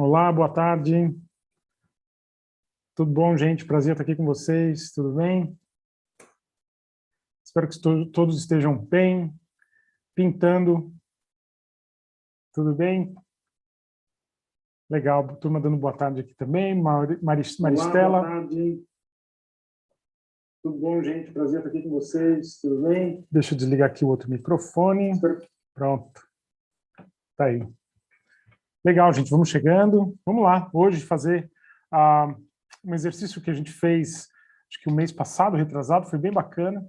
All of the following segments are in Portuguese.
Olá, boa tarde. Tudo bom, gente? Prazer estar aqui com vocês. Tudo bem? Espero que todos estejam bem, pintando. Tudo bem? Legal, turma dando boa tarde aqui também. Maristela. Olá, boa tarde. Tudo bom, gente? Prazer estar aqui com vocês. Tudo bem? Deixa eu desligar aqui o outro microfone. Pronto. Tá aí. Legal, gente. Vamos chegando. Vamos lá. Hoje fazer um exercício que a gente fez, acho que o mês passado, retrasado, foi bem bacana.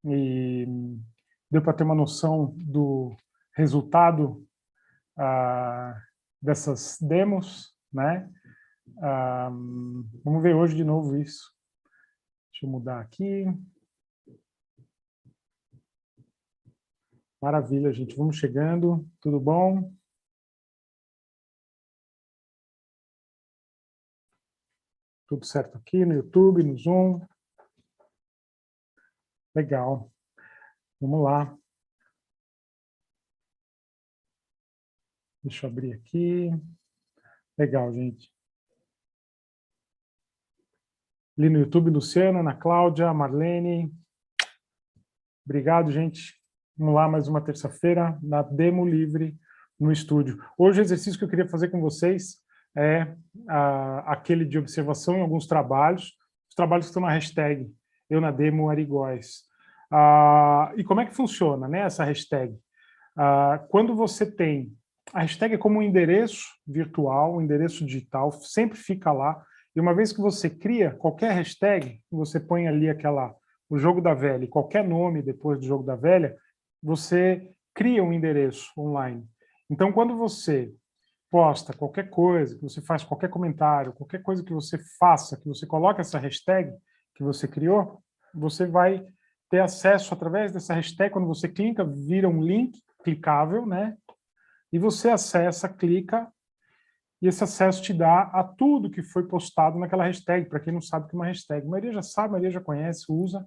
E deu para ter uma noção do resultado dessas demos, né? Vamos ver hoje de novo isso. Deixa eu mudar aqui. Maravilha, gente. Vamos chegando. Tudo bom? Tudo certo aqui no YouTube, no Zoom. Legal. Vamos lá. Deixa eu abrir aqui. Legal, gente. Ali no YouTube, Luciana, Ana Cláudia, Marlene. Obrigado, gente. Vamos lá, mais uma terça-feira, na Demo Livre, no estúdio. Hoje o exercício que eu queria fazer com vocês é aquele de observação em alguns trabalhos, os trabalhos que estão na hashtag Eu na Demo Arigóis. E como é que funciona, né, essa hashtag? Quando você tem... A hashtag é como um endereço virtual, um endereço digital, sempre fica lá, e uma vez que você cria qualquer hashtag, você põe ali o jogo da velha, e qualquer nome depois do jogo da velha, você cria um endereço online. Então, quando você posta qualquer coisa, que você faz qualquer comentário, qualquer coisa que você faça, que você coloca essa hashtag que você criou, você vai ter acesso através dessa hashtag. Quando você clica, vira um link clicável, né? E você acessa, clica, e esse acesso te dá a tudo que foi postado naquela hashtag. Para quem não sabe o que é uma hashtag, a maioria já sabe, a maioria já conhece, usa.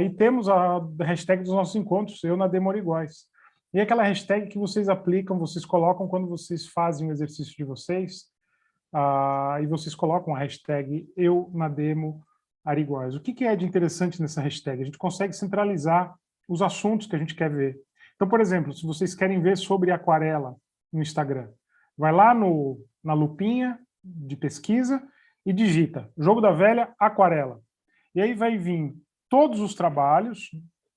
E temos a hashtag dos nossos encontros, Eu na Demo Arigóis. E aquela hashtag que vocês aplicam, vocês colocam quando vocês fazem o exercício de vocês, e vocês colocam a hashtag Eu na Demo Arigóis. O que é de interessante nessa hashtag? A gente consegue centralizar os assuntos que a gente quer ver. Então, por exemplo, se vocês querem ver sobre aquarela no Instagram, vai lá na lupinha de pesquisa e digita Jogo da Velha Aquarela. E aí vai vir todos os trabalhos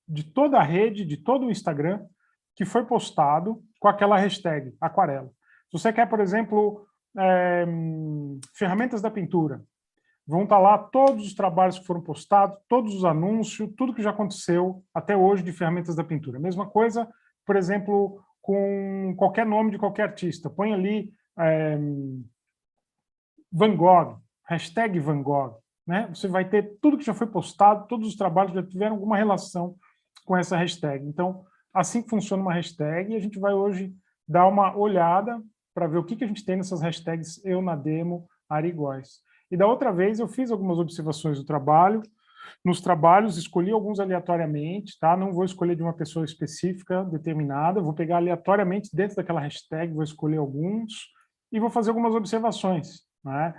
de toda a rede, de todo o Instagram, que foi postado com aquela hashtag aquarela. Se você quer, por exemplo, ferramentas da pintura, vão estar lá todos os trabalhos que foram postados, todos os anúncios, tudo que já aconteceu até hoje de ferramentas da pintura. Mesma coisa, por exemplo, com qualquer nome de qualquer artista. Põe ali Van Gogh, hashtag Van Gogh. Né? Você vai ter tudo que já foi postado, todos os trabalhos já tiveram alguma relação com essa hashtag. Então, assim que funciona uma hashtag, e a gente vai hoje dar uma olhada para ver o que a gente tem nessas hashtags Eu na Demo Arigóis. E da outra vez eu fiz algumas observações do trabalho. Nos trabalhos escolhi alguns aleatoriamente, tá? Não vou escolher de uma pessoa específica, determinada, vou pegar aleatoriamente dentro daquela hashtag, vou escolher alguns e vou fazer algumas observações, né?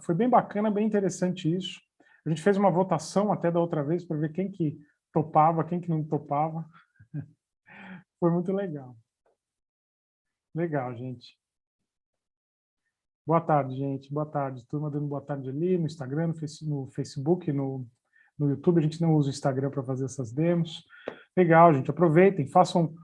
Foi bem bacana, bem interessante isso. A gente fez uma votação até da outra vez para ver quem que topava, quem que não topava. Foi muito legal. Legal, gente. Boa tarde, gente. Boa tarde. Turma dando boa tarde ali no Instagram, no Facebook, no YouTube. A gente não usa o Instagram para fazer essas demos. Legal, gente. Aproveitem, façam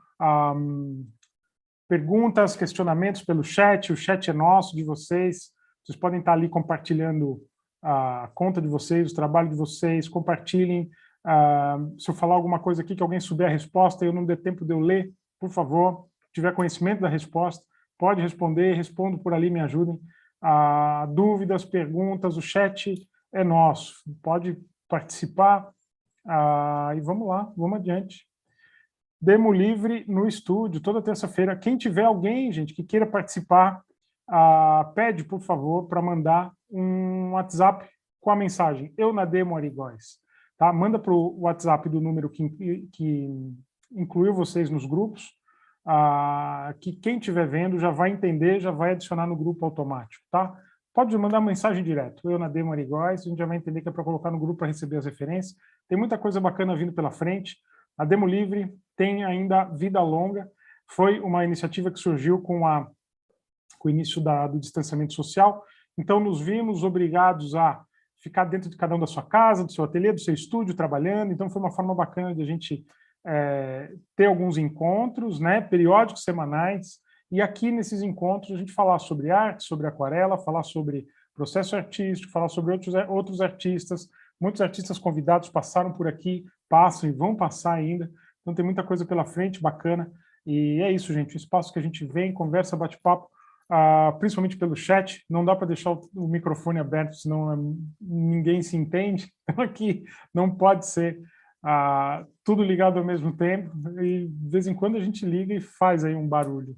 perguntas, questionamentos pelo chat. O chat é nosso, de vocês. Vocês podem estar ali compartilhando a conta de vocês, o trabalho de vocês. Compartilhem. Se eu falar alguma coisa aqui que alguém souber a resposta e eu não der tempo de eu ler, por favor, tiver conhecimento da resposta, pode responder, respondo por ali, me ajudem. Dúvidas, perguntas, o chat é nosso. Pode participar e vamos lá, vamos adiante. Demo livre no estúdio, toda terça-feira. Quem tiver alguém, gente, que queira participar, pede, por favor, para mandar um WhatsApp com a mensagem Eu na Demo Arigóis. Tá? Manda para o WhatsApp do número que incluiu vocês nos grupos, que quem estiver vendo já vai entender, já vai adicionar no grupo automático, tá? Pode mandar mensagem direto, eu na Demo Arigóis, a gente já vai entender que é para colocar no grupo para receber as referências. Tem muita coisa bacana vindo pela frente. A Demo Livre tem ainda vida longa. Foi uma iniciativa que surgiu com o início do distanciamento social. Então, nos vimos obrigados a ficar dentro de cada um da sua casa, do seu ateliê, do seu estúdio, trabalhando. Então, foi uma forma bacana de a gente ter alguns encontros, né, periódicos, semanais, e aqui nesses encontros a gente falar sobre arte, sobre aquarela, falar sobre processo artístico, falar sobre outros artistas. Muitos artistas convidados passaram por aqui, passam e vão passar ainda. Então, tem muita coisa pela frente, bacana. E é isso, gente, o espaço que a gente vem, conversa, bate-papo, principalmente pelo chat, não dá para deixar o microfone aberto, senão ninguém se entende. Então, aqui não pode ser tudo ligado ao mesmo tempo, e de vez em quando a gente liga e faz aí um barulho.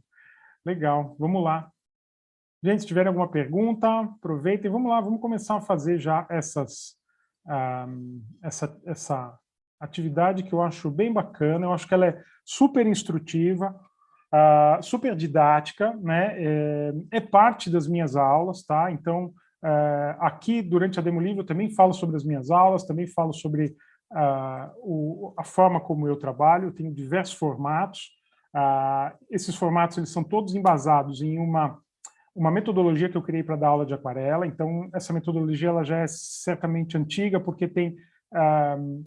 Legal, vamos lá. Gente, se tiverem alguma pergunta, aproveitem, vamos lá, vamos começar a fazer já essa atividade que eu acho bem bacana, eu acho que ela é super instrutiva, super didática, né? É parte das minhas aulas, tá? Então, aqui durante a Demo Livre eu também falo sobre as minhas aulas, também falo sobre a forma como eu trabalho. Eu tenho diversos formatos. Esses formatos eles são todos embasados em uma metodologia que eu criei para dar aula de aquarela. Então, essa metodologia ela já é certamente antiga, porque tem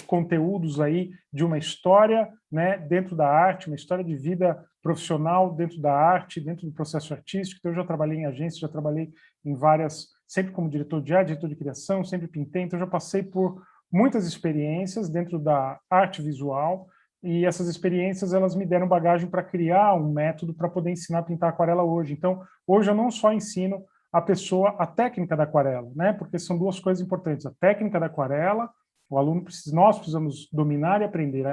conteúdos aí de uma história, né, dentro da arte, uma história de vida profissional dentro da arte, dentro do processo artístico. Então, eu já trabalhei em agências, já trabalhei em várias, sempre como diretor de arte, diretor de criação, sempre pintei, então eu já passei por muitas experiências dentro da arte visual, e essas experiências elas me deram bagagem para criar um método para poder ensinar a pintar aquarela hoje. Então, hoje eu não só ensino a pessoa a técnica da aquarela, né? Porque são duas coisas importantes. A técnica da aquarela, nós precisamos dominar e aprender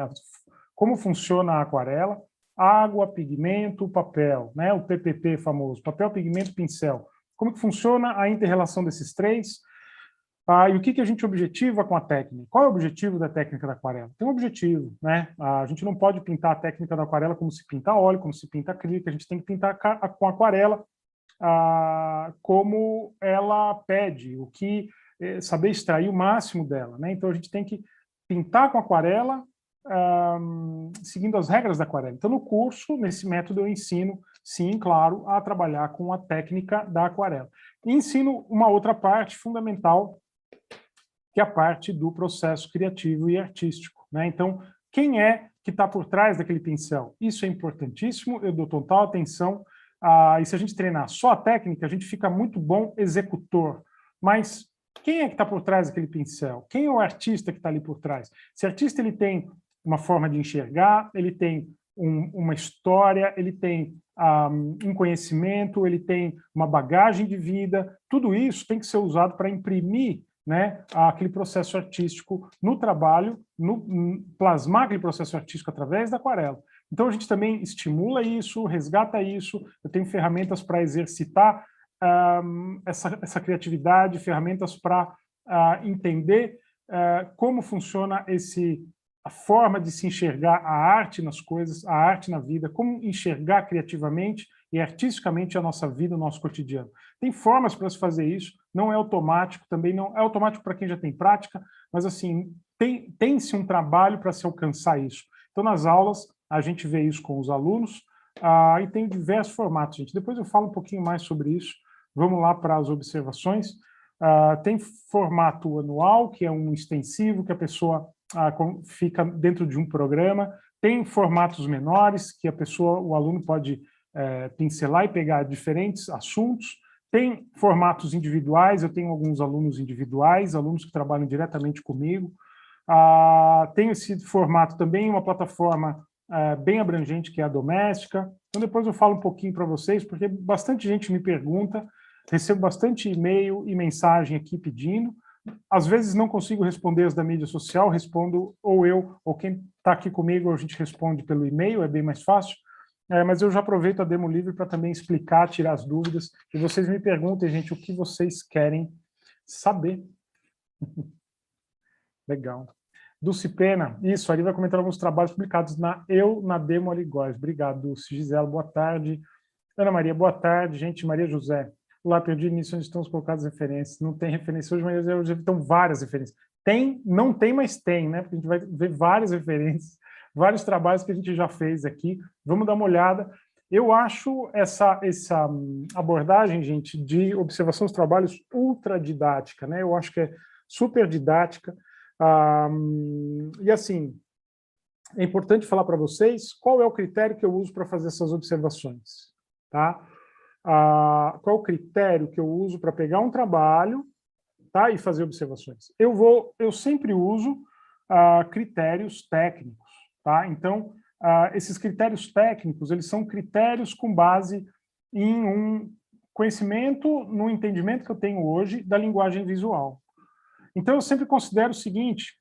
como funciona a aquarela, água, pigmento, papel, né? O PPP famoso, papel, pigmento, pincel. Como que funciona a inter-relação desses três? E o que a gente objetiva com a técnica? Qual é o objetivo da técnica da aquarela? Tem um objetivo, né? A gente não pode pintar a técnica da aquarela como se pinta óleo, como se pinta acrílico, a gente tem que pintar com aquarela como ela pede, saber extrair o máximo dela, né? Então a gente tem que pintar com aquarela seguindo as regras da aquarela. Então no curso, nesse método eu ensino, sim, claro, a trabalhar com a técnica da aquarela. E ensino uma outra parte fundamental, que é a parte do processo criativo e artístico, né? Então, quem é que está por trás daquele pincel? Isso é importantíssimo, eu dou total atenção, e se a gente treinar só a técnica, a gente fica muito bom executor, mas quem é que está por trás daquele pincel? Quem é o artista que está ali por trás? Esse artista ele tem uma forma de enxergar, ele tem uma história, ele tem um conhecimento, ele tem uma bagagem de vida, tudo isso tem que ser usado para imprimir, né, aquele processo artístico no trabalho, plasmar aquele processo artístico através da aquarela. Então a gente também estimula isso, resgata isso, eu tenho ferramentas para exercitar essa criatividade, ferramentas para entender como funciona a forma de se enxergar a arte nas coisas, a arte na vida, como enxergar criativamente e artisticamente a nossa vida, o nosso cotidiano. Tem formas para se fazer isso, não é automático, também não é automático para quem já tem prática, mas assim, tem-se um trabalho para se alcançar isso. Então, nas aulas, a gente vê isso com os alunos, e tem diversos formatos, gente. Depois eu falo um pouquinho mais sobre isso. Vamos lá para as observações. Tem formato anual, que é um extensivo, que a pessoa fica dentro de um programa. Tem formatos menores, que o aluno pode pincelar e pegar diferentes assuntos. Tem formatos individuais, eu tenho alguns alunos individuais, alunos que trabalham diretamente comigo. Tem esse formato também, uma plataforma bem abrangente, que é a doméstica. Então, depois eu falo um pouquinho para vocês, porque bastante gente me pergunta, recebo bastante e-mail e mensagem aqui pedindo. Às vezes não consigo responder as da mídia social, respondo ou eu, ou quem está aqui comigo, a gente responde pelo e-mail, é bem mais fácil. Mas eu já aproveito a Demo Livre para também explicar, tirar as dúvidas, e vocês me perguntem, gente, o que vocês querem saber. Legal. Dulce Pena, isso, ali vai comentar alguns trabalhos publicados na Demo Aligóis. Obrigado, Dulce. Gisela, boa tarde. Ana Maria, boa tarde. Gente, Maria José. Lá, perdi início onde estão colocadas referências. Não tem referência hoje, mas hoje estão várias referências. Tem, não tem, mas tem, né? Porque a gente vai ver várias referências, vários trabalhos que a gente já fez aqui. Vamos dar uma olhada. Eu acho essa abordagem, gente, de observação dos trabalhos ultra didática, né? Eu acho que é super didática. E assim, é importante falar para vocês qual é o critério que eu uso para fazer essas observações, tá? Qual é o critério que eu uso para pegar um trabalho, tá, e fazer observações? Eu sempre uso critérios técnicos, tá? Então, esses critérios técnicos, eles são critérios com base em um conhecimento, no entendimento que eu tenho hoje da linguagem visual. Então, eu sempre considero o seguinte,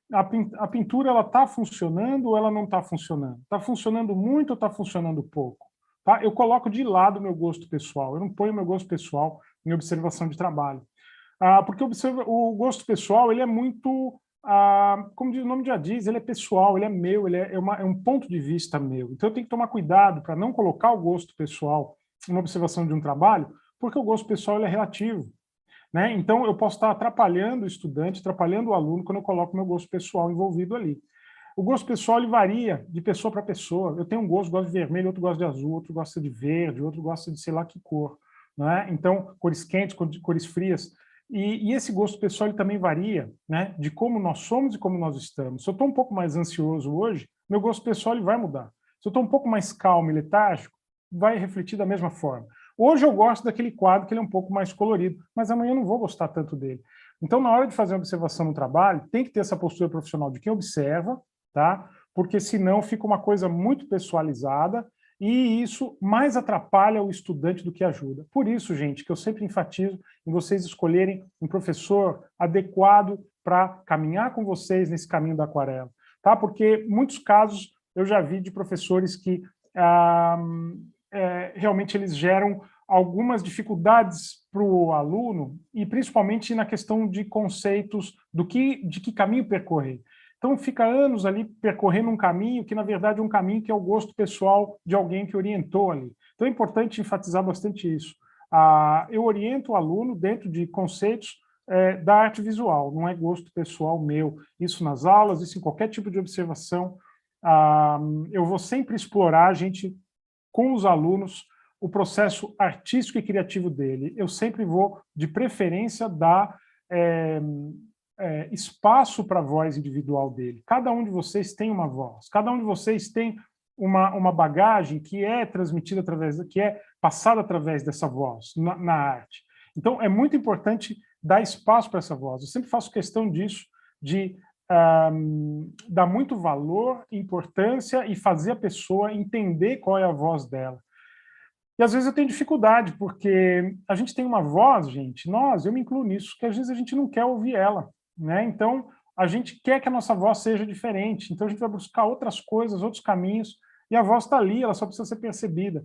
a pintura ela está funcionando ou ela não está funcionando? Está funcionando muito ou está funcionando pouco? Tá? Eu coloco de lado o meu gosto pessoal, eu não ponho o meu gosto pessoal em observação de trabalho. Porque o gosto pessoal ele é muito, como o nome já diz, ele é pessoal, ele é meu, ele é um ponto de vista meu. Então, eu tenho que tomar cuidado para não colocar o gosto pessoal na observação de um trabalho, porque o gosto pessoal ele é relativo. Né? Então, eu posso estar atrapalhando o estudante, atrapalhando o aluno quando eu coloco meu gosto pessoal envolvido ali. O gosto pessoal ele varia de pessoa para pessoa. Eu tenho um gosto de vermelho, outro gosta de azul, outro gosta de verde, outro gosta de sei lá que cor. Né? Então, cores quentes, cores frias. E esse gosto pessoal ele também varia, né? De como nós somos e como nós estamos. Se eu estou um pouco mais ansioso hoje, meu gosto pessoal ele vai mudar. Se eu estou um pouco mais calmo e letárgico, vai refletir da mesma forma. Hoje eu gosto daquele quadro que ele é um pouco mais colorido, mas amanhã eu não vou gostar tanto dele. Então, na hora de fazer uma observação no trabalho, tem que ter essa postura profissional de quem observa, tá? Porque senão fica uma coisa muito pessoalizada e isso mais atrapalha o estudante do que ajuda. Por isso, gente, que eu sempre enfatizo em vocês escolherem um professor adequado para caminhar com vocês nesse caminho da aquarela, tá? Porque muitos casos eu já vi de professores que realmente eles geram algumas dificuldades para o aluno, e principalmente na questão de conceitos de que caminho percorrer. Então, fica anos ali percorrendo um caminho que, na verdade, é um caminho que é o gosto pessoal de alguém que orientou ali. Então, é importante enfatizar bastante isso. Eu oriento o aluno dentro de conceitos da arte visual, não é gosto pessoal meu. Isso nas aulas, isso em qualquer tipo de observação. Eu vou sempre explorar a gente com os alunos o processo artístico e criativo dele. Eu sempre vou, de preferência, dar espaço para a voz individual dele. Cada um de vocês tem uma voz, cada um de vocês tem uma bagagem que é transmitida que é passada através dessa voz na arte. Então, é muito importante dar espaço para essa voz. Eu sempre faço questão disso, de dar muito valor, importância e fazer a pessoa entender qual é a voz dela. E às vezes eu tenho dificuldade, porque a gente tem uma voz, gente, eu me incluo nisso, que às vezes a gente não quer ouvir ela, né? Então, a gente quer que a nossa voz seja diferente, então a gente vai buscar outras coisas, outros caminhos, e a voz está ali, ela só precisa ser percebida.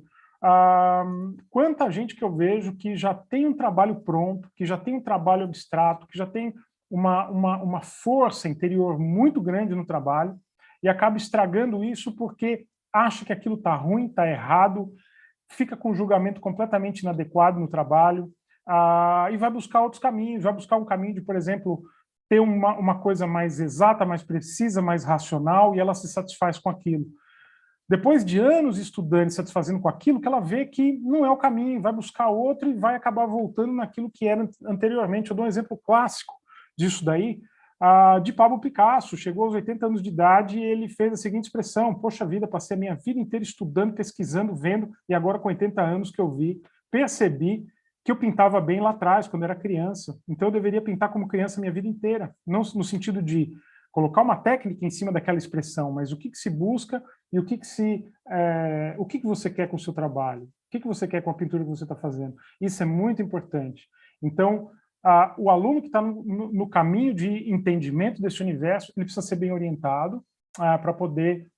Quanta gente que eu vejo que já tem um trabalho pronto, que já tem um trabalho abstrato, que já tem uma força interior muito grande no trabalho, e acaba estragando isso porque acha que aquilo está ruim, está errado, fica com um julgamento completamente inadequado no trabalho, e vai buscar outros caminhos, vai buscar um caminho de, por exemplo, ter uma coisa mais exata, mais precisa, mais racional, e ela se satisfaz com aquilo. Depois de anos estudando e satisfazendo com aquilo, que ela vê que não é o caminho, vai buscar outro e vai acabar voltando naquilo que era anteriormente. Eu dou um exemplo clássico disso daí, de Pablo Picasso. Chegou aos 80 anos de idade e ele fez a seguinte expressão: poxa vida, passei a minha vida inteira estudando, pesquisando, vendo, e agora com 80 anos que eu percebi que eu pintava bem lá atrás, quando era criança. Então eu deveria pintar como criança a minha vida inteira, não no sentido de colocar uma técnica em cima daquela expressão, mas o que se busca e o que você quer com o seu trabalho, o que você quer com a pintura que você está fazendo. Isso é muito importante. Então, o aluno que está no caminho de entendimento desse universo, ele precisa ser bem orientado para poder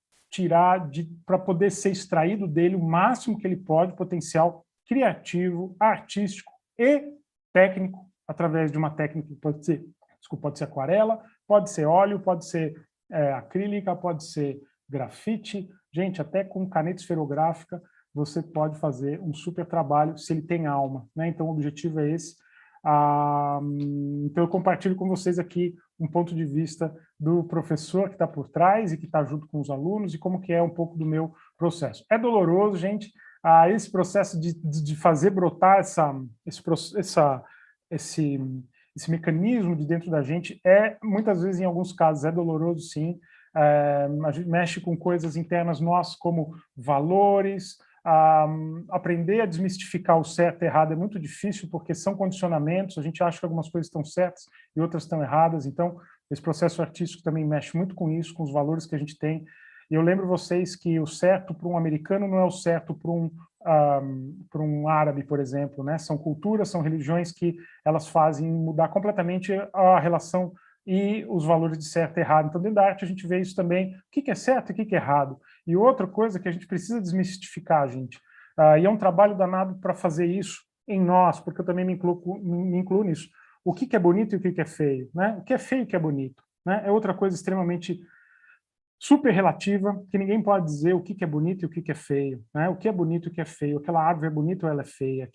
para poder ser extraído dele o máximo que ele pode, potencial criativo, artístico e técnico, através de uma técnica que pode ser aquarela, pode ser óleo, pode ser acrílica, pode ser grafite. Gente, até com caneta esferográfica, você pode fazer um super trabalho se ele tem alma, né? Então, o objetivo é esse. Então, eu compartilho com vocês aqui um ponto de vista do professor que está por trás e que está junto com os alunos e como que é um pouco do meu processo. É doloroso, gente, esse processo de fazer brotar esse mecanismo de dentro da gente muitas vezes, em alguns casos, é doloroso, sim. A gente mexe com coisas internas nossas, como valores. Aprender a desmistificar o certo e errado é muito difícil, porque são condicionamentos, a gente acha que algumas coisas estão certas e outras estão erradas, então esse processo artístico também mexe muito com isso, com os valores que a gente tem. E eu lembro vocês que o certo para um americano não é o certo para um árabe, por exemplo, né? São culturas, são religiões que elas fazem mudar completamente a relação e os valores de certo e errado. Então, dentro da arte, a gente vê isso também, o que é certo e o que é errado. E outra coisa que a gente precisa desmistificar, gente, e é um trabalho danado para fazer isso em nós, porque eu também me incluo nisso. O que é bonito e o que é feio, né? O que é feio e o que é bonito, né? É outra coisa extremamente super relativa, que ninguém pode dizer o que é bonito e o que é feio, né? O que é bonito e o que é feio. Aquela árvore é bonita ou ela é feia?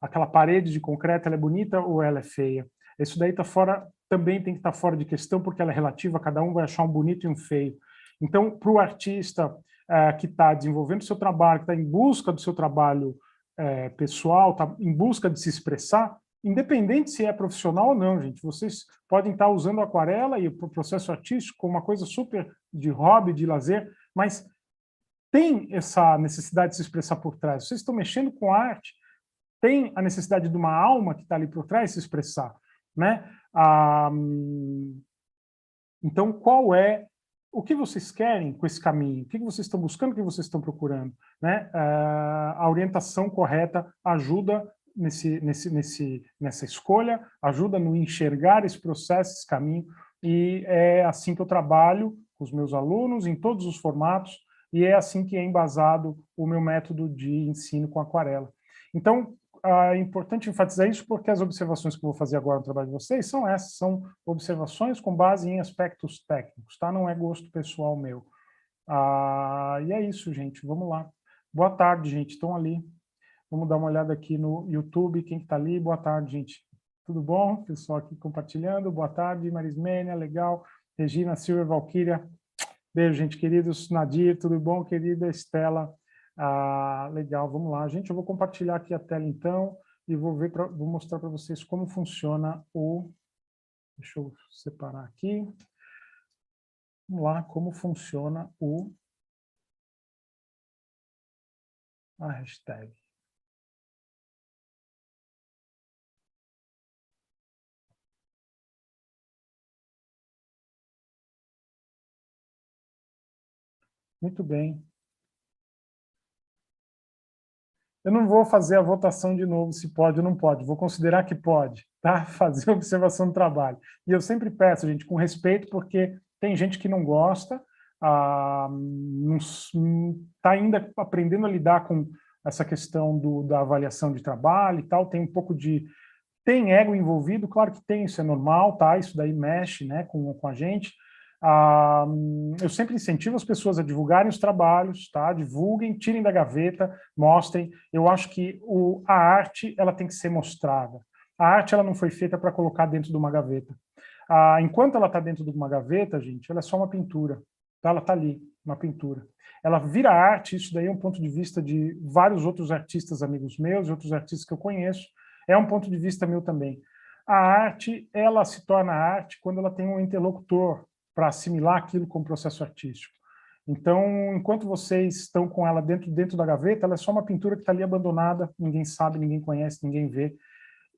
Aquela parede de concreto, ela é bonita ou ela é feia? Isso daí também tem que estar fora de questão, porque ela é relativa, cada um vai achar um bonito e um feio. Então, para o artista que está desenvolvendo o seu trabalho, que está em busca do seu trabalho pessoal, está em busca de se expressar, independente se é profissional ou não, gente, vocês podem estar usando a aquarela e o processo artístico como uma coisa super de hobby, de lazer, mas tem essa necessidade de se expressar por trás. Vocês estão mexendo com arte, tem a necessidade de uma alma que está ali por trás se expressar, né? Então, o que vocês querem com esse caminho? O que vocês estão buscando, o que vocês estão procurando? Né? A orientação correta ajuda nessa escolha, ajuda no enxergar esse processo, esse caminho, e é assim que eu trabalho com os meus alunos, em todos os formatos, e é assim que é embasado o meu método de ensino com aquarela. Então, é importante enfatizar isso porque as observações que eu vou fazer agora no trabalho de vocês são essas, são observações com base em aspectos técnicos, tá? Não é gosto pessoal meu. E é isso, gente, vamos lá. Boa tarde, gente, estão ali. Vamos dar uma olhada aqui no YouTube, quem está ali. Boa tarde, gente. Tudo bom? Pessoal aqui compartilhando. Boa tarde, Marismênia, legal. Regina, Silvia, Valquíria. Beijo, gente, queridos. Nadir, tudo bom, querida? Estela. Legal, vamos lá. Gente, eu vou compartilhar aqui a tela, então, e vou mostrar para vocês como funciona Deixa eu separar aqui. Vamos lá, como funciona a hashtag. Muito bem. Eu não vou fazer a votação de novo se pode ou não pode, vou considerar que pode, tá? Fazer observação do trabalho. E eu sempre peço, gente, com respeito, porque tem gente que não gosta, está ainda aprendendo a lidar com essa questão da avaliação de trabalho e tal, tem um pouco de... Tem ego envolvido, claro que tem, isso é normal, tá? Isso daí mexe, né, com a gente. Eu sempre incentivo as pessoas a divulgarem os trabalhos, tá? Divulguem, tirem da gaveta, mostrem. Eu acho que a arte ela tem que ser mostrada. A arte ela não foi feita para colocar dentro de uma gaveta. Enquanto ela está dentro de uma gaveta, gente, ela é só uma pintura. Tá? Ela está ali, uma pintura. Ela vira arte, isso daí é um ponto de vista de vários outros artistas amigos meus, outros artistas que eu conheço, é um ponto de vista meu também. A arte, ela se torna arte quando ela tem um interlocutor para assimilar aquilo como processo artístico. Então, enquanto vocês estão com ela dentro da gaveta, ela é só uma pintura que está ali abandonada, ninguém sabe, ninguém conhece, ninguém vê.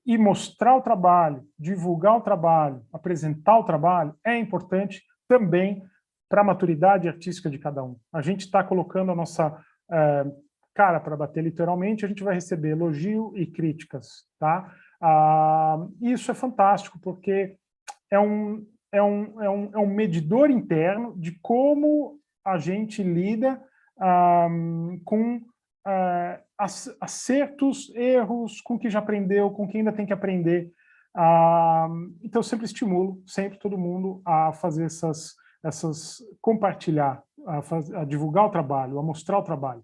E mostrar o trabalho, divulgar o trabalho, apresentar o trabalho, é importante também para a maturidade artística de cada um. A gente está colocando a nossa cara para bater literalmente, a gente vai receber elogio e críticas, tá? Isso é fantástico, porque é um medidor interno de como a gente lida com acertos, erros, com o que já aprendeu, com o que ainda tem que aprender. Então, eu sempre estimulo, sempre todo mundo a fazer compartilhar, a divulgar o trabalho, a mostrar o trabalho.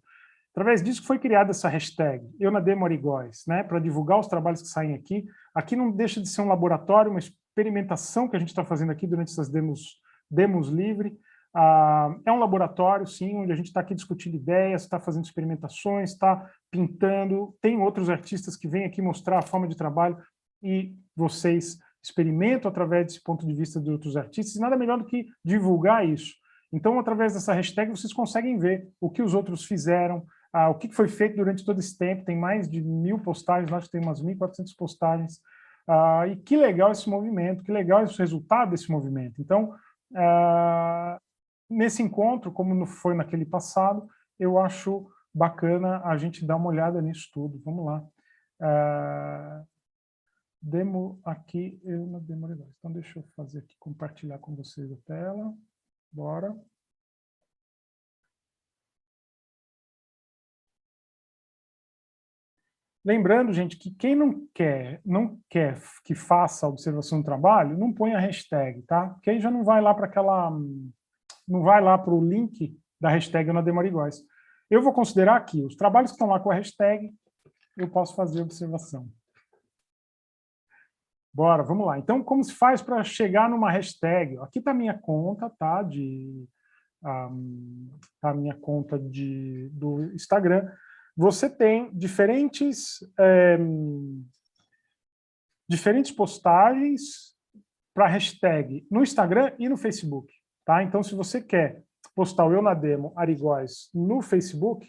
Através disso foi criada essa hashtag, Eu na Demo Arigóis, né, para divulgar os trabalhos que saem aqui. Aqui não deixa de ser um laboratório, uma experimentação que a gente está fazendo aqui durante essas demos livre. É um laboratório, sim, onde a gente está aqui discutindo ideias, está fazendo experimentações, está pintando. Tem outros artistas que vêm aqui mostrar a forma de trabalho e vocês experimentam através desse ponto de vista de outros artistas. E nada melhor do que divulgar isso. Então, através dessa hashtag, vocês conseguem ver o que os outros fizeram, o que foi feito durante todo esse tempo. Tem mais de 1000 postagens, acho que tem umas 1400 postagens. E que legal esse movimento, que legal esse resultado desse movimento. Então, nesse encontro, como foi naquele passado, eu acho bacana a gente dar uma olhada nisso tudo. Vamos lá. Demo aqui, eu na Demo Arigóis. Então, deixa eu fazer aqui, compartilhar com vocês a tela. Bora. Lembrando, gente, que quem não quer que faça a observação do trabalho, não põe a hashtag, tá? Porque aí já não vai lá para não vai lá para o link da hashtag na Demo Arigóis. Eu vou considerar aqui, os trabalhos que estão lá com a hashtag, eu posso fazer observação. Bora, vamos lá. Então, como se faz para chegar numa hashtag? Aqui está a minha conta, tá? Tá a minha conta do Instagram. Você tem diferentes postagens para hashtag no Instagram e no Facebook. Tá? Então, se você quer postar o Eu na Demo Arigóis no Facebook,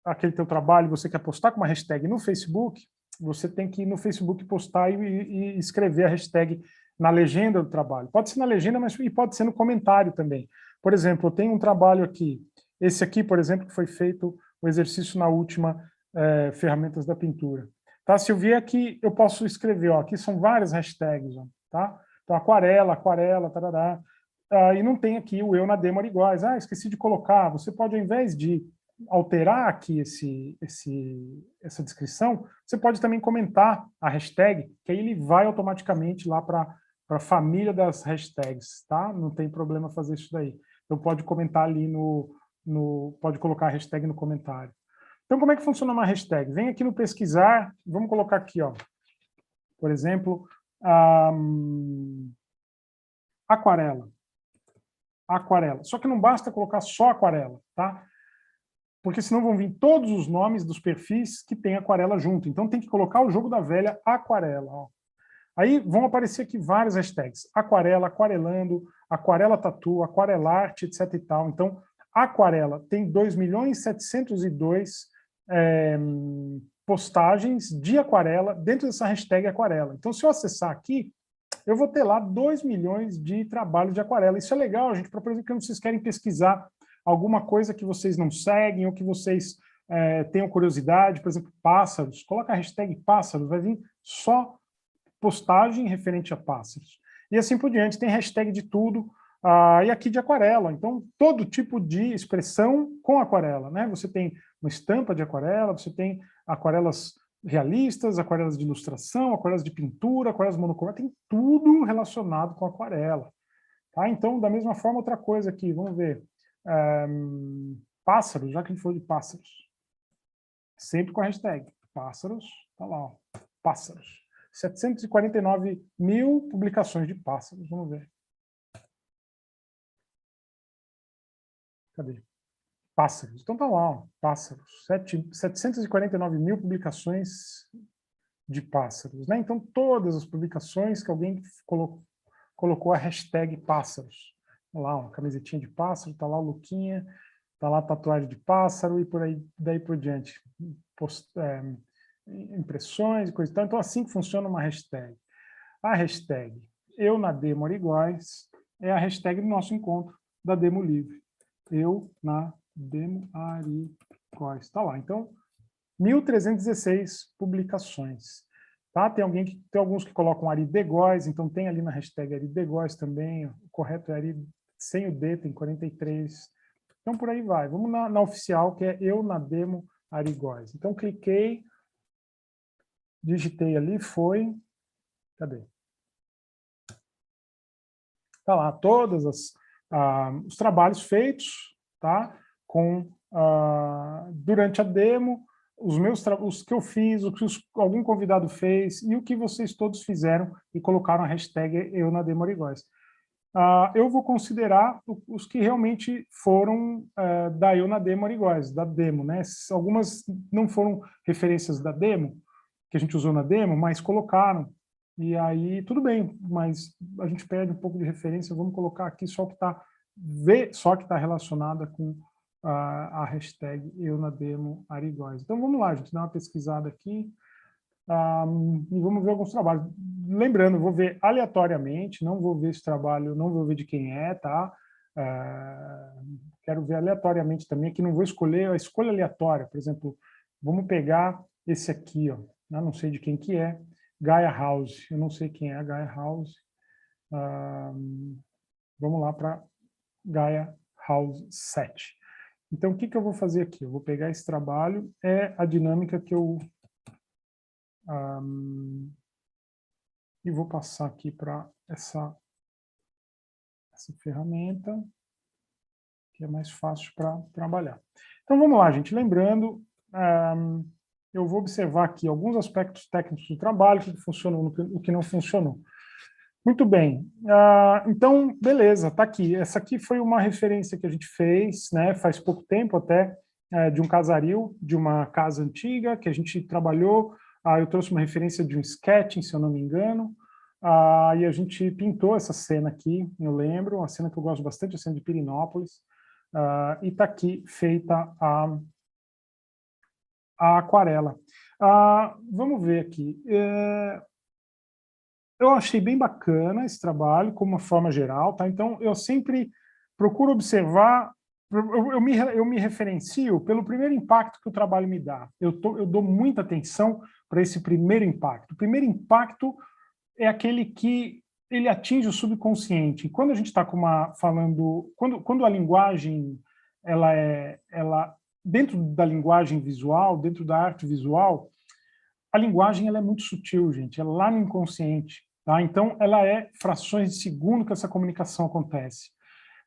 aquele teu trabalho, você quer postar com uma hashtag no Facebook, você tem que ir no Facebook postar e escrever a hashtag na legenda do trabalho. Pode ser na legenda, mas e pode ser no comentário também. Por exemplo, eu tenho um trabalho aqui, esse aqui, por exemplo, que foi feito o exercício na última ferramentas da pintura. Tá? Se eu vier aqui, eu posso escrever, ó, aqui são várias hashtags, ó, tá? Então, aquarela, tarará. E não tem aqui o Eu na Demo Arigóis. Esqueci de colocar. Você pode, ao invés de alterar aqui essa descrição, você pode também comentar a hashtag, que aí ele vai automaticamente lá para a família das hashtags, tá? Não tem problema fazer isso daí. Então pode comentar ali pode colocar a hashtag no comentário. Então como é que funciona uma hashtag? Vem aqui no pesquisar, vamos colocar aqui, ó, por exemplo, aquarela. Aquarela. Só que não basta colocar só aquarela, tá? Porque senão vão vir todos os nomes dos perfis que tem aquarela junto. Então tem que colocar o jogo da velha aquarela. Ó. Aí vão aparecer aqui várias hashtags. Aquarela, aquarelando, aquarela tatu, aquarelarte, etc e tal. Então, aquarela tem 2.702 postagens de aquarela dentro dessa hashtag aquarela. Então, se eu acessar aqui, eu vou ter lá 2 milhões de trabalhos de aquarela. Isso é legal, gente, por exemplo, quando vocês querem pesquisar alguma coisa que vocês não seguem ou que vocês tenham curiosidade, por exemplo, pássaros, coloca a hashtag pássaros, vai vir só postagem referente a pássaros. E assim por diante, tem hashtag de tudo, e aqui de aquarela. Então, todo tipo de expressão com aquarela, né? Você tem uma estampa de aquarela, você tem aquarelas realistas, aquarelas de ilustração, aquarelas de pintura, aquarelas monocromáticas, tem tudo relacionado com aquarela. Tá? Então, da mesma forma, outra coisa aqui, vamos ver. Pássaros, já que a gente falou de pássaros. Sempre com a hashtag pássaros, tá lá, ó, pássaros. 749 mil publicações de pássaros, vamos ver. Cadê? Pássaros. Então tá lá, ó, pássaros. 749 mil publicações de pássaros. Né? Então todas as publicações que alguém colocou a hashtag pássaros. Olha lá, uma camisetinha de pássaro, tá lá o Luquinha, tá lá a tatuagem de pássaro e por aí, daí por diante. Impressões e coisa e tal. Então assim que funciona uma hashtag. A hashtag Eu na Demo Arigóis é a hashtag do nosso encontro da Demo Livre. Eu na Demo Arigóis. Está lá. Então, 1.316 publicações. Tá? Tem alguns que colocam Aridegóis, então tem ali na hashtag Aridegóis também. O correto é Ari, sem o D, tem 43. Então, por aí vai. Vamos na oficial, que é Eu na Demo Arigóis. Então, cliquei, digitei ali, foi... Cadê? Tá lá, todas os trabalhos feitos, tá? Durante a demo, os que eu fiz, o que algum convidado fez e o que vocês todos fizeram e colocaram a hashtag Eu na Demo Arigóis. Eu vou considerar os que realmente foram da Eu na Demo Arigóis, da demo, né? Algumas não foram referências da demo, que a gente usou na demo, mas colocaram. E aí, tudo bem, mas a gente perde um pouco de referência, vamos colocar aqui só que está relacionada com a hashtag Eu na Demo Arigóis. Então vamos lá, gente, dá uma pesquisada aqui e vamos ver alguns trabalhos. Lembrando, eu vou ver aleatoriamente, não vou ver esse trabalho, não vou ver de quem é, tá? Quero ver aleatoriamente também, que não vou escolher a escolha aleatória. Por exemplo, vamos pegar esse aqui, ó, eu não sei de quem que é, Gaia House, eu não sei quem é a Gaia House. Vamos lá para Gaia House 7. Então, o que eu vou fazer aqui? Eu vou pegar esse trabalho, é a dinâmica que eu... e vou passar aqui para essa ferramenta, que é mais fácil para trabalhar. Então, vamos lá, gente. Lembrando, eu vou observar aqui alguns aspectos técnicos do trabalho, o que funcionou, o que não funcionou. Muito bem. Então, beleza, está aqui. Essa aqui foi uma referência que a gente fez, né, faz pouco tempo até, de um casaril, de uma casa antiga, que a gente trabalhou. Eu trouxe uma referência de um sketching, se eu não me engano, e a gente pintou essa cena aqui, eu lembro, uma cena que eu gosto bastante, a cena de Pirinópolis, e está aqui feita a aquarela. Vamos ver aqui. Eu achei bem bacana esse trabalho, como uma forma geral, tá? Então, eu sempre procuro observar, eu me referencio pelo primeiro impacto que o trabalho me dá. Eu dou muita atenção para esse primeiro impacto. O primeiro impacto é aquele que ele atinge o subconsciente. E quando a gente está falando... Quando a linguagem, dentro da linguagem visual, dentro da arte visual, a linguagem ela é muito sutil, gente, é lá no inconsciente. Tá? Então, ela é frações de segundo que essa comunicação acontece.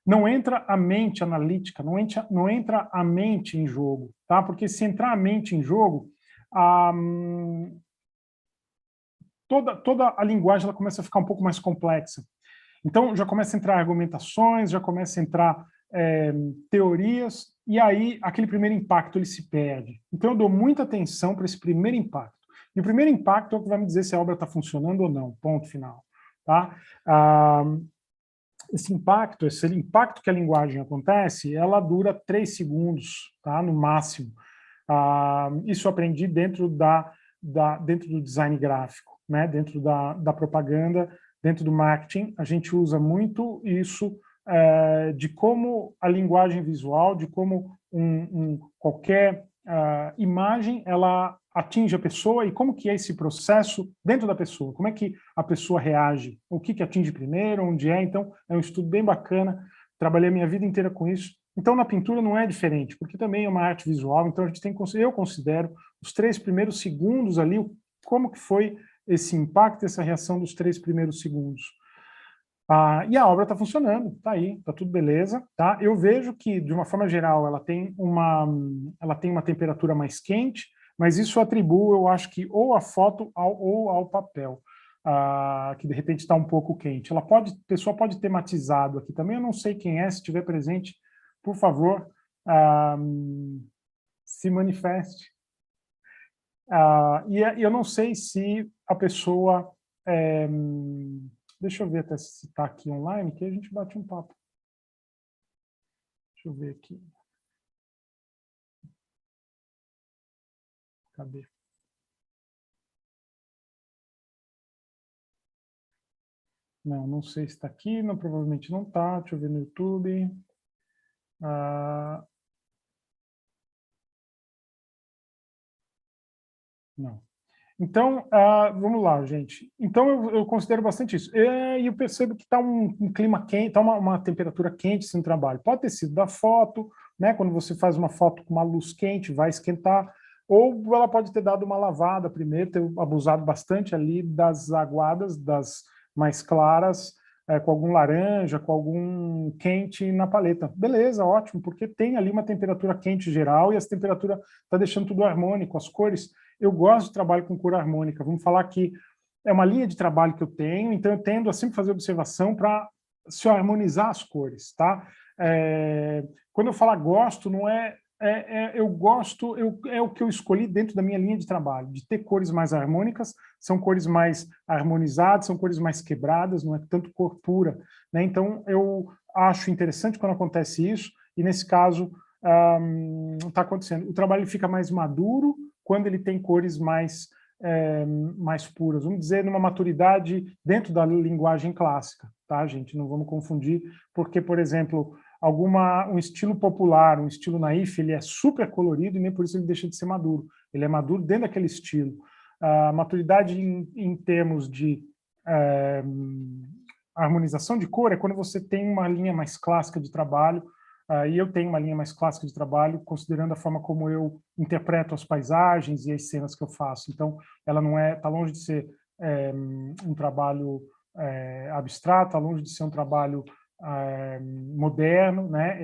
Não entra a mente analítica, não entra a mente em jogo, tá? Porque se entrar a mente em jogo, toda a linguagem ela começa a ficar um pouco mais complexa. Então, já começa a entrar argumentações, já começa a entrar teorias, e aí aquele primeiro impacto ele se perde. Então, eu dou muita atenção para esse primeiro impacto. E o primeiro impacto é o que vai me dizer se a obra está funcionando ou não, ponto final. Tá? Esse impacto que a linguagem acontece, ela dura 3 segundos, tá? No máximo. Isso eu aprendi dentro do design gráfico, né? Dentro da propaganda, dentro do marketing, a gente usa muito isso de como a linguagem visual, de como qualquer imagem, ela atinge a pessoa e como que é esse processo dentro da pessoa, como é que a pessoa reage, o que atinge primeiro, onde é. Então, é um estudo bem bacana, trabalhei a minha vida inteira com isso. Então, na pintura não é diferente, porque também é uma arte visual, então a gente eu considero os 3 primeiros segundos ali, como que foi esse impacto, essa reação dos 3 primeiros segundos. E a obra está funcionando, está aí, está tudo beleza. Tá? Eu vejo que, de uma forma geral, ela tem uma temperatura mais quente, mas isso atribui, eu acho que, ou à foto ou ao papel, que de repente está um pouco quente. A pessoa pode ter matizado aqui também, eu não sei quem é, se estiver presente, por favor, se manifeste. E eu não sei se a pessoa... deixa eu ver até se está aqui online, que a gente bate um papo. Deixa eu ver aqui. Cadê? Não sei se está aqui, provavelmente não está. Deixa eu ver no YouTube. Não. Então, vamos lá, gente. Então, eu considero bastante isso. E eu percebo que está um clima quente, está uma temperatura quente no trabalho. Pode ter sido da foto, né? Quando você faz uma foto com uma luz quente, vai esquentar. Ou ela pode ter dado uma lavada primeiro, ter abusado bastante ali das aguadas, das mais claras, com algum laranja, com algum quente na paleta. Beleza, ótimo, porque tem ali uma temperatura quente geral e essa temperatura está deixando tudo harmônico, as cores. Eu gosto de trabalho com cor harmônica. Vamos falar que é uma linha de trabalho que eu tenho, então eu tendo a sempre fazer observação para se harmonizar as cores, tá? Quando eu falar gosto, não é eu gosto, é o que eu escolhi dentro da minha linha de trabalho, de ter cores mais harmônicas, são cores mais harmonizadas, são cores mais quebradas, não é tanto cor pura, né? Então, eu acho interessante quando acontece isso, e nesse caso está acontecendo. O trabalho fica mais maduro quando ele tem cores mais puras, vamos dizer, numa maturidade dentro da linguagem clássica, tá, gente? Não vamos confundir, porque, por exemplo, um estilo popular, um estilo naif, ele é super colorido e nem por isso ele deixa de ser maduro. Ele é maduro dentro daquele estilo. A maturidade em termos de harmonização de cor é quando você tem uma linha mais clássica de trabalho, e eu tenho uma linha mais clássica de trabalho, considerando a forma como eu interpreto as paisagens e as cenas que eu faço. Então, ela não está longe de ser um trabalho abstrato, está longe de ser um trabalho moderno, né?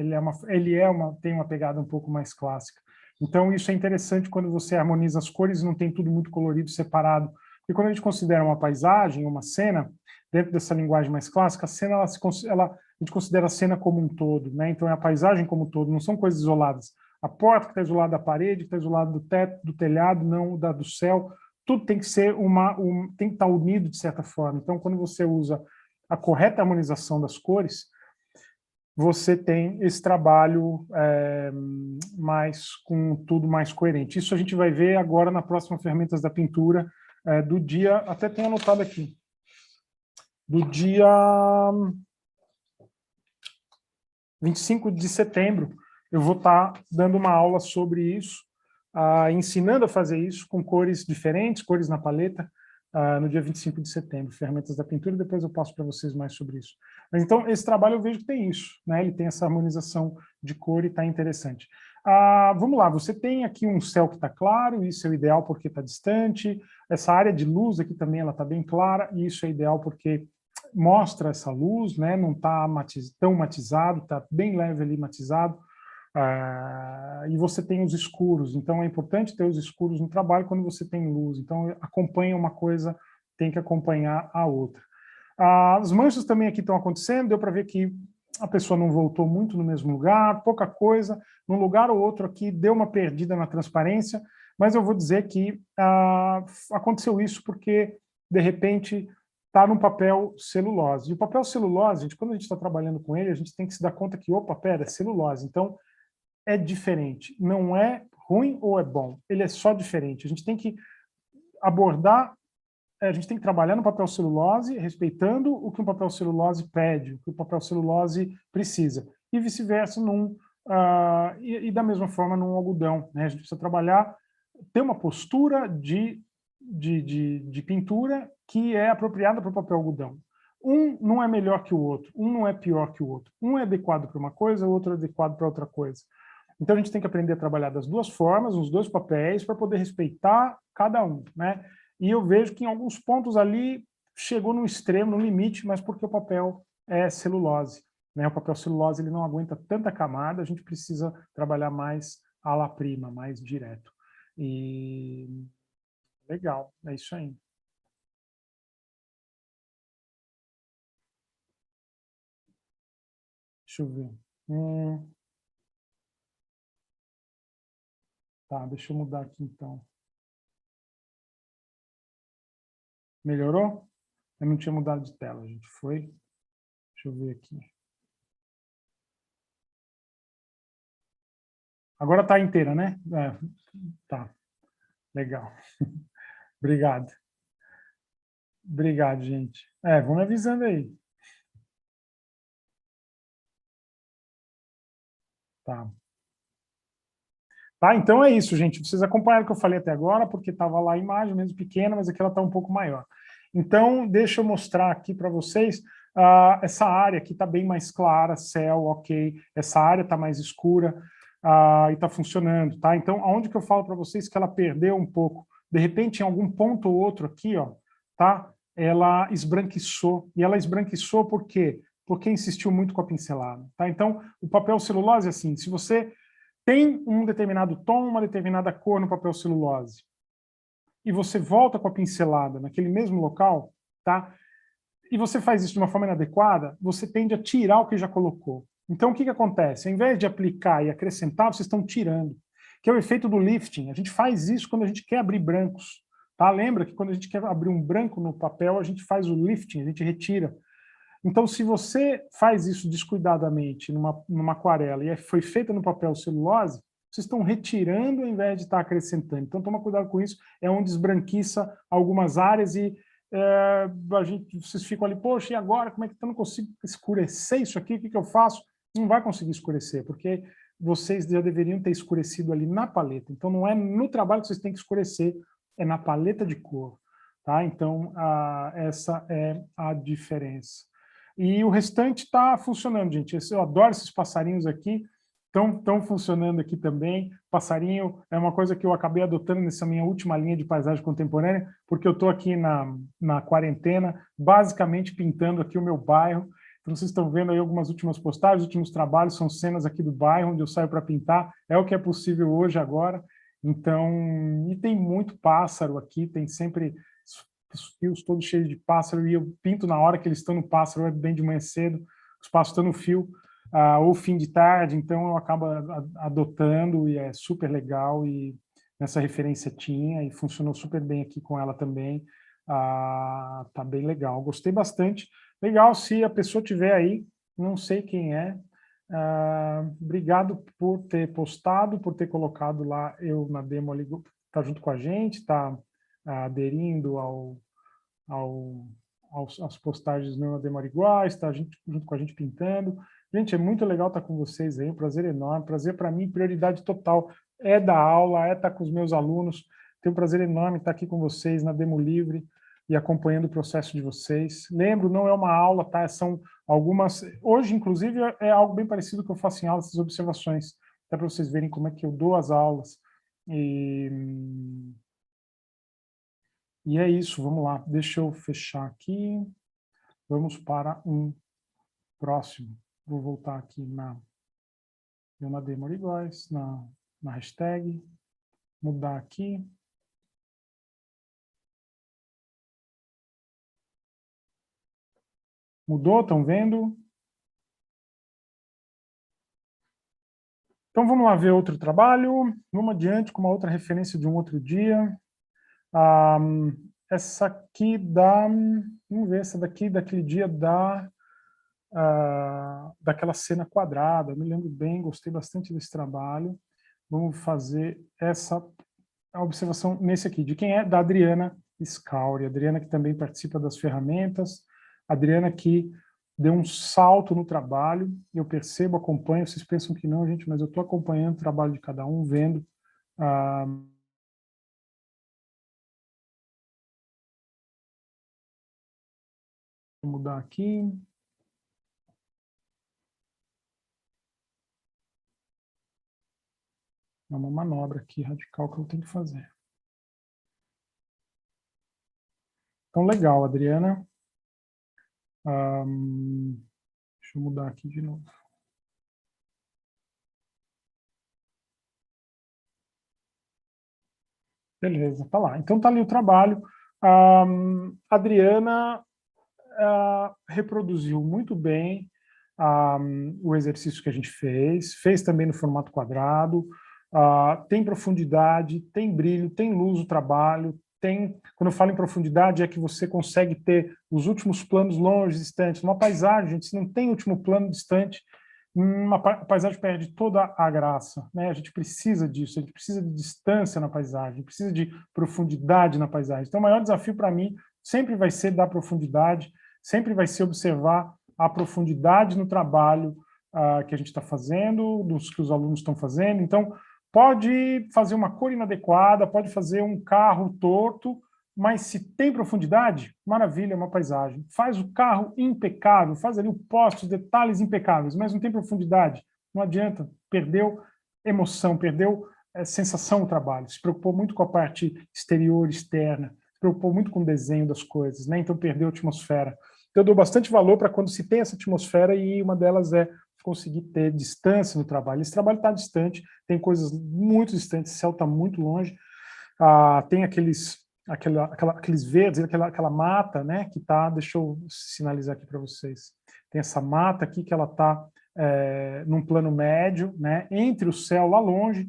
Tem uma pegada um pouco mais clássica. Então, isso é interessante quando você harmoniza as cores e não tem tudo muito colorido, separado. E quando a gente considera uma paisagem, uma cena, dentro dessa linguagem mais clássica, a cena, a gente considera a cena como um todo, né? Então, é a paisagem como um todo, não são coisas isoladas. A porta que está isolada da parede, que está isolada do teto, do telhado, não do céu, tudo tem que ser tem que estar unido de certa forma. Então, quando você usa a correta harmonização das cores, você tem esse trabalho com tudo mais coerente. Isso a gente vai ver agora na próxima Ferramentas da Pintura, do dia, até tenho anotado aqui, do dia 25 de setembro, eu vou estar dando uma aula sobre isso, ensinando a fazer isso com cores diferentes, cores na paleta, no dia 25 de setembro, Ferramentas da Pintura, e depois eu passo para vocês mais sobre isso. Mas então, esse trabalho eu vejo que tem isso, né? Ele tem essa harmonização de cor e está interessante. Vamos lá, você tem aqui um céu que está claro, isso é o ideal porque está distante, essa área de luz aqui também ela está bem clara, e isso é ideal porque mostra essa luz, né? Não está tão matizado, está bem leve ali matizado, e você tem os escuros, então é importante ter os escuros no trabalho quando você tem luz, então acompanha uma coisa, tem que acompanhar a outra. As manchas também aqui estão acontecendo, deu para ver que a pessoa não voltou muito no mesmo lugar, pouca coisa, num lugar ou outro aqui deu uma perdida na transparência, mas eu vou dizer que aconteceu isso porque, de repente, está num papel celulose. E o papel celulose, gente, quando a gente está trabalhando com ele, a gente tem que se dar conta que, opa, pera, é celulose. Então, é diferente. Não é ruim ou é bom. Ele é só diferente. A gente tem que abordar, a gente tem que trabalhar no papel celulose, respeitando o que um papel celulose pede, o que o papel celulose precisa. E vice-versa, e da mesma forma num algodão, né? A gente precisa trabalhar, ter uma postura de pintura que é apropriada para o papel algodão. Um não é melhor que o outro, um não é pior que o outro. Um é adequado para uma coisa, o outro é adequado para outra coisa. Então a gente tem que aprender a trabalhar das duas formas, os dois papéis, para poder respeitar cada um, né? E eu vejo que em alguns pontos ali chegou no extremo, no limite, mas porque o papel é celulose, né? O papel celulose ele não aguenta tanta camada, a gente precisa trabalhar mais à la prima, mais direto. E legal, é isso aí. Deixa eu ver. Tá, deixa eu mudar aqui então. Melhorou? Eu não tinha mudado de tela, gente. Foi? Deixa eu ver aqui. Agora tá inteira, né? Tá. Legal. Obrigado. Obrigado, gente. Vão me avisando aí. Tá. Tá, então é isso, gente. Vocês acompanharam o que eu falei até agora, porque estava lá a imagem, mesmo pequena, mas aqui ela está um pouco maior. Então, deixa eu mostrar aqui para vocês. Essa área aqui está bem mais clara, céu, ok. Essa área está mais escura e está funcionando, tá? Então, aonde que eu falo para vocês que ela perdeu um pouco? De repente, em algum ponto ou outro aqui, ó, tá? ela esbranquiçou. E ela esbranquiçou por quê? Porque insistiu muito com a pincelada. Tá? Então, o papel celulose é assim, se você tem um determinado tom, uma determinada cor no papel celulose, e você volta com a pincelada naquele mesmo local, tá? E você faz isso de uma forma inadequada, você tende a tirar o que já colocou. Então, o que acontece? Ao invés de aplicar e acrescentar, vocês estão tirando, que é o efeito do lifting. A gente faz isso quando a gente quer abrir brancos. Tá? Lembra que quando a gente quer abrir um branco no papel, a gente faz o lifting, a gente retira. Então, se você faz isso descuidadamente numa aquarela e foi feita no papel celulose, vocês estão retirando ao invés de estar acrescentando. Então, toma cuidado com isso, é onde esbranquiça algumas áreas e vocês ficam ali, poxa, e agora? Como é que eu não consigo escurecer isso aqui? O que eu faço? Não vai conseguir escurecer, porque vocês já deveriam ter escurecido ali na paleta. Então, não é no trabalho que vocês têm que escurecer, é na paleta de cor. Tá? Então, essa é a diferença. E o restante está funcionando, gente. Eu adoro esses passarinhos aqui, estão funcionando aqui também. Passarinho é uma coisa que eu acabei adotando nessa minha última linha de paisagem contemporânea, porque eu estou aqui na quarentena, basicamente pintando aqui o meu bairro. Então, vocês estão vendo aí algumas últimas postagens, últimos trabalhos, são cenas aqui do bairro, onde eu saio para pintar. É o que é possível hoje, agora. Então, e tem muito pássaro aqui, tem sempre os fios todos cheios de pássaro, e eu pinto na hora que eles estão no pássaro, é bem de manhã cedo, os pássaros estão no fio, ou fim de tarde, então eu acabo adotando, e é super legal, e nessa referência tinha, e funcionou super bem aqui com ela também, tá bem legal, gostei bastante. Legal, se a pessoa tiver aí, não sei quem é, obrigado por ter postado, por ter colocado lá eu na demo ali, tá junto com a gente, tá aderindo às postagens do meu Demo Iguais, está junto com a gente pintando. Gente, é muito legal estar com vocês aí, um prazer enorme, prazer para mim, prioridade total é dar aula, é estar com os meus alunos, tenho um prazer enorme estar aqui com vocês na Demo Livre e acompanhando o processo de vocês. Lembro, não é uma aula, tá? São algumas... Hoje, inclusive, é algo bem parecido que eu faço em aulas, essas observações, até para vocês verem como é que eu dou as aulas. E é isso, vamos lá. Deixa eu fechar aqui. Vamos para um próximo. Vou voltar aqui na Demo Iguais, na hashtag. Mudar aqui. Mudou? Estão vendo? Então vamos lá ver outro trabalho. Vamos adiante com uma outra referência de um outro dia. Essa aqui vamos ver, essa daqui, daquele dia daquela cena quadrada. Eu me lembro bem, gostei bastante desse trabalho. Vamos fazer a observação nesse aqui. De quem é? Da Adriana Scauri. Adriana que também participa das ferramentas. Adriana que deu um salto no trabalho. Eu percebo, acompanho. Vocês pensam que não, gente, mas eu estou acompanhando o trabalho de cada um, vendo. Vou mudar aqui. É uma manobra aqui radical que eu tenho que fazer. Então, legal, Adriana. Deixa eu mudar aqui de novo. Beleza, tá lá. Então tá ali o trabalho. A Adriana reproduziu muito bem o exercício que a gente fez também no formato quadrado, tem profundidade, tem brilho, tem luz o trabalho, quando eu falo em profundidade, é que você consegue ter os últimos planos longe, distantes. Uma paisagem, gente, se não tem último plano distante, a paisagem perde toda a graça, né? A gente precisa disso, a gente precisa de distância na paisagem, precisa de profundidade na paisagem. Então, o maior desafio para mim sempre vai ser dar profundidade, sempre vai ser observar a profundidade no trabalho que a gente está fazendo, dos que os alunos estão fazendo. Então, pode fazer uma cor inadequada, pode fazer um carro torto, mas se tem profundidade, maravilha, é uma paisagem. Faz o carro impecável, faz ali o poste, os detalhes impecáveis, mas não tem profundidade, não adianta, perdeu emoção, perdeu sensação do trabalho, se preocupou muito com a parte exterior, externa. preocupou muito com o desenho das coisas, né? Então perdeu a atmosfera. Então eu dou bastante valor para quando se tem essa atmosfera, e uma delas é conseguir ter distância no trabalho. Esse trabalho está distante, tem coisas muito distantes, o céu está muito longe, tem aqueles verdes, aquela mata, né, que está, deixa eu sinalizar aqui para vocês, tem essa mata aqui que ela está num plano médio, né, entre o céu lá longe,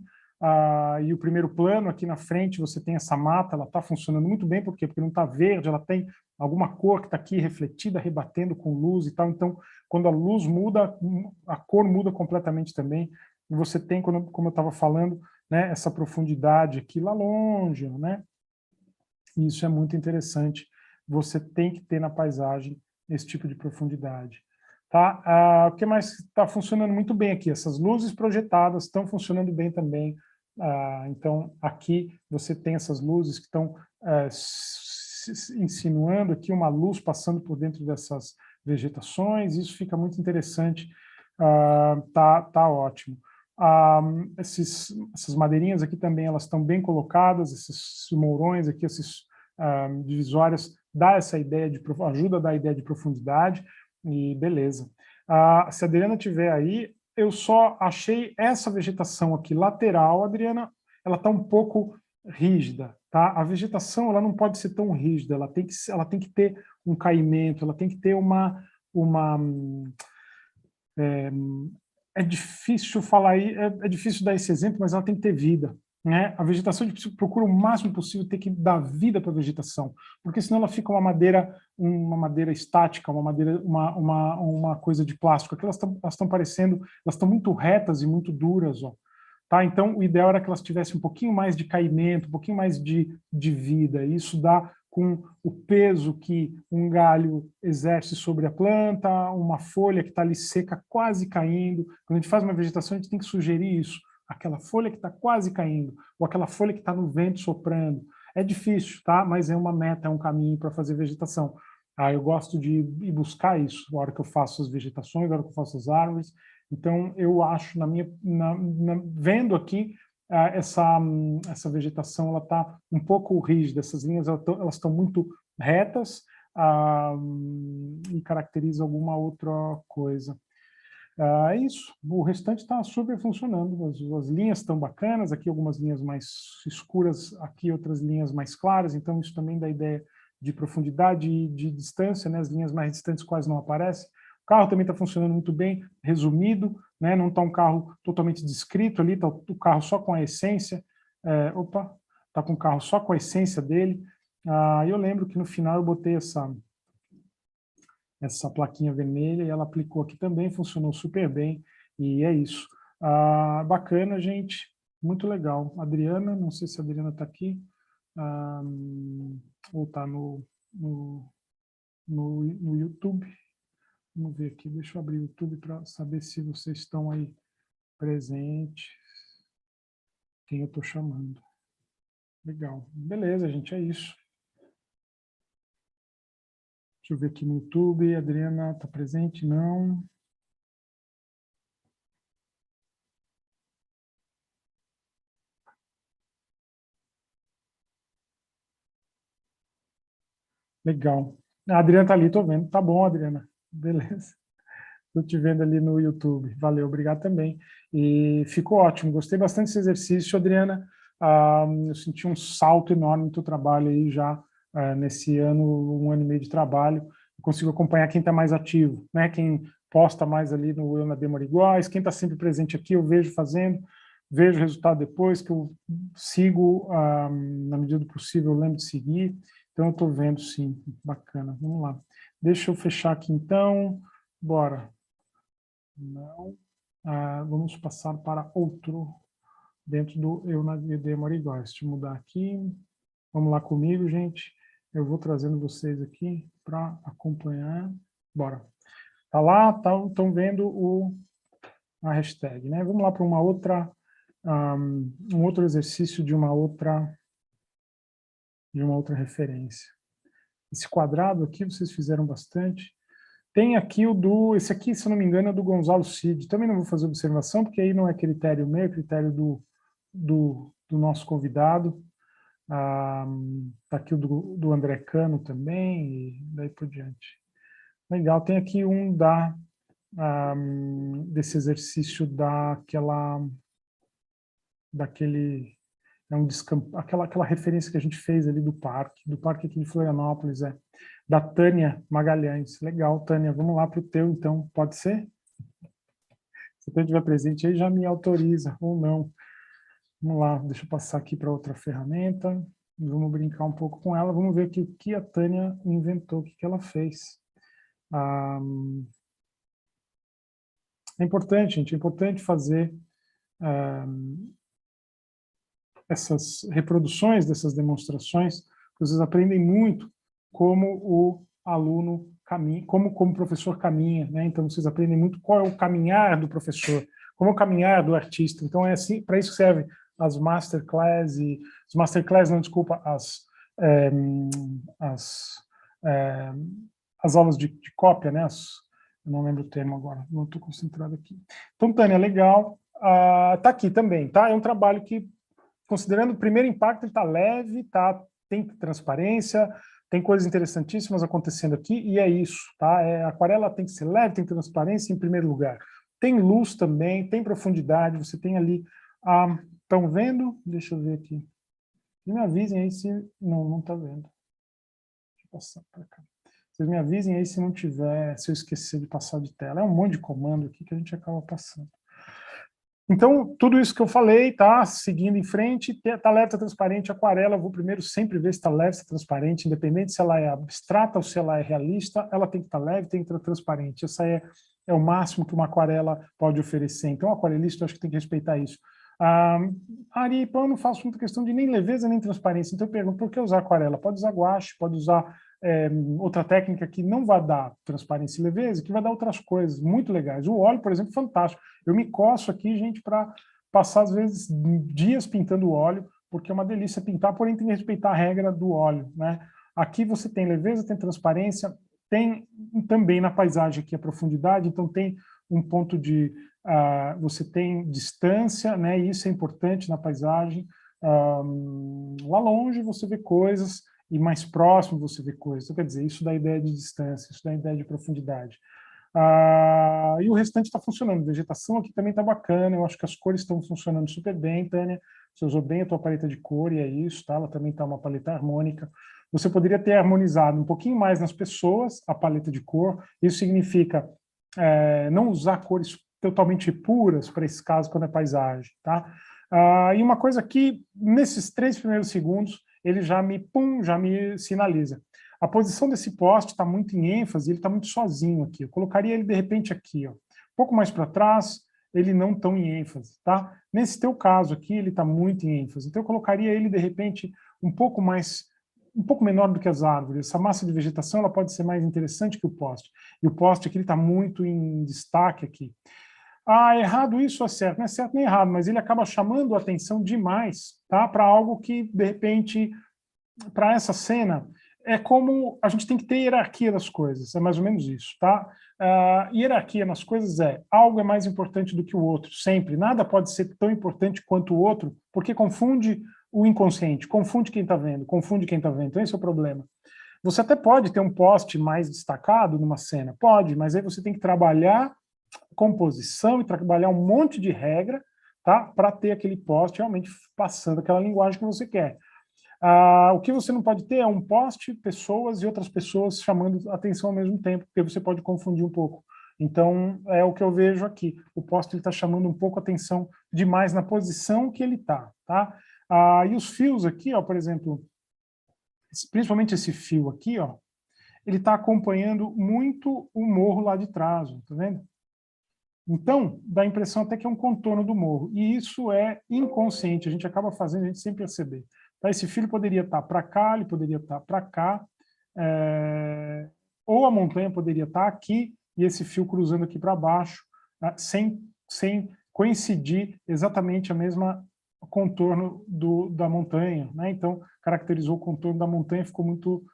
e o primeiro plano aqui na frente você tem essa mata, ela está funcionando muito bem, por quê? Porque não está verde, ela tem alguma cor que está aqui refletida, rebatendo com luz e tal, então quando a luz muda, a cor muda completamente também, e você tem, como eu estava falando, né, essa profundidade aqui lá longe, né? E isso é muito interessante. Você tem que ter na paisagem esse tipo de profundidade. Tá? O que mais está funcionando muito bem aqui? Essas luzes projetadas estão funcionando bem também. Então, aqui você tem essas luzes que estão insinuando aqui uma luz passando por dentro dessas vegetações. Isso fica muito interessante. Tá ótimo. Essas madeirinhas aqui também, elas estão bem colocadas, esses mourões aqui, esses divisórias, dá essa ideia ajuda a dar a ideia de profundidade, e beleza. Se a Adriana tiver aí, eu só achei essa vegetação aqui lateral, Adriana, ela está um pouco rígida, tá? A vegetação, ela não pode ser tão rígida, ela tem que ter um caimento, ela tem que ter é difícil falar aí, é difícil dar esse exemplo, mas ela tem que ter vida, né? A vegetação, a gente procura o máximo possível ter que dar vida para a vegetação, porque senão ela fica uma madeira estática, uma coisa de plástico. Aqui elas estão parecendo, elas estão muito retas e muito duras, ó. Tá? Então, o ideal era que elas tivessem um pouquinho mais de caimento, um pouquinho mais de vida. Isso dá com o peso que um galho exerce sobre a planta, uma folha que está ali seca, quase caindo. Quando a gente faz uma vegetação, a gente tem que sugerir isso. Aquela folha que está quase caindo, ou aquela folha que está no vento soprando. É difícil, tá? Mas é uma meta, é um caminho para fazer vegetação. Eu gosto de ir buscar isso na hora que eu faço as vegetações, na hora que eu faço as árvores. Então, eu acho, vendo aqui, essa vegetação, ela está um pouco rígida, essas linhas elas estão muito retas, e caracteriza alguma outra coisa. É isso, o restante está super funcionando, as linhas estão bacanas, aqui algumas linhas mais escuras, aqui outras linhas mais claras, então isso também dá ideia de profundidade e de distância, né? As linhas mais distantes quase não aparecem. O carro também está funcionando muito bem, resumido, né? Não está um carro totalmente descrito ali, está o carro só com a essência, está com o carro só com a essência dele. Eu lembro que no final eu botei essa plaquinha vermelha, e ela aplicou aqui também, funcionou super bem, e é isso. Bacana, gente, muito legal. Adriana, não sei se a Adriana está aqui, ou está no YouTube. Vamos ver aqui, deixa eu abrir o YouTube para saber se vocês estão aí presentes, quem eu estou chamando. Legal, beleza, gente, é isso. Deixa eu ver aqui no YouTube, a Adriana está presente? Não. Legal. A Adriana está ali, estou vendo. Tá bom, Adriana. Beleza. Estou te vendo ali no YouTube. Valeu, obrigado também. E ficou ótimo, gostei bastante desse exercício, Adriana. Eu senti um salto enorme no teu trabalho aí já, nesse ano, 1 ano e meio de trabalho. Eu consigo acompanhar quem está mais ativo, né? Quem posta mais ali no Eu na Demo Iguais, quem está sempre presente aqui, eu vejo fazendo, vejo o resultado depois, que eu sigo, na medida do possível, eu lembro de seguir. Então, eu estou vendo, sim. Bacana. Vamos lá. Deixa eu fechar aqui, então. Bora. Não. Vamos passar para outro, dentro do Eu na Demo Iguais. Deixa eu mudar aqui. Vamos lá comigo, gente. Eu vou trazendo vocês aqui para acompanhar. Bora. Tá lá? Estão vendo a hashtag, né? Vamos lá para uma outra, um outro exercício de uma outra referência. Esse quadrado aqui vocês fizeram bastante. Tem aqui esse aqui, se eu não me engano, é do Gonzalo Cid. Também não vou fazer observação, porque aí não é critério meu, é critério do nosso convidado. Tá aqui o do André Cano também, e daí por diante. Legal, tem aqui um desse exercício daquele aquela referência que a gente fez ali do parque aqui de Florianópolis, da Tânia Magalhães. Legal, Tânia, vamos lá para o teu, então, pode ser? Se você estiver presente aí, já me autoriza, ou não. Vamos lá, deixa eu passar aqui para outra ferramenta, vamos brincar um pouco com ela, vamos ver aqui o que a Tânia inventou, o que ela fez. É importante, gente, é importante fazer essas reproduções dessas demonstrações, vocês aprendem muito como o aluno caminha, como o professor caminha, né? Então vocês aprendem muito qual é o caminhar do professor, como é o caminhar do artista. Então é assim, para isso serve as masterclass não, desculpa, as aulas de cópia, né? Eu não lembro o termo agora, não estou concentrado aqui. Então, Tânia, legal. Tá aqui também, tá? É um trabalho que, considerando o primeiro impacto, ele está leve, tá? Tem transparência, tem coisas interessantíssimas acontecendo aqui, e é isso, tá? A aquarela tem que ser leve, tem transparência em primeiro lugar. Tem luz também, tem profundidade, você tem ali... Estão vendo? Deixa eu ver aqui. Me avisem aí se... Não está vendo. Deixa eu passar para cá. Vocês me avisem aí se não tiver, se eu esquecer de passar de tela. É um monte de comando aqui que a gente acaba passando. Então, tudo isso que eu falei, tá seguindo em frente, tá leve, tá transparente, aquarela, eu vou primeiro sempre ver se está leve, se está transparente, independente se ela é abstrata ou se ela é realista, ela tem que estar leve, tem que estar transparente. Essa é o máximo que uma aquarela pode oferecer. Então, o aquarelista, eu acho que tem que respeitar isso. Ari, eu não faço muita questão de nem leveza nem transparência, então eu pergunto, por que usar aquarela? Pode usar guache, pode usar outra técnica que não vai dar transparência e leveza, que vai dar outras coisas muito legais. O óleo, por exemplo, fantástico. Eu me coço aqui, gente, para passar, às vezes, dias pintando óleo, porque é uma delícia pintar, porém tem que respeitar a regra do óleo, né? Aqui você tem leveza, tem transparência, tem também na paisagem aqui a profundidade, então tem um ponto de... você tem distância, né? E isso é importante na paisagem. Lá longe você vê coisas, e mais próximo você vê coisas. Então, quer dizer, isso dá ideia de distância, isso dá ideia de profundidade. E o restante está funcionando. A vegetação aqui também está bacana, eu acho que as cores estão funcionando super bem, Tânia. Você usou bem a tua paleta de cor, e é isso, tá? Ela também está uma paleta harmônica. Você poderia ter harmonizado um pouquinho mais nas pessoas a paleta de cor. Isso significa não usar cores totalmente puras para esse caso, quando é paisagem, tá? E uma coisa que, nesses 3 primeiros segundos, ele já me sinaliza. A posição desse poste está muito em ênfase, ele está muito sozinho aqui. Eu colocaria ele, de repente, aqui, ó, um pouco mais para trás, ele não tão em ênfase, tá? Nesse teu caso aqui, ele está muito em ênfase. Então, eu colocaria ele, de repente, um pouco menor do que as árvores. Essa massa de vegetação ela pode ser mais interessante que o poste. E o poste aqui está muito em destaque aqui. Errado isso ou certo? Não é certo nem errado, mas ele acaba chamando a atenção demais, tá? Para algo que, de repente, para essa cena, é como a gente tem que ter hierarquia das coisas, é mais ou menos isso, tá? Hierarquia nas coisas algo é mais importante do que o outro, sempre. Nada pode ser tão importante quanto o outro, porque confunde o inconsciente, confunde quem está vendo, confunde quem está vendo. Então esse é o problema. Você até pode ter um poste mais destacado numa cena, pode, mas aí você tem que trabalhar composição e trabalhar um monte de regra, tá? Para ter aquele poste realmente passando aquela linguagem que você quer. O que você não pode ter é um poste, pessoas e outras pessoas chamando atenção ao mesmo tempo, porque você pode confundir um pouco. Então, é o que eu vejo aqui. O poste está chamando um pouco a atenção demais na posição que ele está. Tá? E os fios aqui, ó, por exemplo, principalmente esse fio aqui, ó, ele está acompanhando muito o morro lá de trás, tá vendo? Então, dá a impressão até que é um contorno do morro. E isso é inconsciente, a gente acaba fazendo a gente sem perceber. Tá? Esse fio poderia estar para cá, ele poderia estar para cá, ou a montanha poderia estar aqui, e esse fio cruzando aqui para baixo, sem coincidir exatamente a mesma contorno da montanha. Né? Então, caracterizou o contorno da montanha, ficou muito...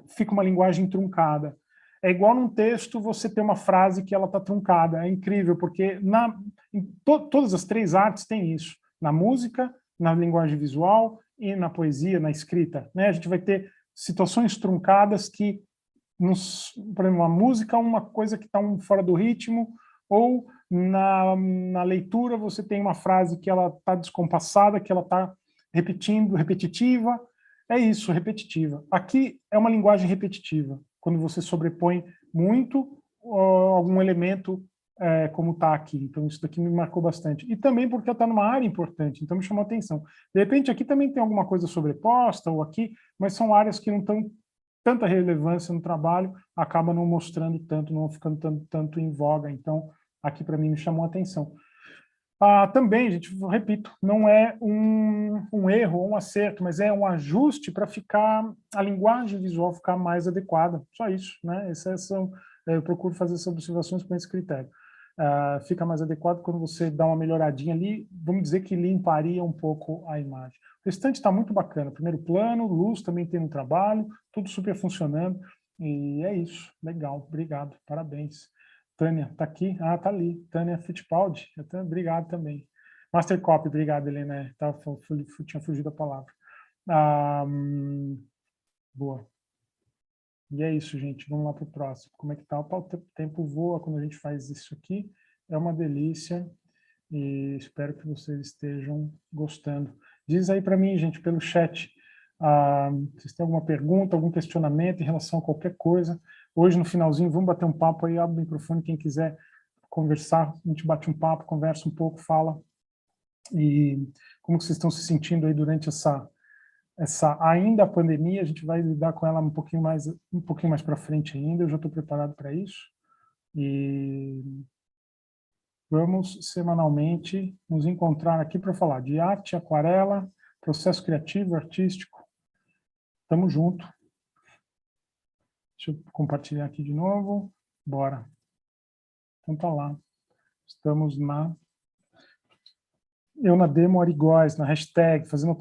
fica uma linguagem truncada. É igual num texto você ter uma frase que ela está truncada, é incrível, porque todas as 3 artes têm isso, na música, na linguagem visual e na poesia, na escrita, né? A gente vai ter situações truncadas que, por exemplo, a música é uma coisa que está fora do ritmo, ou na leitura você tem uma frase que ela está descompassada, que ela está repetitiva. É isso, repetitiva. Aqui é uma linguagem repetitiva, quando você sobrepõe muito algum elemento como está aqui. Então, isso daqui me marcou bastante. E também porque está numa área importante, então me chamou a atenção. De repente, aqui também tem alguma coisa sobreposta, ou aqui, mas são áreas que não estão tanta relevância no trabalho, acaba não mostrando tanto, não ficando tanto em voga. Então, aqui para mim me chamou a atenção. Também, gente, repito, não é um erro ou um acerto, mas é um ajuste para ficar a linguagem visual ficar mais adequada. Só isso, né? Eu procuro fazer essas observações com esse critério. Fica mais adequado quando você dá uma melhoradinha ali, vamos dizer que limparia um pouco a imagem. O restante está muito bacana. Primeiro plano, luz também tem no trabalho, tudo super funcionando. E é isso. Legal. Obrigado. Parabéns. Tânia, está aqui? Está ali. Tânia Fittipaldi. Obrigado também. Master Copy, obrigado, Helena. Tinha fugido a palavra. Boa. E é isso, gente. Vamos lá para o próximo. Como é que está? O tempo voa quando a gente faz isso aqui. É uma delícia. E espero que vocês estejam gostando. Diz aí para mim, gente, pelo chat, vocês têm alguma pergunta, algum questionamento em relação a qualquer coisa. Hoje, no finalzinho, vamos bater um papo aí, abre o microfone, quem quiser conversar, a gente bate um papo, conversa um pouco, fala. E como vocês estão se sentindo aí durante essa ainda a pandemia, a gente vai lidar com ela um pouquinho mais para frente ainda, eu já estou preparado para isso. E vamos semanalmente nos encontrar aqui para falar de arte, aquarela, processo criativo, artístico. Tamo junto. Deixa eu compartilhar aqui de novo. Bora. Então tá lá. Estamos Eu na Demo Arigóis, na hashtag, fazendo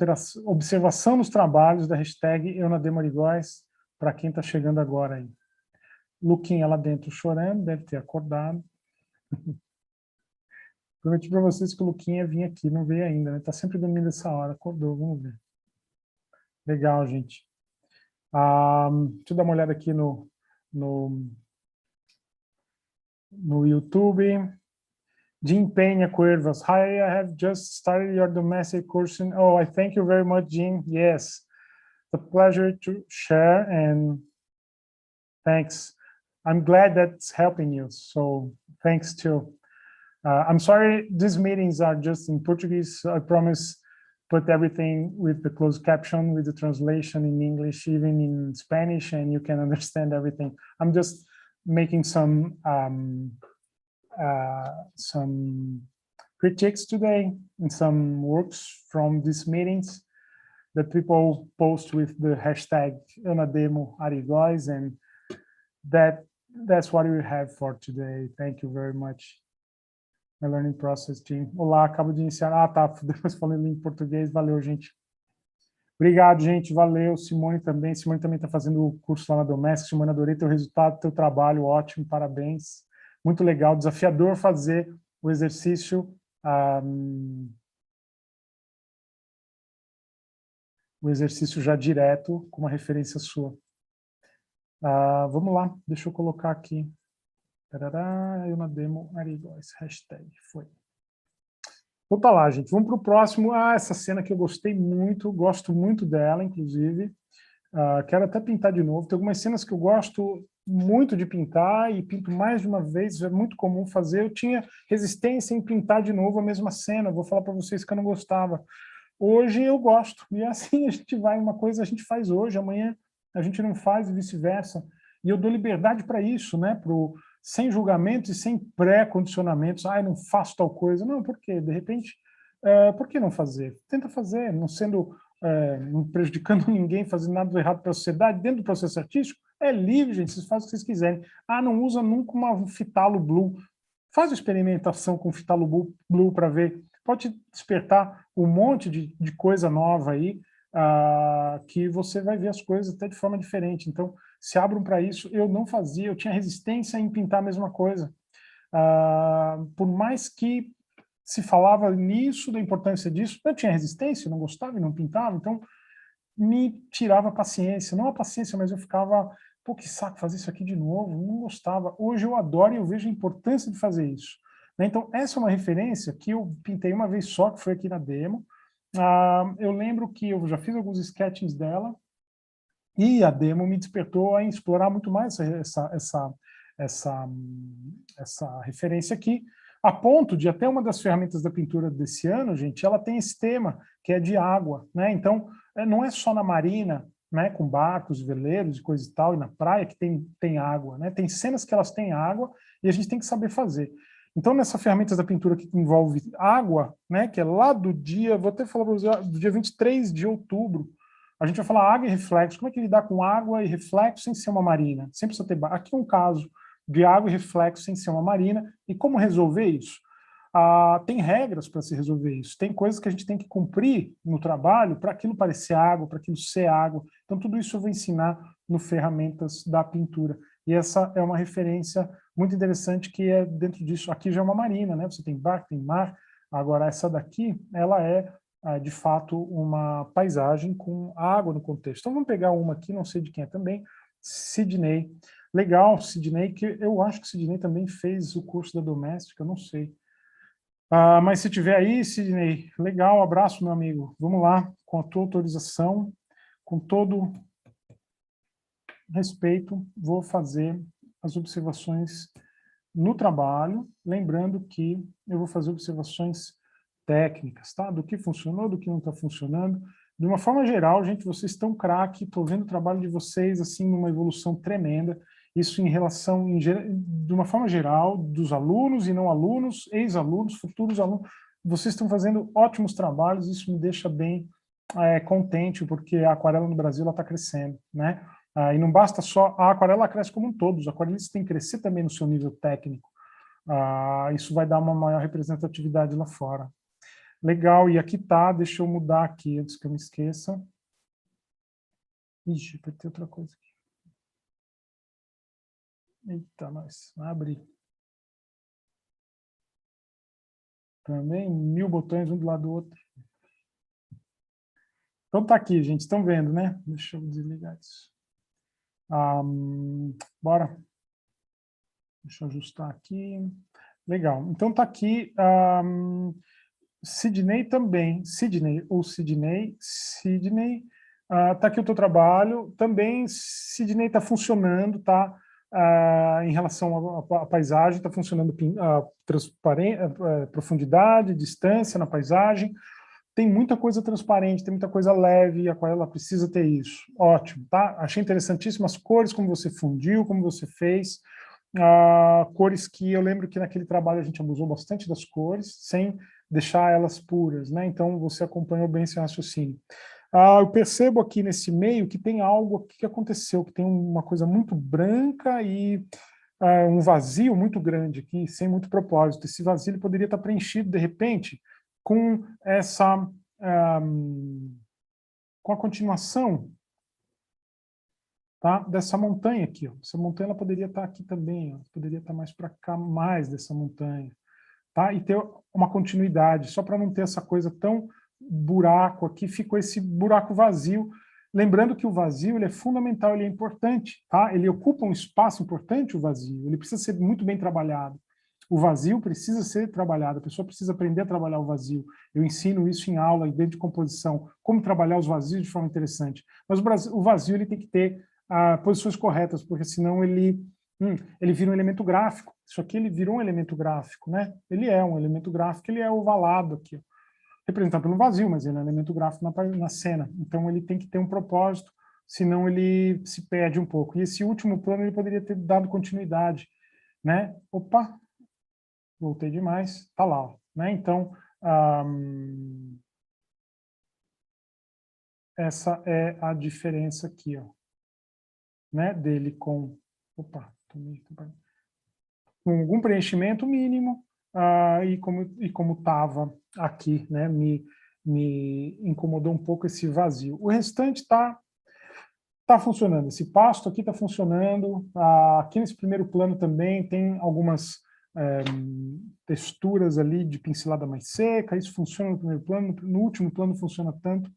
observação nos trabalhos da hashtag Eu na Demo Arigóis, para quem está chegando agora aí. Luquinha lá dentro chorando, deve ter acordado. Prometi para vocês que o Luquinha vinha aqui, não veio ainda, né? Tá sempre dormindo essa hora, acordou, vamos ver. Legal, gente. Deixa eu dar uma olhada aqui no YouTube. Jim Peña Cuervas. Hi, I have just started your domestic course. Oh, I thank you very much, Jim. Yes, it's a pleasure to share, and thanks. I'm glad that's helping you, so thanks too. I'm sorry, these meetings are just in Portuguese. So I promise put everything with the closed caption, with the translation in English, even in Spanish, and you can understand everything. I'm just making some critiques today and some works from these meetings that people post with the hashtag #EunaDemoArigóis, and that's what we have for today. Thank you very much. My learning process team. Olá, acabo de iniciar. Tá, depois falando em português. Valeu, gente. Obrigado, gente. Valeu. Simone também. Simone também está fazendo o curso lá na Doméstica. Simone, adorei teu resultado, teu trabalho. Ótimo, parabéns. Muito legal. Desafiador fazer o exercício. O exercício já direto, com uma referência sua. Vamos lá. Deixa eu colocar aqui. Eu na Demo Arigóis, hashtag, foi. Então tá lá, gente, vamos para o próximo. Essa cena que eu gostei muito, gosto muito dela, inclusive. Quero até pintar de novo. Tem algumas cenas que eu gosto muito de pintar e pinto mais de uma vez, é muito comum fazer. Eu tinha resistência em pintar de novo a mesma cena, vou falar para vocês que eu não gostava. Hoje eu gosto, e assim a gente vai, uma coisa a gente faz hoje, amanhã a gente não faz e vice-versa. E eu dou liberdade para isso, né? Sem julgamentos e sem pré-condicionamentos. Eu não faço tal coisa. Não, por quê? De repente, por que não fazer? Tenta fazer, não sendo, não prejudicando ninguém, fazendo nada errado para a sociedade. Dentro do processo artístico, é livre, gente, vocês fazem o que vocês quiserem. Não usa nunca um fitalo blue. Faz uma experimentação com fitalo blue para ver. Pode despertar um monte de coisa nova aí, que você vai ver as coisas até de forma diferente. Então, se abram para isso. Eu não fazia, eu tinha resistência em pintar a mesma coisa. Por mais que se falava nisso, da importância disso, eu tinha resistência, não gostava e não pintava, então me tirava a paciência, não a paciência, mas eu ficava, pô, que saco fazer isso aqui de novo, não gostava. Hoje eu adoro e eu vejo a importância de fazer isso. Né? Então, essa é uma referência que eu pintei uma vez só, que foi aqui na demo. Eu lembro que eu já fiz alguns sketches dela, e a demo me despertou a explorar muito mais essa referência aqui, a ponto de até uma das ferramentas da pintura desse ano, gente, ela tem esse tema, que é de água, né? Então, não é só na marina, né, com barcos, veleiros e coisa e tal, e na praia que tem água, né? Tem cenas que elas têm água e a gente tem que saber fazer. Então, nessa ferramentas da pintura que envolve água, né, que é lá do dia, vou até falar para você, do dia 23 de outubro, a gente vai falar água e reflexo. Como é que lidar com água e reflexo sem ser uma marina? Sempre precisa ter... Aqui é um caso de água e reflexo sem ser uma marina. E como resolver isso? Tem regras para se resolver isso. Tem coisas que a gente tem que cumprir no trabalho para aquilo parecer água, para aquilo ser água. Então, tudo isso eu vou ensinar no Ferramentas da Pintura. E essa é uma referência muito interessante que é dentro disso. Aqui já é uma marina, né? Você tem barco, tem mar. Agora, essa daqui, ela é de fato, uma paisagem com água no contexto. Então, vamos pegar uma aqui, não sei de quem é também, Sidney. Legal, Sidney, que eu acho que Sidney também fez o curso da Doméstica, eu não sei. Mas se tiver aí, Sidney, legal, abraço, meu amigo. Vamos lá, com a tua autorização, com todo respeito, vou fazer as observações no trabalho, lembrando que eu vou fazer observações técnicas, tá? Do que funcionou, do que não está funcionando. De uma forma geral, gente, vocês estão craque, estou vendo o trabalho de vocês, assim, numa evolução tremenda, isso em relação, de uma forma geral, dos alunos e não alunos, ex-alunos, futuros alunos, vocês estão fazendo ótimos trabalhos, isso me deixa bem contente, porque a aquarela no Brasil está crescendo, né? E não basta só, a aquarela cresce como um todo, os aquarelistas têm que crescer também no seu nível técnico. Isso vai dar uma maior representatividade lá fora. Legal, e aqui tá, deixa eu mudar aqui, antes que eu me esqueça. Ixi, apertei outra coisa aqui. Eita, nós, abri. Também 1000 botões um do lado do outro. Então tá aqui, gente, estão vendo, né? Deixa eu desligar isso. Bora. Deixa eu ajustar aqui. Legal, então tá aqui. Sidney também, Sidney, tá aqui o teu trabalho, também Sidney está funcionando, tá? Em relação à paisagem, está funcionando profundidade, distância na paisagem, tem muita coisa transparente, tem muita coisa leve, a qual ela precisa ter isso. Ótimo, tá? Achei interessantíssimo as cores, como você fundiu, como você fez, cores que eu lembro que naquele trabalho a gente abusou bastante das cores, sem deixar elas puras, né? Então você acompanhou bem esse raciocínio. Eu percebo aqui nesse meio que tem algo aqui que aconteceu, que tem uma coisa muito branca e um vazio muito grande aqui, sem muito propósito. Esse vazio ele poderia estar preenchido, de repente, com com a continuação, tá, dessa montanha aqui. Ó. Essa montanha ela poderia estar aqui também, ó. Poderia estar mais para cá, mais dessa montanha. Tá? E ter uma continuidade, só para não ter essa coisa tão buraco aqui, ficou esse buraco vazio. Lembrando que o vazio ele é fundamental, ele é importante, tá? Ele ocupa um espaço importante, o vazio, ele precisa ser muito bem trabalhado. O vazio precisa ser trabalhado, a pessoa precisa aprender a trabalhar o vazio. Eu ensino isso em aula, dentro de composição, como trabalhar os vazios de forma interessante. Mas o vazio ele tem que ter posições corretas, porque senão ele vira um elemento gráfico. Isso aqui ele virou um elemento gráfico, né? Ele é um elemento gráfico, ele é ovalado aqui, ó, representado pelo vazio, mas ele é um elemento gráfico na cena. Então ele tem que ter um propósito, senão ele se perde um pouco. E esse último plano ele poderia ter dado continuidade, né? Opa, voltei demais, tá lá, ó, né? Então essa é a diferença aqui, ó, né? Dele com, opa, com algum preenchimento mínimo, e como estava aqui, né, me incomodou um pouco esse vazio. O restante está funcionando, esse pasto aqui está funcionando, aqui nesse primeiro plano também tem algumas texturas ali de pincelada mais seca, isso funciona no primeiro plano, no último plano funciona tanto,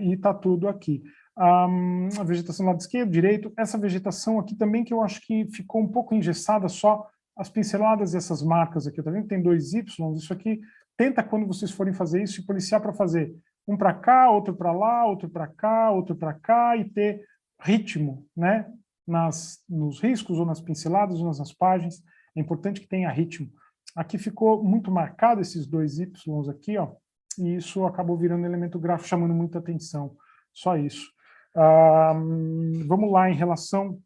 e está tudo aqui. A vegetação do lado esquerdo, direito, essa vegetação aqui também que eu acho que ficou um pouco engessada, só as pinceladas e essas marcas aqui, tá vendo? Tem 2 Y, isso aqui, tenta quando vocês forem fazer isso, se policiar para fazer um para cá, outro para lá, outro para cá, outro para cá, e ter ritmo, né? Nos riscos, ou nas pinceladas, ou nas páginas, é importante que tenha ritmo. Aqui ficou muito marcado esses 2 Y aqui, ó, e isso acabou virando elemento gráfico, chamando muita atenção. Só isso. Vamos lá, em relação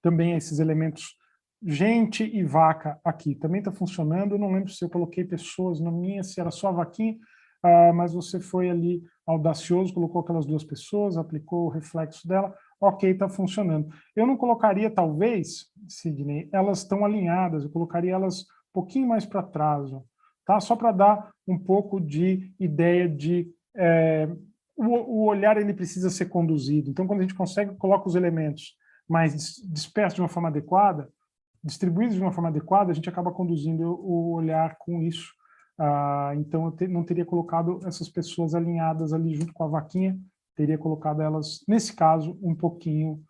também a esses elementos gente e vaca aqui. Também está funcionando, eu não lembro se eu coloquei pessoas na minha, se era só a vaquinha, mas você foi ali audacioso, colocou aquelas 2 pessoas, aplicou o reflexo dela, ok, está funcionando. Eu não colocaria, talvez, Sidney, elas estão alinhadas, eu colocaria elas um pouquinho mais para trás, ó, tá? Só para dar um pouco de ideia de... o olhar ele precisa ser conduzido. Então, quando a gente consegue, coloca os elementos mais dispersos de uma forma adequada, distribuídos de uma forma adequada, a gente acaba conduzindo o olhar com isso. Então, eu não teria colocado essas pessoas alinhadas ali junto com a vaquinha, teria colocado elas, nesse caso, um pouquinho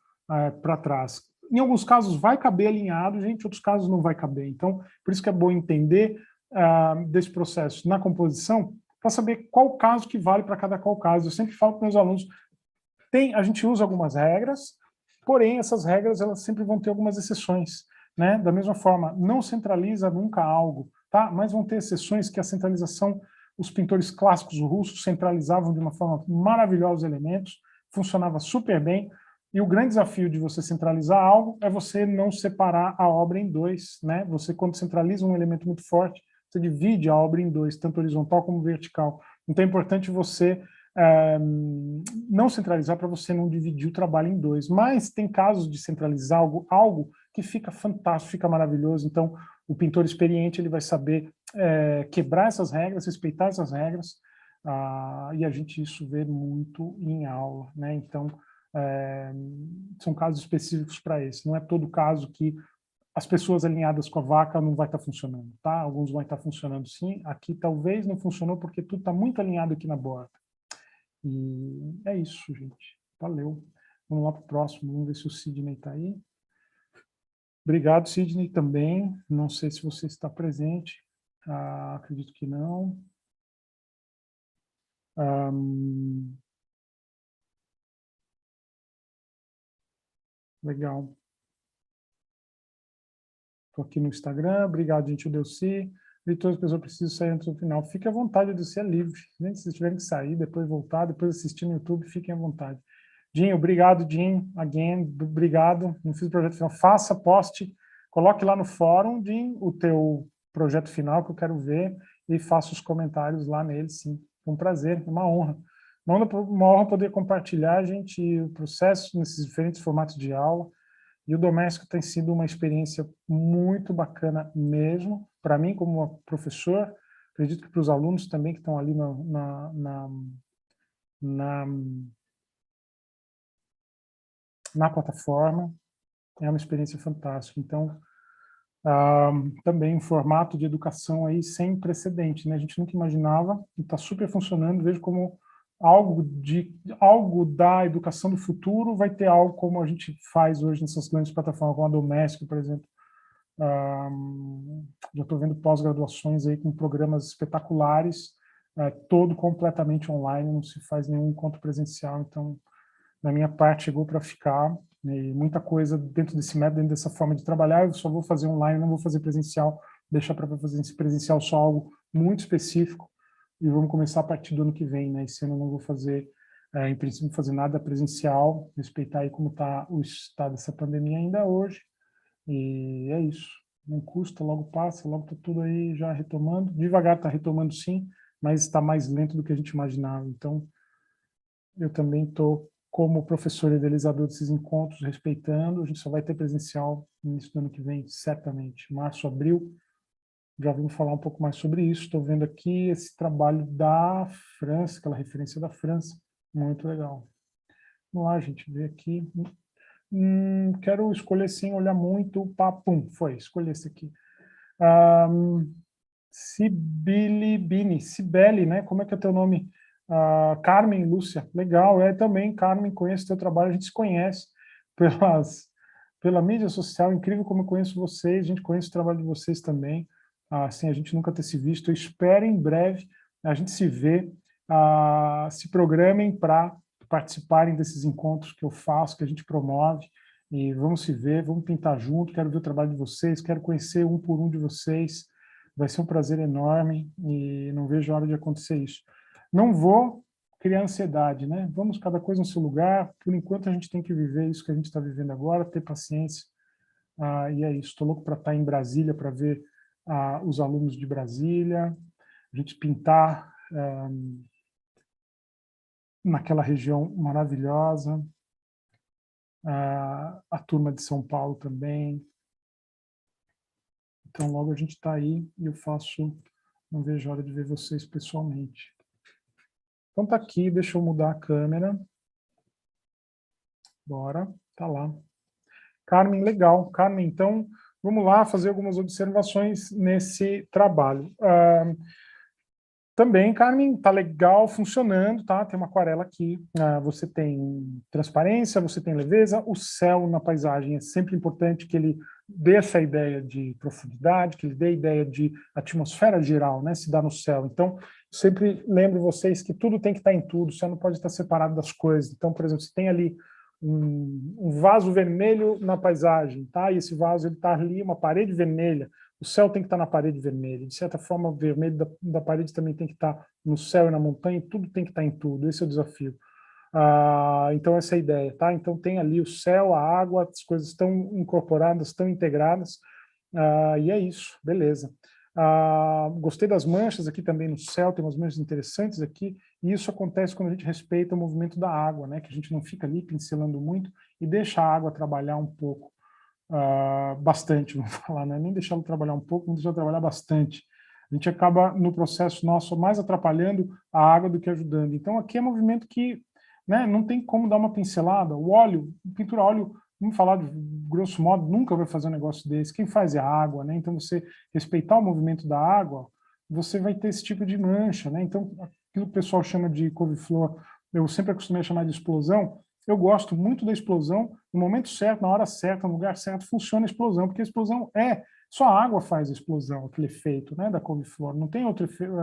para trás. Em alguns casos vai caber alinhado, gente, em outros casos não vai caber. Então, por isso que é bom entender desse processo na composição, para saber qual caso que vale para cada qual caso. Eu sempre falo para meus alunos, a gente usa algumas regras, porém, essas regras elas sempre vão ter algumas exceções, né? Da mesma forma, não centraliza nunca algo, tá? Mas vão ter exceções que a centralização, os pintores clássicos russos centralizavam de uma forma maravilhosa os elementos, funcionava super bem, e o grande desafio de você centralizar algo é você não separar a obra em 2, né? Você, quando centraliza um elemento muito forte, você divide a obra em 2, tanto horizontal como vertical. Então é importante você não centralizar para você não dividir o trabalho em 2. Mas tem casos de centralizar algo que fica fantástico, fica maravilhoso. Então o pintor experiente ele vai saber quebrar essas regras, respeitar essas regras, e a gente isso vê muito em aula, né? Então são casos específicos para esse. Não é todo caso que as pessoas alinhadas com a vaca não vai estar funcionando, tá? Alguns vão estar funcionando sim. Aqui talvez não funcionou porque tudo está muito alinhado aqui na borda. E é isso, gente. Valeu. Vamos lá para o próximo. Vamos ver se o Sidney está aí. Obrigado, Sidney, também. Não sei se você está presente. Acredito que não. Legal. Estou aqui no Instagram. Obrigado, gente, o Delci. E todas as pessoas precisam sair antes do final. Fique à vontade, o Delci é livre. Gente, se vocês tiverem que sair, depois voltar, depois assistir no YouTube, fiquem à vontade. Jim, obrigado, Jim, again, obrigado. Não fiz o projeto final. Faça, poste, coloque lá no fórum, Jim, o teu projeto final, que eu quero ver, e faça os comentários lá nele, sim. Foi um prazer, uma honra. Uma honra poder compartilhar, gente, o processo nesses diferentes formatos de aula. E o doméstico tem sido uma experiência muito bacana mesmo, para mim como professor, acredito que para os alunos também que estão ali na plataforma, é uma experiência fantástica. Então, também um formato de educação aí sem precedente, né? A gente nunca imaginava e está super funcionando. Vejo como algo da educação do futuro vai ter algo como a gente faz hoje nessas grandes plataformas, como a Doméstica, por exemplo. Já estou vendo pós-graduações aí com programas espetaculares, todo completamente online, não se faz nenhum encontro presencial. Então, na minha parte, chegou para ficar, e muita coisa dentro desse método, dentro dessa forma de trabalhar. Eu só vou fazer online, não vou fazer presencial, deixar para fazer esse presencial só algo muito específico, e vamos começar a partir do ano que vem, né? Esse ano eu não vou fazer, em princípio, fazer nada presencial, respeitar aí como está o estado dessa pandemia ainda hoje, e é isso. Não custa, logo passa, logo está tudo aí já retomando. Devagar está retomando sim, mas está mais lento do que a gente imaginava. Então, eu também estou como professor idealizador desses encontros, respeitando. A gente só vai ter presencial no início do ano que vem, certamente. Março, abril, já vamos falar um pouco mais sobre isso. Estou vendo aqui esse trabalho da França, aquela referência da França, muito legal. Vamos lá, gente, ver aqui. Quero escolher sem olhar muito, pum, foi, escolhi esse aqui. Cibele, né? Como é que é teu nome? Carmen, Lúcia, legal, também, Carmen, conheço teu trabalho, a gente se conhece pela mídia social, incrível como eu conheço vocês, a gente conhece o trabalho de vocês também, assim, a gente nunca ter se visto, eu espero em breve a gente se ver, se programem para participarem desses encontros que eu faço, que a gente promove, e vamos se ver, vamos pintar junto, quero ver o trabalho de vocês, quero conhecer um por um de vocês, vai ser um prazer enorme e não vejo a hora de acontecer isso. Não vou criar ansiedade, né? Vamos cada coisa no seu lugar, por enquanto a gente tem que viver isso que a gente está vivendo agora, ter paciência, e é isso, estou louco para estar em Brasília, para ver os alunos de Brasília, a gente pintar naquela região maravilhosa, a turma de São Paulo também. Então, logo a gente está aí e eu não vejo a hora de ver vocês pessoalmente. Então, tá aqui, deixa eu mudar a câmera. Bora, tá lá. Carmen, legal. Carmen, então, vamos lá fazer algumas observações nesse trabalho. Também, Carmen, tá legal, funcionando, tá? Tem uma aquarela aqui, você tem transparência, você tem leveza, o céu na paisagem é sempre importante que ele dê essa ideia de profundidade, que ele dê a ideia de atmosfera geral, né? Se dá no céu. Então, sempre lembro vocês que tudo tem que estar em tudo, o céu não pode estar separado das coisas. Então, por exemplo, se tem ali um vaso vermelho na paisagem, tá? E esse vaso ele está ali, uma parede vermelha, o céu tem que estar na parede vermelha, de certa forma o vermelho da parede também tem que estar no céu e na montanha, tudo tem que estar em tudo, esse é o desafio. Então essa é a ideia, tá? Então tem ali o céu, a água, as coisas estão incorporadas, estão integradas, e é isso, beleza. Gostei das manchas aqui também no céu, tem umas manchas interessantes aqui, e isso acontece quando a gente respeita o movimento da água, né? Que a gente não fica ali pincelando muito e deixa a água trabalhar um pouco. Bastante, vamos falar, né? Nem deixá-lo trabalhar um pouco, não deixá-lo trabalhar bastante. A gente acaba, no processo nosso, mais atrapalhando a água do que ajudando. Então, aqui é movimento que, né, não tem como dar uma pincelada. O óleo, pintura a óleo, vamos falar de grosso modo, nunca vai fazer um negócio desse. Quem faz é a água, né? Então, você respeitar o movimento da água, você vai ter esse tipo de mancha, né? Então, aquilo que o pessoal chama de couve-flor, eu sempre acostumei a chamar de explosão. Eu gosto muito da explosão, no momento certo, na hora certa, no lugar certo, funciona a explosão, porque a explosão só a água faz a explosão, aquele efeito, né, da couve-flor, não tem outro efeito,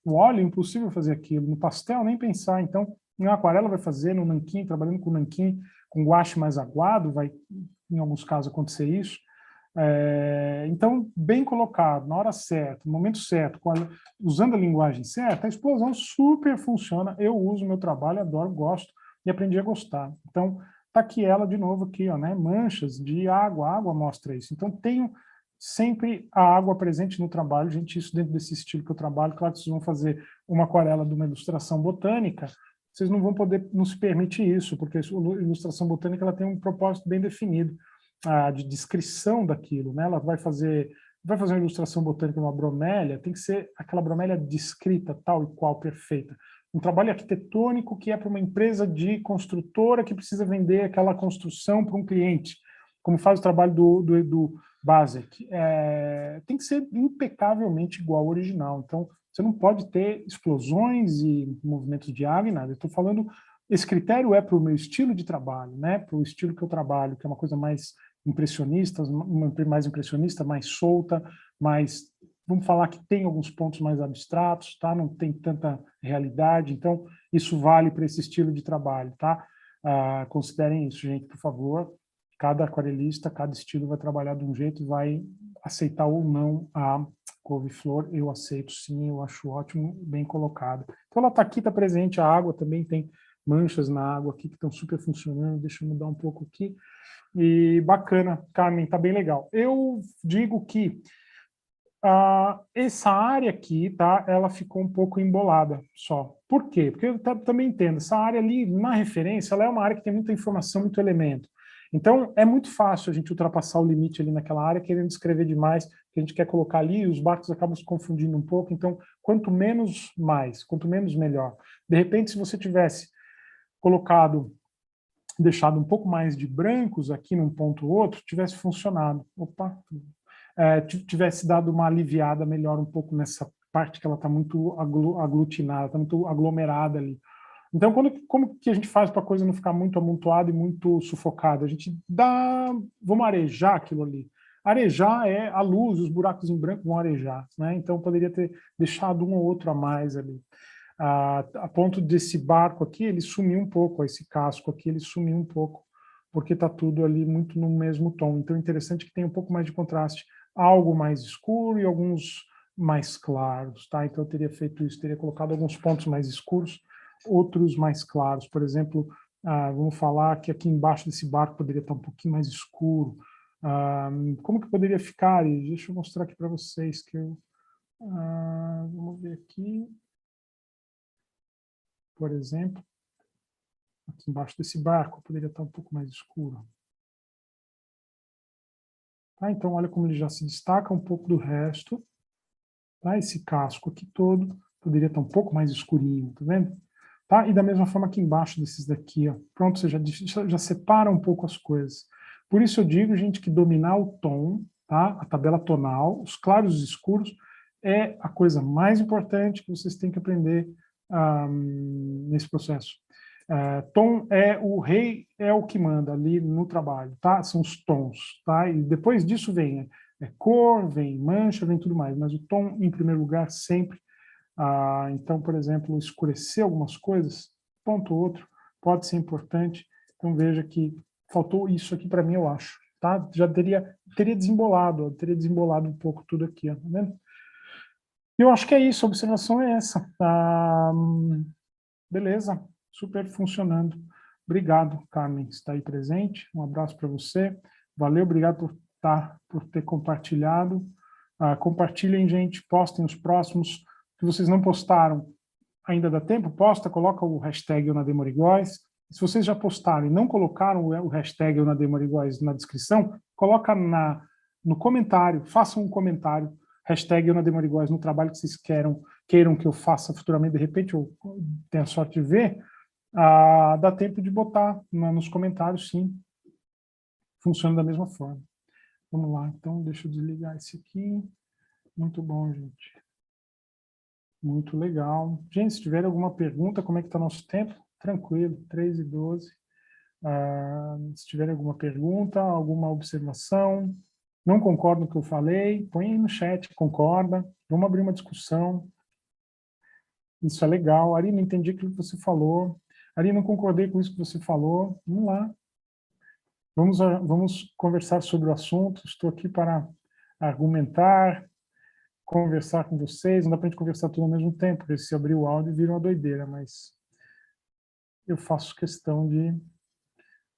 o óleo é impossível fazer aquilo, no pastel nem pensar, então, na aquarela vai fazer, no nanquim, trabalhando com nanquim, com guache mais aguado, vai, em alguns casos, acontecer isso, então, bem colocado, na hora certa, no momento certo, usando a linguagem certa, a explosão super funciona, eu uso no meu trabalho, adoro, gosto, e aprendi a gostar. Então, tá aqui ela de novo aqui, ó, né? Manchas de água, a água mostra isso. Então, tenho sempre a água presente no trabalho, gente, isso dentro desse estilo que eu trabalho. Claro que vocês vão fazer uma aquarela de uma ilustração botânica, vocês não vão poder, não se permite isso, porque a ilustração botânica ela tem um propósito bem definido, de descrição daquilo, né? Ela vai fazer uma ilustração botânica, uma bromélia, tem que ser aquela bromélia descrita, tal e qual, perfeita. Um trabalho arquitetônico que é para uma empresa de construtora que precisa vender aquela construção para um cliente, como faz o trabalho do Edu Basek. Tem que ser impecavelmente igual ao original. Então, você não pode ter explosões e movimentos de água e nada. Eu estou falando, esse critério é para o meu estilo de trabalho, né? Para o estilo que eu trabalho, que é uma coisa mais impressionista, mais solta, mais, vamos falar que tem alguns pontos mais abstratos, tá? Não tem tanta realidade, então isso vale para esse estilo de trabalho, tá? Considerem isso, gente, por favor. Cada aquarelista, cada estilo vai trabalhar de um jeito e vai aceitar ou não a couve-flor. Eu aceito sim, eu acho ótimo, bem colocado. Então ela está aqui, está presente, a água também tem manchas na água aqui que estão super funcionando, deixa eu mudar um pouco aqui. E bacana, Carmen, tá bem legal. Eu digo que essa área aqui, tá, ela ficou um pouco embolada só. Por quê? Porque eu também entendo, essa área ali, na referência, ela é uma área que tem muita informação, muito elemento. Então, é muito fácil a gente ultrapassar o limite ali naquela área, querendo escrever demais, que a gente quer colocar ali, e os barcos acabam se confundindo um pouco. Então, quanto menos, mais. Quanto menos, melhor. De repente, se você tivesse colocado deixado um pouco mais de brancos aqui num ponto ou outro, tivesse funcionado. Opa! Tivesse dado uma aliviada melhor um pouco nessa parte que ela está muito aglutinada, está muito aglomerada ali. Então, como que a gente faz para a coisa não ficar muito amontoada e muito sufocada? A gente vamos arejar aquilo ali. Arejar é a luz, os buracos em branco vão arejar, né? Então, poderia ter deixado um ou outro a mais ali. A ponto desse barco aqui, ele sumiu um pouco, esse casco aqui, ele sumiu um pouco, porque está tudo ali muito no mesmo tom. Então, é interessante que tenha um pouco mais de contraste, algo mais escuro e alguns mais claros, tá? Então, eu teria feito isso, teria colocado alguns pontos mais escuros, outros mais claros. Por exemplo, vamos falar que aqui embaixo desse barco poderia estar um pouquinho mais escuro. Como que poderia ficar? Deixa eu mostrar aqui para vocês que eu... vamos ver aqui. Por exemplo, aqui embaixo desse barco poderia estar um pouco mais escuro. Tá? Então, olha como ele já se destaca um pouco do resto. Tá? Esse casco aqui todo poderia estar um pouco mais escurinho, tá vendo? Tá? E da mesma forma aqui embaixo desses daqui, ó. Pronto, você já separa um pouco as coisas. Por isso eu digo, gente, que dominar o tom, tá? A tabela tonal, os claros e os escuros, é a coisa mais importante que vocês têm que aprender nesse processo. Tom é o rei, é o que manda ali no trabalho, tá? São os tons, tá? E depois disso vem cor, vem mancha, vem tudo mais, mas o tom, em primeiro lugar, sempre. Então, por exemplo, escurecer algumas coisas, ponto ou outro, pode ser importante. Então, veja que faltou isso aqui para mim, eu acho, tá? Já teria desembolado um pouco tudo aqui, ó, tá vendo? Eu acho que é isso, a observação é essa. Beleza, super funcionando. Obrigado, Carmen, está aí presente. Um abraço para você. Valeu, obrigado por ter compartilhado. Compartilhem, gente, postem os próximos. Se vocês não postaram, ainda dá tempo, posta, coloca o hashtag EuNaDemoRigóis. Se vocês já postaram e não colocaram o hashtag EuNaDemoRigóis na descrição, coloca no comentário, façam um comentário, hashtag EuNaDemoRigóis no trabalho que vocês queiram que eu faça futuramente, de repente eu tenho a sorte de ver, dá tempo de botar nos comentários, sim. Funciona da mesma forma. Vamos lá, então deixa eu desligar esse aqui. Muito bom, gente. Muito legal. Gente, se tiver alguma pergunta, como é que está nosso tempo? Tranquilo, 3:12. Se tiver alguma pergunta, alguma observação, não concorda com o que eu falei, põe aí no chat, concorda, vamos abrir uma discussão. Isso é legal. Ari, não entendi aquilo que você falou. Ari, não concordei com isso que você falou. Vamos lá. Vamos conversar sobre o assunto. Estou aqui para argumentar, conversar com vocês. Não dá para a gente conversar tudo ao mesmo tempo, porque se abrir o áudio vira uma doideira, mas eu faço questão de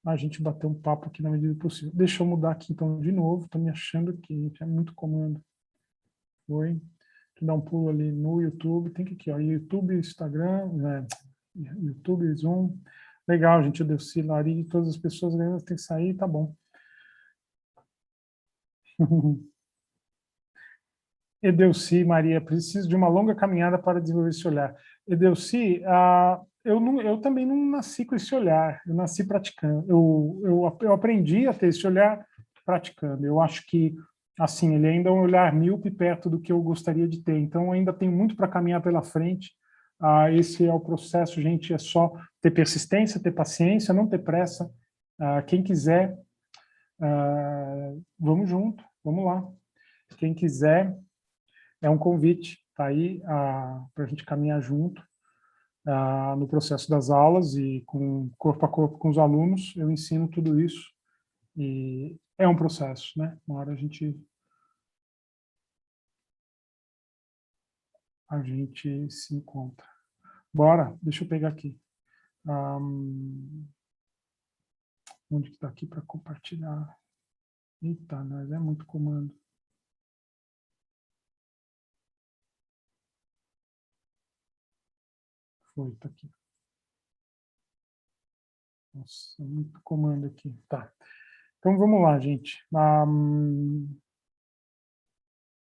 a gente bater um papo aqui na medida do possível. Deixa eu mudar aqui então de novo. Estou me achando aqui, gente. É muito comando. Oi. Dá um pulo ali no YouTube. Tem que aqui, ó. YouTube, Instagram, YouTube, Zoom. Legal, gente. Eu desci Lari, todas as pessoas ganhando, tem que sair, tá bom. Edelci, Maria, preciso de uma longa caminhada para desenvolver esse olhar. Edelci, eu também não nasci com esse olhar, eu nasci praticando. Eu aprendi a ter esse olhar praticando. Eu acho que, assim, ele ainda é um olhar míope perto do que eu gostaria de ter. Então, ainda tenho muito para caminhar pela frente. Esse é o processo, gente, é só ter persistência, ter paciência, não ter pressa. Quem quiser, vamos junto, vamos lá. Quem quiser, é um convite, tá aí para a gente caminhar junto no processo das aulas e com corpo a corpo com os alunos. Eu ensino tudo isso e é um processo, né? Uma hora a gente se encontra. Bora, deixa eu pegar aqui. Onde que está aqui para compartilhar? Eita, mas é muito comando. Foi, tá aqui. Nossa, muito comando aqui. Tá. Então vamos lá, gente.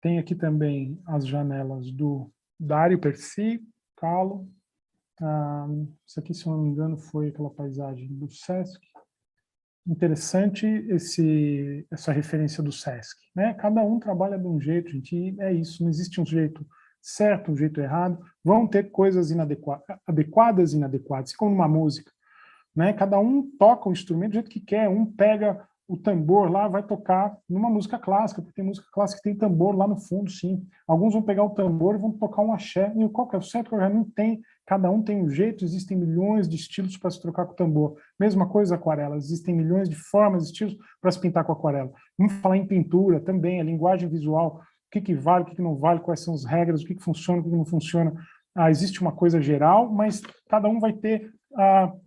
Tem aqui também as janelas do Dário Percy, Calo. Isso aqui, se eu não me engano, foi aquela paisagem do Sesc. interessante essa referência do SESC, né? Cada um trabalha de um jeito, gente, e é isso, não existe um jeito certo, um jeito errado, vão ter coisas adequadas e inadequadas, como numa música, né? Cada um toca o instrumento do jeito que quer, um pega o tambor lá, vai tocar numa música clássica, porque tem música clássica que tem tambor lá no fundo, sim. Alguns vão pegar o tambor e vão tocar um axé, e qual que é o certo, qual que é? Não tem, cada um tem um jeito, existem milhões de estilos para se trocar com o tambor. Mesma coisa aquarela, existem milhões de formas, estilos para se pintar com aquarela. Vamos falar em pintura também, a linguagem visual, o que vale, o que não vale, quais são as regras, o que funciona, o que não funciona. Existe uma coisa geral, mas cada um vai ter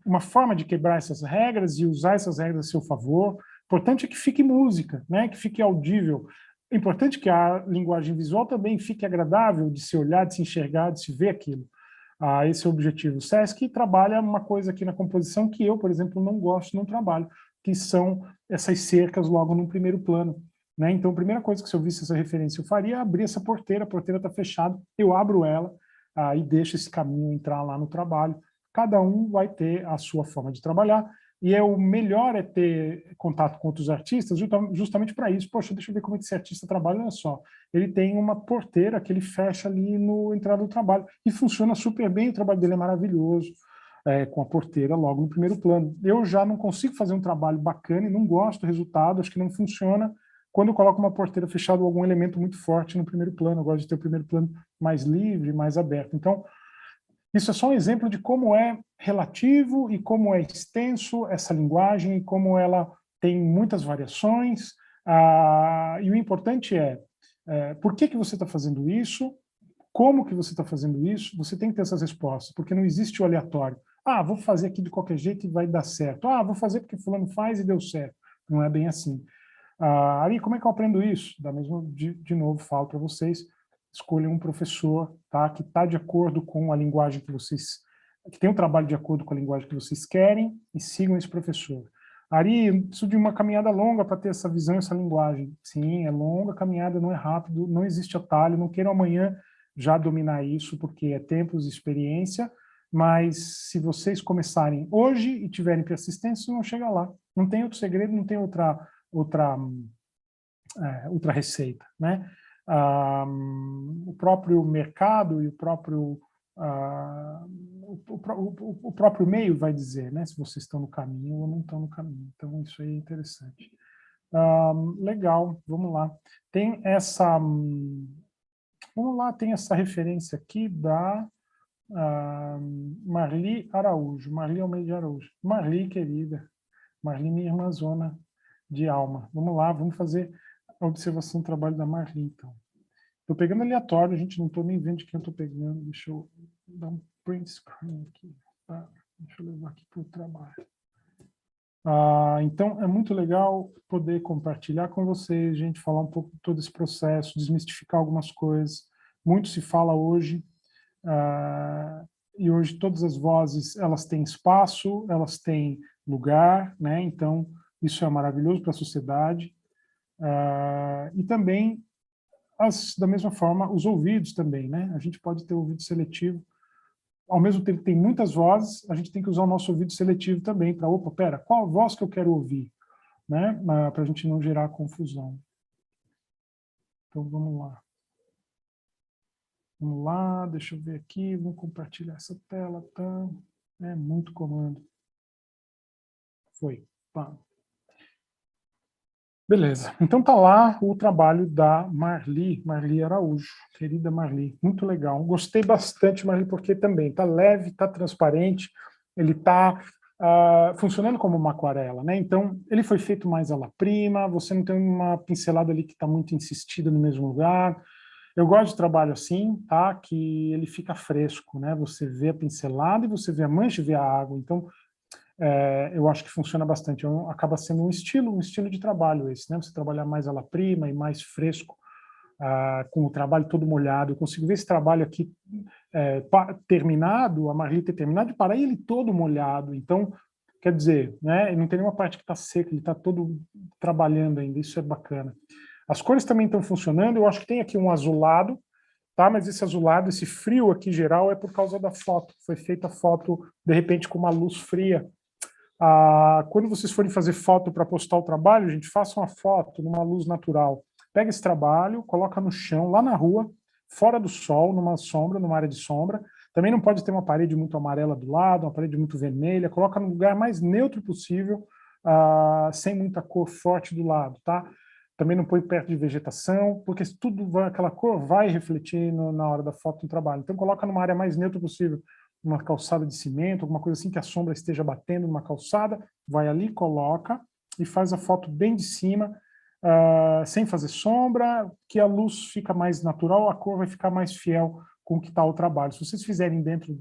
uma forma de quebrar essas regras e usar essas regras a seu favor. O importante é que fique música, né? Que fique audível. É importante que a linguagem visual também fique agradável de se olhar, de se enxergar, de se ver aquilo. Esse é o objetivo. O SESC trabalha uma coisa aqui na composição que eu, por exemplo, não gosto, não trabalho, que são essas cercas logo no primeiro plano. Né? Então, a primeira coisa que se eu visse essa referência eu faria é abrir essa porteira, a porteira está fechada, eu abro ela e deixo esse caminho entrar lá no trabalho. Cada um vai ter a sua forma de trabalhar, e o melhor é ter contato com outros artistas justamente para isso. Poxa, deixa eu ver como é que esse artista trabalha, olha só. Ele tem uma porteira que ele fecha ali no entrada do trabalho, e funciona super bem, o trabalho dele é maravilhoso, com a porteira logo no primeiro plano. Eu já não consigo fazer um trabalho bacana e não gosto do resultado, acho que não funciona quando eu coloco uma porteira fechada ou algum elemento muito forte no primeiro plano. Eu gosto de ter o primeiro plano mais livre, mais aberto. Então, isso é só um exemplo de como é relativo e como é extenso essa linguagem e como ela tem muitas variações. E o importante por que você está fazendo isso, como que você está fazendo isso, você tem que ter essas respostas, porque não existe o aleatório. Vou fazer aqui de qualquer jeito e vai dar certo. Vou fazer porque fulano faz e deu certo. Não é bem assim. Aí, como é que eu aprendo isso? De novo, falo para vocês, escolham um professor, tá, que está de acordo com a linguagem que tem um trabalho de acordo com a linguagem que vocês querem, e sigam esse professor. Ari, preciso de uma caminhada longa para ter essa visão, essa linguagem. Sim, é longa a caminhada, não é rápido, não existe atalho, não queiram amanhã já dominar isso, porque é tempos de experiência, mas se vocês começarem hoje e tiverem persistência, vocês vão chegar lá. Não tem outro segredo, não tem outra receita, né? O próprio mercado e o próprio meio vai dizer, né, se vocês estão no caminho ou não estão no caminho. Então isso aí é interessante. Legal, vamos lá. Tem essa referência aqui da Marli Araújo, Marli Almeida Araújo. Marli, querida, Marli, minha irmãzona de alma. Vamos lá, vamos fazer a observação do trabalho da Marli, então. Estou pegando aleatório, gente, não estou nem vendo de quem eu estou pegando. Deixa eu dar um print screen aqui. Deixa eu levar aqui para o trabalho. Então, é muito legal poder compartilhar com vocês, gente, falar um pouco de todo esse processo, desmistificar algumas coisas. Muito se fala hoje, e hoje todas as vozes, elas têm espaço, elas têm lugar, né? Então, isso é maravilhoso para a sociedade. E também, da mesma forma, os ouvidos também, né? A gente pode ter ouvido seletivo. Ao mesmo tempo que tem muitas vozes, a gente tem que usar o nosso ouvido seletivo também, para, pera, qual a voz que eu quero ouvir? Né? Para a gente não gerar confusão. Então, vamos lá. Vamos lá, deixa eu ver aqui, vamos compartilhar essa tela. Tá? Muito comando. Foi. Pá. Beleza, então tá lá o trabalho da Marli Araújo, querida Marli, muito legal. Gostei bastante, Marli, porque também tá leve, tá transparente, ele tá funcionando como uma aquarela, né? Então, ele foi feito mais prima, você não tem uma pincelada ali que está muito insistida no mesmo lugar. Eu gosto de trabalho assim, tá? Que ele fica fresco, né? Você vê a pincelada e você vê a mancha e vê a água, então eu acho que funciona bastante. Acaba sendo um estilo de trabalho esse, né? Você trabalhar mais prima e mais fresco, com o trabalho todo molhado. Eu consigo ver esse trabalho aqui terminado, a Marli ter terminado de parar e ele todo molhado. Então, quer dizer, né? Não tem nenhuma parte que está seca, ele está todo trabalhando ainda. Isso é bacana. As cores também estão funcionando. Eu acho que tem aqui um azulado, tá? Mas esse azulado, esse frio aqui geral é por causa da foto. Foi feita a foto, de repente, com uma luz fria. Quando vocês forem fazer foto para postar o trabalho, gente, façam uma foto numa luz natural. Pega esse trabalho, coloca no chão, lá na rua, fora do sol, numa sombra, numa área de sombra. Também não pode ter uma parede muito amarela do lado, uma parede muito vermelha. Coloca no lugar mais neutro possível, sem muita cor forte do lado, tá? Também não põe perto de vegetação, porque aquela cor vai refletir na hora da foto do trabalho. Então coloca numa área mais neutra possível, uma calçada de cimento, alguma coisa assim que a sombra esteja batendo numa calçada, vai ali, coloca e faz a foto bem de cima, sem fazer sombra, que a luz fica mais natural, a cor vai ficar mais fiel com o que está o trabalho. Se vocês fizerem dentro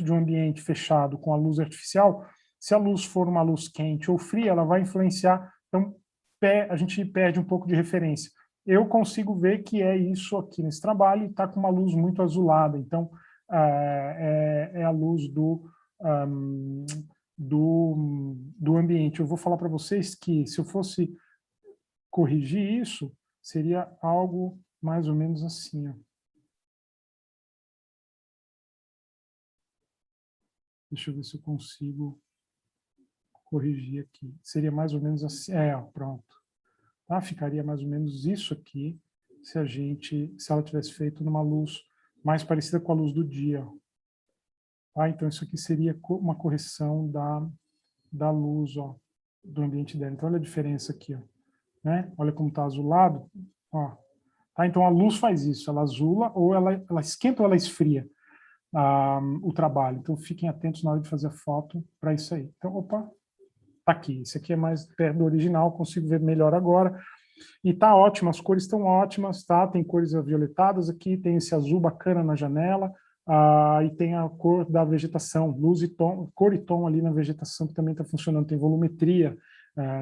de um ambiente fechado com a luz artificial, se a luz for uma luz quente ou fria, ela vai influenciar, então a gente perde um pouco de referência. Eu consigo ver que é isso aqui nesse trabalho e está com uma luz muito azulada, então é a luz do ambiente. Eu vou falar para vocês que se eu fosse corrigir isso, seria algo mais ou menos assim, ó. Deixa eu ver se eu consigo corrigir aqui. Seria mais ou menos assim, ó, pronto. Tá? Ficaria mais ou menos isso aqui, se ela tivesse feito numa luz mais parecida com a luz do dia. Tá? Então isso aqui seria uma correção da luz, ó, do ambiente dela. Então olha a diferença aqui, ó, né? Olha como está azulado, ó. Tá? Então a luz faz isso, ela azula ou ela esquenta ou ela esfria o trabalho. Então fiquem atentos na hora de fazer a foto para isso aí. Então, opa, tá aqui. Esse aqui é mais perto do original, consigo ver melhor agora. E tá ótimo, as cores estão ótimas, tá? Tem cores avioletadas aqui, tem esse azul bacana na janela, e tem a cor da vegetação, luz e tom, cor e tom ali na vegetação que também está funcionando, tem volumetria,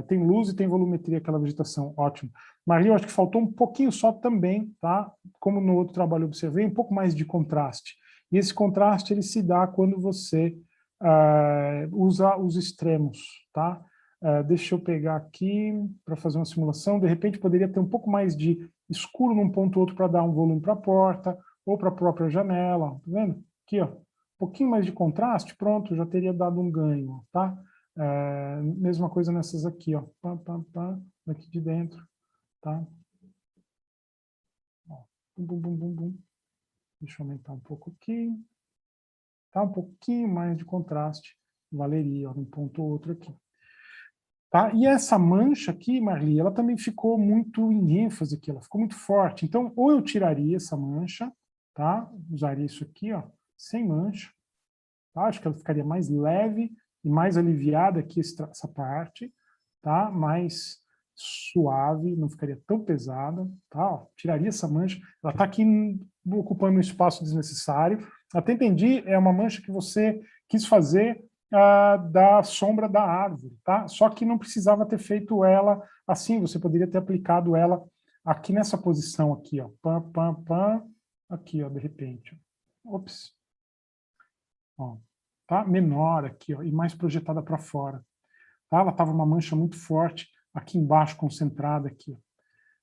tem luz e tem volumetria aquela vegetação, ótimo. Maria, eu acho que faltou um pouquinho só também, tá? Como no outro trabalho eu observei, um pouco mais de contraste. E esse contraste ele se dá quando você usa os extremos, tá? Deixa eu pegar aqui para fazer uma simulação. De repente poderia ter um pouco mais de escuro num ponto ou outro para dar um volume para a porta ou para a própria janela. Tá vendo? Aqui, ó, um pouquinho mais de contraste, pronto, já teria dado um ganho, tá? Mesma coisa nessas aqui, ó, daqui de dentro, tá? Ó, bum, bum, bum, bum, bum. Deixa eu aumentar um pouco aqui. Tá? Um pouquinho mais de contraste valeria, ó, um ponto ou outro aqui. Tá? E essa mancha aqui, Marli, ela também ficou muito em ênfase aqui, ela ficou muito forte. Então, ou eu tiraria essa mancha, tá? Usaria isso aqui, ó, sem mancha. Tá? Acho que ela ficaria mais leve e mais aliviada aqui essa parte, tá? Mais suave, não ficaria tão pesada, tá? Ó, tiraria essa mancha. Ela está aqui ocupando um espaço desnecessário. Até entendi, é uma mancha que você quis fazer da sombra da árvore, tá? Só que não precisava ter feito ela assim, você poderia ter aplicado ela aqui nessa posição aqui, ó, aqui, ó, de repente. Ops. Ó, tá? Menor aqui, ó, e mais projetada para fora. Tá? Ela estava uma mancha muito forte aqui embaixo, concentrada aqui. Ó.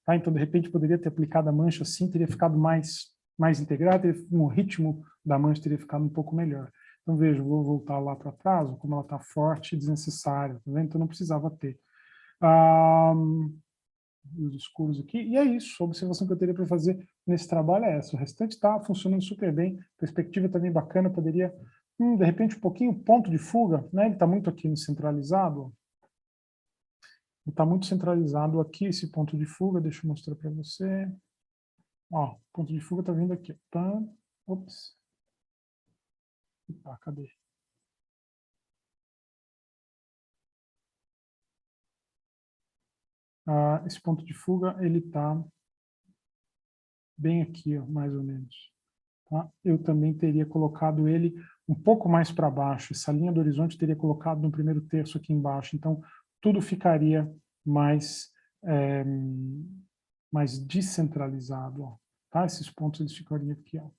Tá? Então, de repente, poderia ter aplicado a mancha assim, teria ficado mais integrado, o ritmo da mancha teria ficado um pouco melhor. Então, veja, vou voltar lá para trás, como ela está forte e desnecessária, tá vendo? Então, não precisava ter. Os escuros aqui, e é isso, a observação que eu teria para fazer nesse trabalho é essa. O restante está funcionando super bem, perspectiva também bacana, poderia, de repente, um pouquinho, ponto de fuga, né? Ele está muito aqui no centralizado, está muito centralizado aqui, esse ponto de fuga, deixa eu mostrar para você. Ó, ponto de fuga está vindo aqui. Ops. Cadê? Esse ponto de fuga, ele está bem aqui, ó, mais ou menos. Tá? Eu também teria colocado ele um pouco mais para baixo. Essa linha do horizonte teria colocado no primeiro terço aqui embaixo. Então, tudo ficaria mais descentralizado. Ó. Tá? Esses pontos eles ficariam aqui. Ó.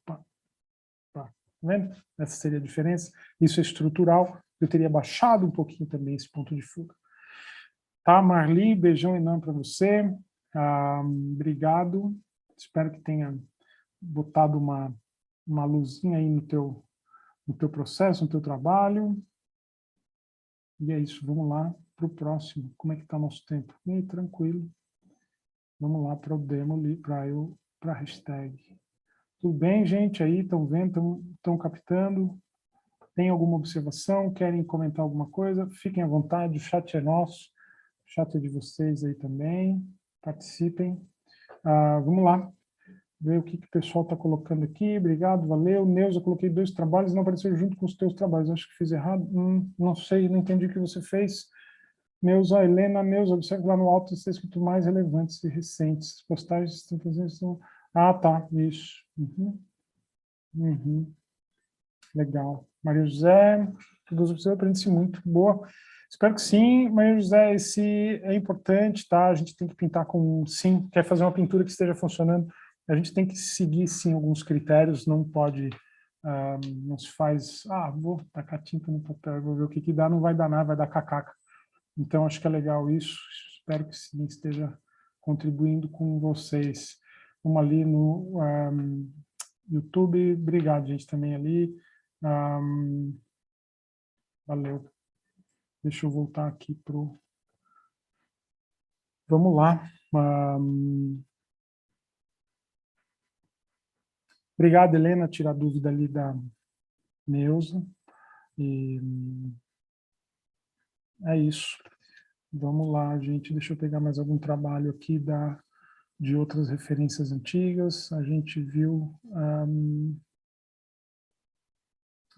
Tá vendo? Essa seria a diferença. Isso é estrutural. Eu teria baixado um pouquinho também esse ponto de fuga. Tá, Marli? Beijão enorme para você. Obrigado. Espero que tenha botado uma luzinha aí no teu processo, no teu trabalho. E é isso, vamos lá para o próximo. Como é que está o nosso tempo? Tranquilo. Vamos lá para o demo, para a hashtag. Tudo bem, gente? Aí, estão vendo, estão captando? Tem alguma observação? Querem comentar alguma coisa? Fiquem à vontade, o chat é nosso. O chat é de vocês aí também. Participem. Vamos lá. Ver o que o pessoal está colocando aqui. Obrigado, valeu. Neuza, coloquei 2 trabalhos, não apareceu junto com os teus trabalhos. Acho que fiz errado. Não sei, não entendi o que você fez. Neuza, Helena, Neuza, observe lá no alto, está escrito mais relevantes e recentes. Postagens estão fazendo... tá, isso. Legal. Maria José, você aprende-se muito. Boa. Espero que sim, Maria José, esse é importante, tá? A gente tem que pintar com, sim, quer fazer uma pintura que esteja funcionando, a gente tem que seguir, sim, alguns critérios, não pode, não se faz, vou tacar tinta no papel, vou ver o que que dá, não vai dar nada, vai dar cacaca. Então, acho que é legal isso, espero que sim, esteja contribuindo com vocês. Vamos ali no YouTube, obrigado, gente, também ali. Valeu. Deixa eu voltar aqui pro... Vamos lá. Obrigado, Helena, tirar a dúvida ali da Neuza. E é isso. Vamos lá, gente. Deixa eu pegar mais algum trabalho aqui de outras referências antigas. A gente viu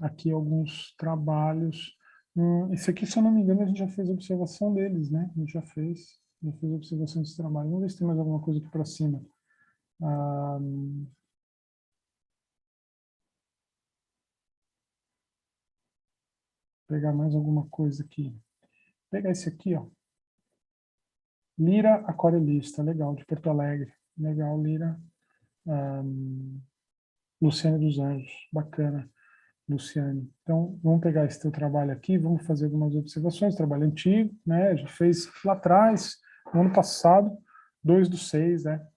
aqui alguns trabalhos. Esse aqui, se eu não me engano, a gente já fez observação deles, né? A gente já fez observação desse trabalho. Vamos ver se tem mais alguma coisa aqui para cima. Pegar mais alguma coisa aqui. Pegar esse aqui, ó. Lira Aquarelista, legal, de Porto Alegre. Legal, Lira. Luciane dos Anjos, bacana, Luciane. Então, vamos pegar esse teu trabalho aqui, vamos fazer algumas observações, trabalho antigo, né? Já fez lá atrás, no ano passado, 2/6, né?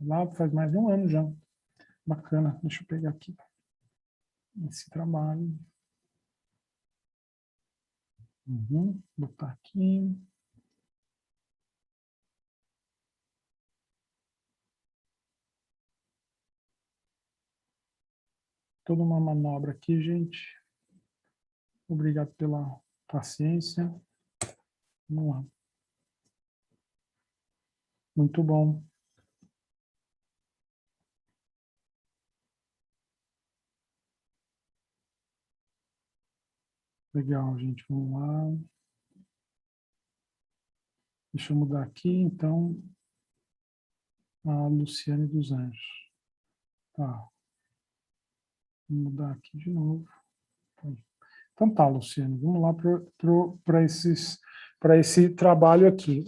Lá faz mais de um ano já. Bacana, deixa eu pegar aqui esse trabalho. Botar aqui. Toda uma manobra aqui, gente. Obrigado pela paciência. Vamos lá. Muito bom. Legal, gente. Vamos lá. Deixa eu mudar aqui, então. A Luciane dos Anjos. Tá. Vou mudar aqui de novo. Então tá, Luciane. Vamos lá para esse trabalho aqui.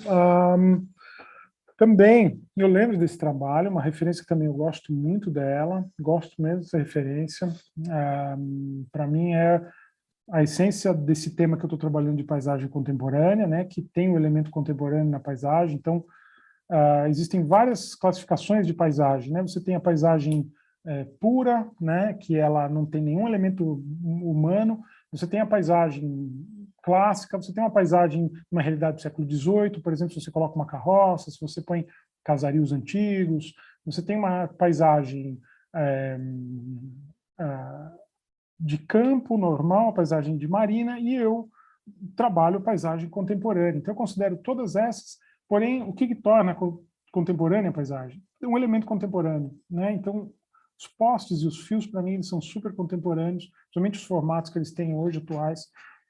Também, eu lembro desse trabalho, uma referência que também eu gosto muito dela, gosto mesmo dessa referência. Para mim é a essência desse tema que eu estou trabalhando de paisagem contemporânea, né, que tem o elemento contemporâneo na paisagem. Então, existem várias classificações de paisagem, né? Você tem a paisagem pura, né, que ela não tem nenhum elemento humano. Você tem a paisagem clássica, você tem uma paisagem, uma realidade do século XVIII, por exemplo, se você coloca uma carroça, se você põe casarios antigos, você tem uma paisagem de campo normal, a paisagem de marina, e eu trabalho paisagem contemporânea. Então, eu considero todas essas, porém, o que torna contemporânea a paisagem? Um elemento contemporâneo, né? Então, os postes e os fios, para mim, eles são super contemporâneos, principalmente os formatos que eles têm hoje, atuais,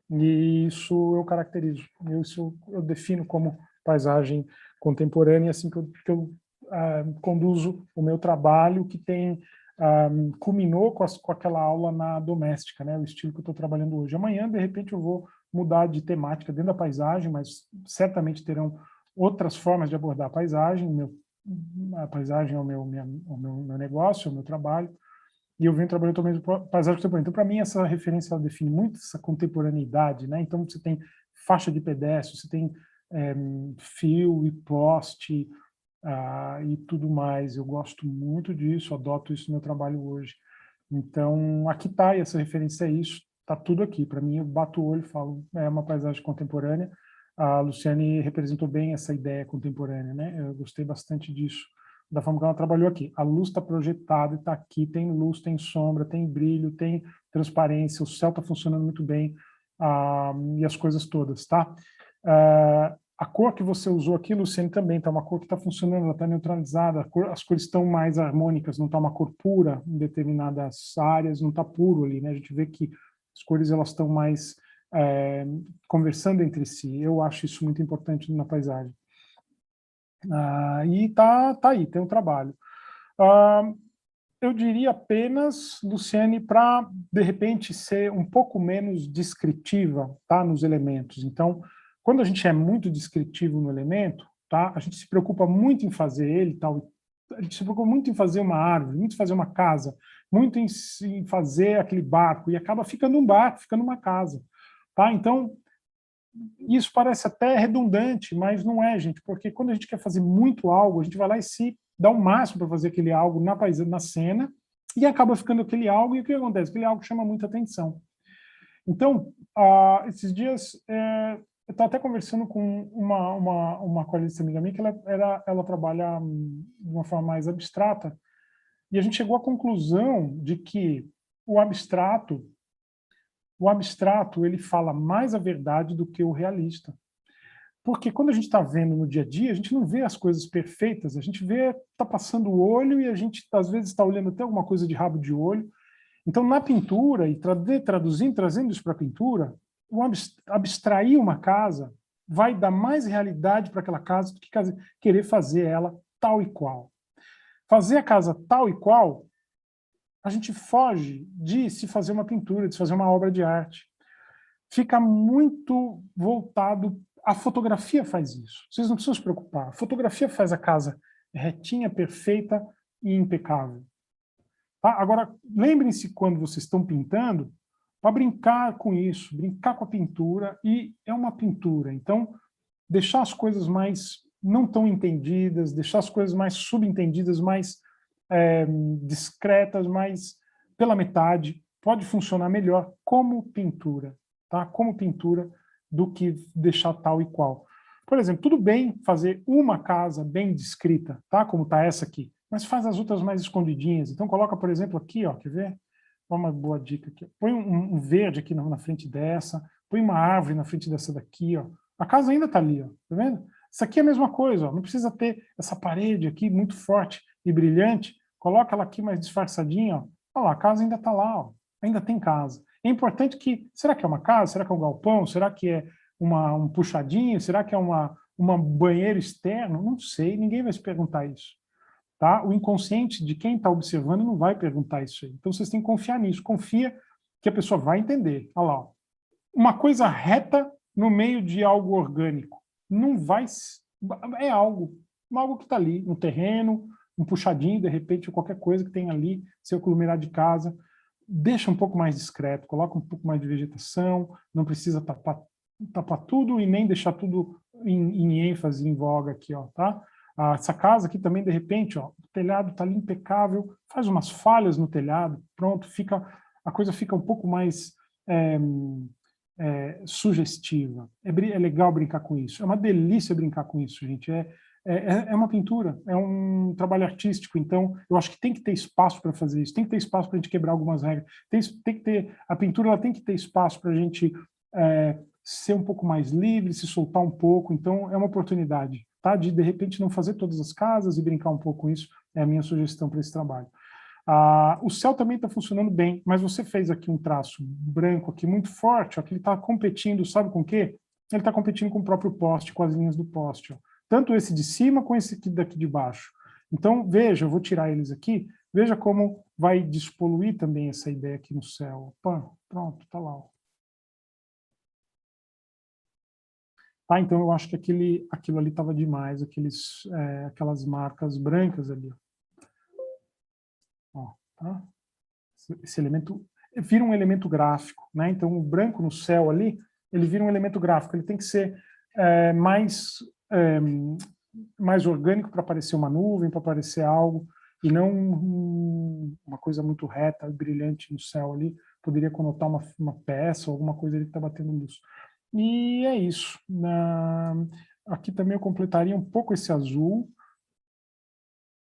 e isso eu caracterizo, isso eu defino como paisagem contemporânea, assim que eu conduzo o meu trabalho, que tem culminou com aquela aula na doméstica, né, o estilo que eu estou trabalhando hoje. Amanhã, de repente, eu vou mudar de temática dentro da paisagem, mas certamente terão outras formas de abordar a paisagem. A paisagem é o meu negócio, é o meu trabalho, e eu venho trabalhando também com paisagem contemporânea. Então, para mim, essa referência ela define muito essa contemporaneidade, né? Então, você tem faixa de pedestre, você tem fio e poste, e tudo mais. Eu gosto muito disso, adoto isso no meu trabalho hoje. Então, aqui está, e essa referência é isso. Tá tudo aqui. Para mim, eu bato o olho e falo, é uma paisagem contemporânea. A Luciane representou bem essa ideia contemporânea, né? Eu gostei bastante disso, da forma que ela trabalhou aqui. A luz está projetada, está aqui, tem luz, tem sombra, tem brilho, tem transparência, o céu está funcionando muito bem, e as coisas todas, tá? A cor que você usou aqui, Luciane, também está uma cor que está funcionando, ela está neutralizada, as cores estão mais harmônicas, não está uma cor pura em determinadas áreas, não está puro ali, né? A gente vê que as cores elas estão mais conversando entre si. Eu acho isso muito importante na paisagem. E tá aí, tem um trabalho. Eu diria apenas, Luciane, para, de repente, ser um pouco menos descritiva, tá, nos elementos. Então, quando a gente é muito descritivo no elemento, tá, a gente se preocupa muito em fazer ele, tal, a gente se preocupa muito em fazer uma árvore, muito em fazer uma casa, muito em fazer aquele barco, e acaba ficando um barco, ficando uma casa. Tá? Então, isso parece até redundante, mas não é, gente, porque quando a gente quer fazer muito algo, a gente vai lá e se dá o máximo para fazer aquele algo na paisagem, na cena, e acaba ficando aquele algo, e o que acontece? Aquele algo chama muita atenção. Então, esses dias, eu estava até conversando com uma colega amiga minha, que ela trabalha de uma forma mais abstrata, e a gente chegou à conclusão de que o abstrato ele fala mais a verdade do que o realista. Porque quando a gente está vendo no dia a dia, a gente não vê as coisas perfeitas, a gente vê, está passando o olho e a gente às vezes está olhando até alguma coisa de rabo de olho. Então, na pintura, e traduzindo, trazendo isso para a pintura, abstrair uma casa vai dar mais realidade para aquela casa do que querer fazer ela tal e qual. Fazer a casa tal e qual, a gente foge de se fazer uma pintura, de se fazer uma obra de arte. Fica muito voltado. A fotografia faz isso. Vocês não precisam se preocupar. A fotografia faz a casa retinha, perfeita e impecável. Tá? Agora, lembrem-se quando vocês estão pintando, para brincar com isso, brincar com a pintura, e é uma pintura. Então, deixar as coisas mais não tão entendidas, deixar as coisas mais subentendidas, mais discretas, mais pela metade, pode funcionar melhor como pintura, tá? Como pintura, do que deixar tal e qual. Por exemplo, tudo bem fazer uma casa bem descrita, tá? Como está essa aqui, mas faz as outras mais escondidinhas. Então coloca, por exemplo, aqui, ó, quer ver? Uma boa dica aqui. Põe um verde aqui na frente dessa, põe uma árvore na frente dessa daqui, ó. A casa ainda está ali, ó, tá vendo? Isso aqui é a mesma coisa, ó. Não precisa ter essa parede aqui muito forte e brilhante. Coloca ela aqui mais disfarçadinha, ó. Olha lá, a casa ainda está lá, ó. Ainda tem casa. É importante que, será que é uma casa? Será que é um galpão? Será que é um puxadinho? Será que é uma banheiro externo? Não sei, ninguém vai se perguntar isso. Tá? O inconsciente de quem está observando não vai perguntar isso aí. Então vocês têm que confiar nisso. Confia que a pessoa vai entender. Olha lá, ó. Uma coisa reta no meio de algo orgânico. Não vai... É algo que está ali, no terreno, um puxadinho, de repente, qualquer coisa que tem ali, seu aglomerado de casa. Deixa um pouco mais discreto, coloca um pouco mais de vegetação, não precisa tapar tudo e nem deixar tudo em ênfase, em voga aqui, ó, tá? Essa casa aqui também, de repente, ó, o telhado está ali impecável, faz umas falhas no telhado, pronto, a coisa fica um pouco mais sugestiva. É legal brincar com isso, é uma delícia brincar com isso, gente. É uma pintura, é um trabalho artístico, então eu acho que tem que ter espaço para fazer isso, tem que ter espaço para a gente quebrar algumas regras, tem que ter, a pintura ela tem que ter espaço para a gente ser um pouco mais livre, se soltar um pouco, então é uma oportunidade, tá? De repente não fazer todas as casas e brincar um pouco com isso, é a minha sugestão para esse trabalho. O céu também está funcionando bem, mas você fez aqui um traço branco aqui muito forte, ó, que ele está competindo, sabe com o quê? Ele está competindo com o próprio poste, com as linhas do poste, ó. Tanto esse de cima como esse daqui de baixo. Então, veja, eu vou tirar eles aqui, veja como vai despoluir também essa ideia aqui no céu. Opa, pronto, tá lá. Ó. Tá, então eu acho que aquilo ali estava demais, aquelas marcas brancas ali. Ó, tá? Esse elemento vira um elemento gráfico, né? Então o branco no céu ali, ele vira um elemento gráfico, ele tem que ser mais orgânico para parecer uma nuvem, para parecer algo, e não uma coisa muito reta, brilhante no céu ali, poderia conotar uma peça, alguma coisa ali que está batendo luz. E é isso. Aqui também eu completaria um pouco esse azul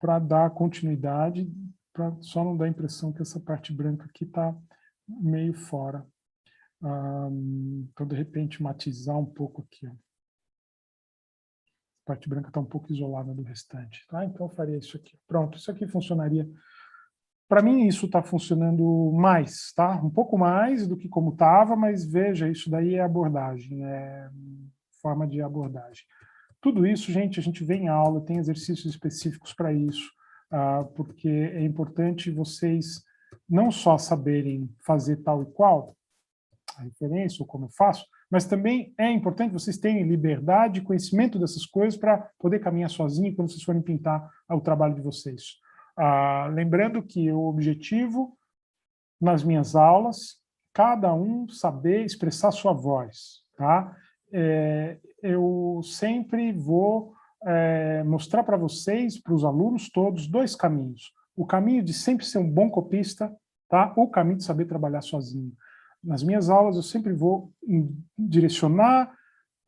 para dar continuidade, para só não dar a impressão que essa parte branca aqui está meio fora. Então, de repente, matizar um pouco aqui. Ó. A parte branca está um pouco isolada do restante. Tá? Então, eu faria isso aqui. Pronto, isso aqui funcionaria. Para mim, isso está funcionando mais, tá? Um pouco mais do que como estava, mas veja, isso daí é abordagem, é forma de abordagem. Tudo isso, gente, a gente vê em aula, tem exercícios específicos para isso, porque é importante vocês não só saberem fazer tal e qual, a referência ou como eu faço, mas também é importante vocês terem liberdade e conhecimento dessas coisas para poder caminhar sozinho quando vocês forem pintar o trabalho de vocês. Lembrando que o objetivo nas minhas aulas, cada um saber expressar sua voz, tá? Eu sempre vou mostrar para vocês, para os alunos todos, dois caminhos. O caminho de sempre ser um bom copista, tá? O caminho de saber trabalhar sozinho. Nas minhas aulas, eu sempre vou direcionar,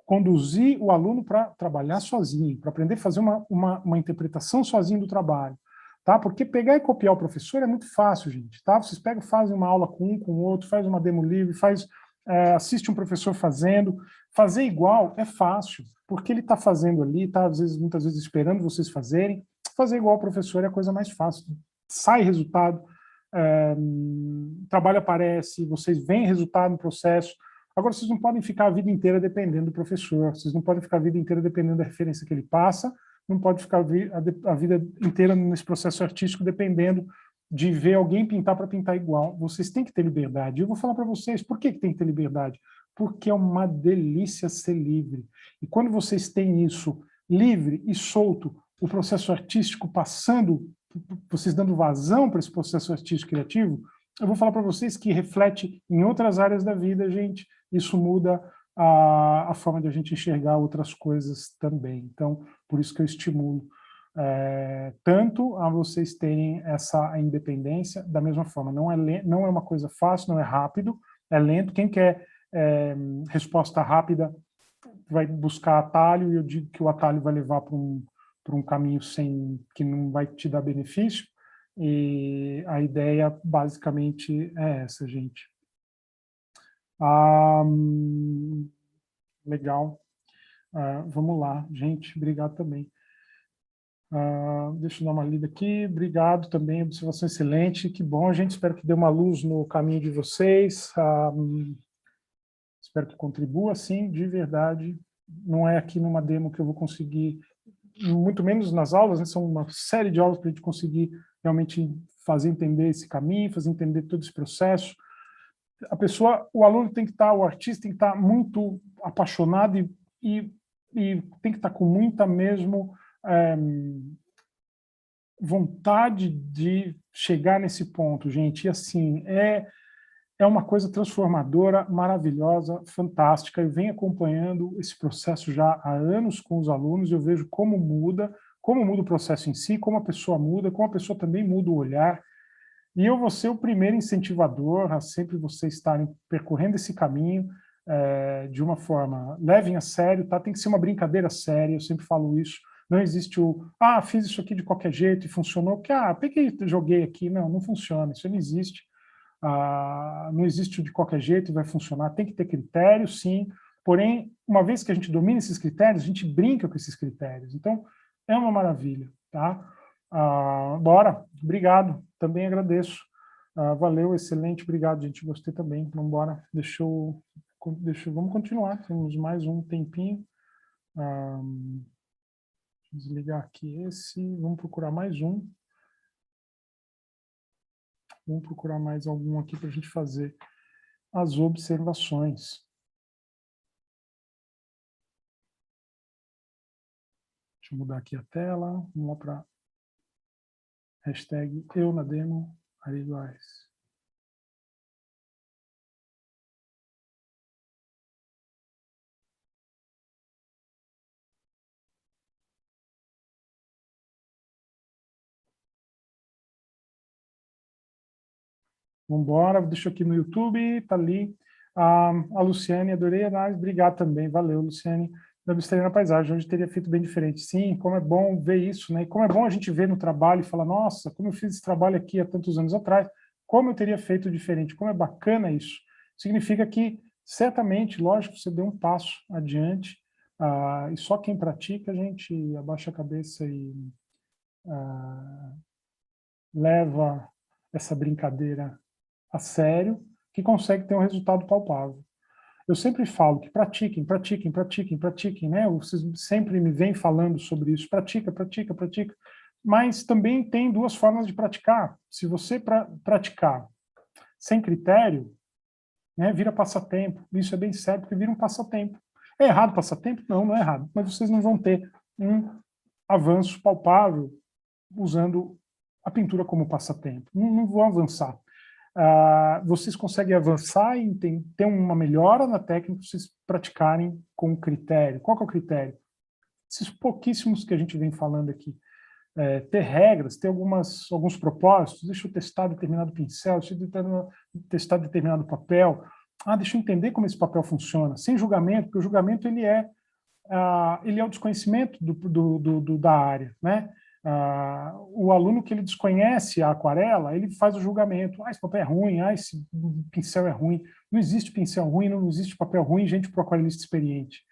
conduzir o aluno para trabalhar sozinho, para aprender a fazer uma interpretação sozinho do trabalho. Tá? Porque pegar e copiar o professor é muito fácil, gente. Tá? Vocês pegam, fazem uma aula com um, com o outro, faz uma demo livre, assiste um professor fazendo. Fazer igual é fácil, porque ele está fazendo ali, está muitas vezes esperando vocês fazerem. Fazer igual ao professor é a coisa mais fácil. Sai resultado, trabalho aparece, vocês veem resultado no processo. Agora, vocês não podem ficar a vida inteira dependendo do professor, vocês não podem ficar a vida inteira dependendo da referência que ele passa, não pode ficar a vida inteira nesse processo artístico dependendo de ver alguém pintar para pintar igual. Vocês têm que ter liberdade. Eu vou falar para vocês por que tem que ter liberdade. Porque é uma delícia ser livre. E quando vocês têm isso livre e solto, o processo artístico passando, vocês dando vazão para esse processo artístico criativo, eu vou falar para vocês que reflete em outras áreas da vida, gente. Isso muda a forma de a gente enxergar outras coisas também. Então, por isso que eu estimulo tanto a vocês terem essa independência, da mesma forma, não é uma coisa fácil, não é rápido, é lento. Quem quer resposta rápida vai buscar atalho, e eu digo que o atalho vai levar para um caminho que não vai te dar benefício, e a ideia basicamente é essa, gente. Legal. Vamos lá, gente, obrigado também. Deixa eu dar uma lida aqui. Obrigado também, observação excelente. Que bom, gente. Espero que dê uma luz no caminho de vocês. Espero que contribua, sim, de verdade. Não é aqui numa demo que eu vou conseguir, muito menos nas aulas, né? São uma série de aulas para a gente conseguir realmente fazer entender esse caminho, fazer entender todo esse processo. O aluno tem que estar, o artista tem que estar muito apaixonado e tem que estar com muita mesmo vontade de chegar nesse ponto, gente. E assim, é uma coisa transformadora, maravilhosa, fantástica. Eu venho acompanhando esse processo já há anos com os alunos, eu vejo como muda o processo em si, como a pessoa muda, como a pessoa também muda o olhar. E eu vou ser o primeiro incentivador a sempre vocês estarem percorrendo esse caminho de uma forma, levem a sério, tá? Tem que ser uma brincadeira séria, eu sempre falo isso. Não existe fiz isso aqui de qualquer jeito e funcionou, porque, peguei e joguei aqui. Não, não funciona, isso não existe. Não existe de qualquer jeito e vai funcionar. Tem que ter critérios, sim, porém, uma vez que a gente domina esses critérios, a gente brinca com esses critérios. Então, é uma maravilha, tá? Bora, obrigado, também agradeço. Valeu, excelente, obrigado, gente, gostei também. Vamos embora, vamos continuar, temos mais um tempinho. Desligar aqui vamos procurar mais um. Vamos procurar mais algum aqui para a gente fazer as observações. Deixa eu mudar aqui a tela. Vamos lá para hashtag eu na demo, Ari Guares. Vamos embora, deixa aqui no YouTube, tá ali. A Luciane, adorei a análise, obrigado também, valeu, Luciane, da Besteira na Paisagem, hoje teria feito bem diferente. Sim, como é bom ver isso, né? E como é bom a gente ver no trabalho e falar, nossa, como eu fiz esse trabalho aqui há tantos anos atrás, como eu teria feito diferente, como é bacana isso. Significa que, certamente, lógico, você deu um passo adiante, e só quem pratica, a gente abaixa a cabeça e leva essa brincadeira a sério, que consegue ter um resultado palpável. Eu sempre falo que pratiquem, pratiquem, pratiquem, pratiquem, né? Vocês sempre me vêm falando sobre isso, pratica, pratica, pratica, mas também tem duas formas de praticar. Se você praticar sem critério, né, vira passatempo. Isso é bem sério, porque vira um passatempo. É errado passatempo? Não, não é errado, mas vocês não vão ter um avanço palpável usando a pintura como passatempo. Não vão avançar. Vocês conseguem avançar e ter uma melhora na técnica se vocês praticarem com critério. Qual que é o critério? Esses pouquíssimos que a gente vem falando aqui. Ter regras, ter alguns propósitos, deixa eu testar determinado pincel, deixa eu testar determinado papel, deixa eu entender como esse papel funciona, sem julgamento, porque o julgamento ele é o desconhecimento da área, né? O aluno que ele desconhece a aquarela, ele faz o julgamento, esse papel é ruim, esse pincel é ruim. Não existe pincel ruim, não existe papel ruim, gente, para o aquarelista experiente.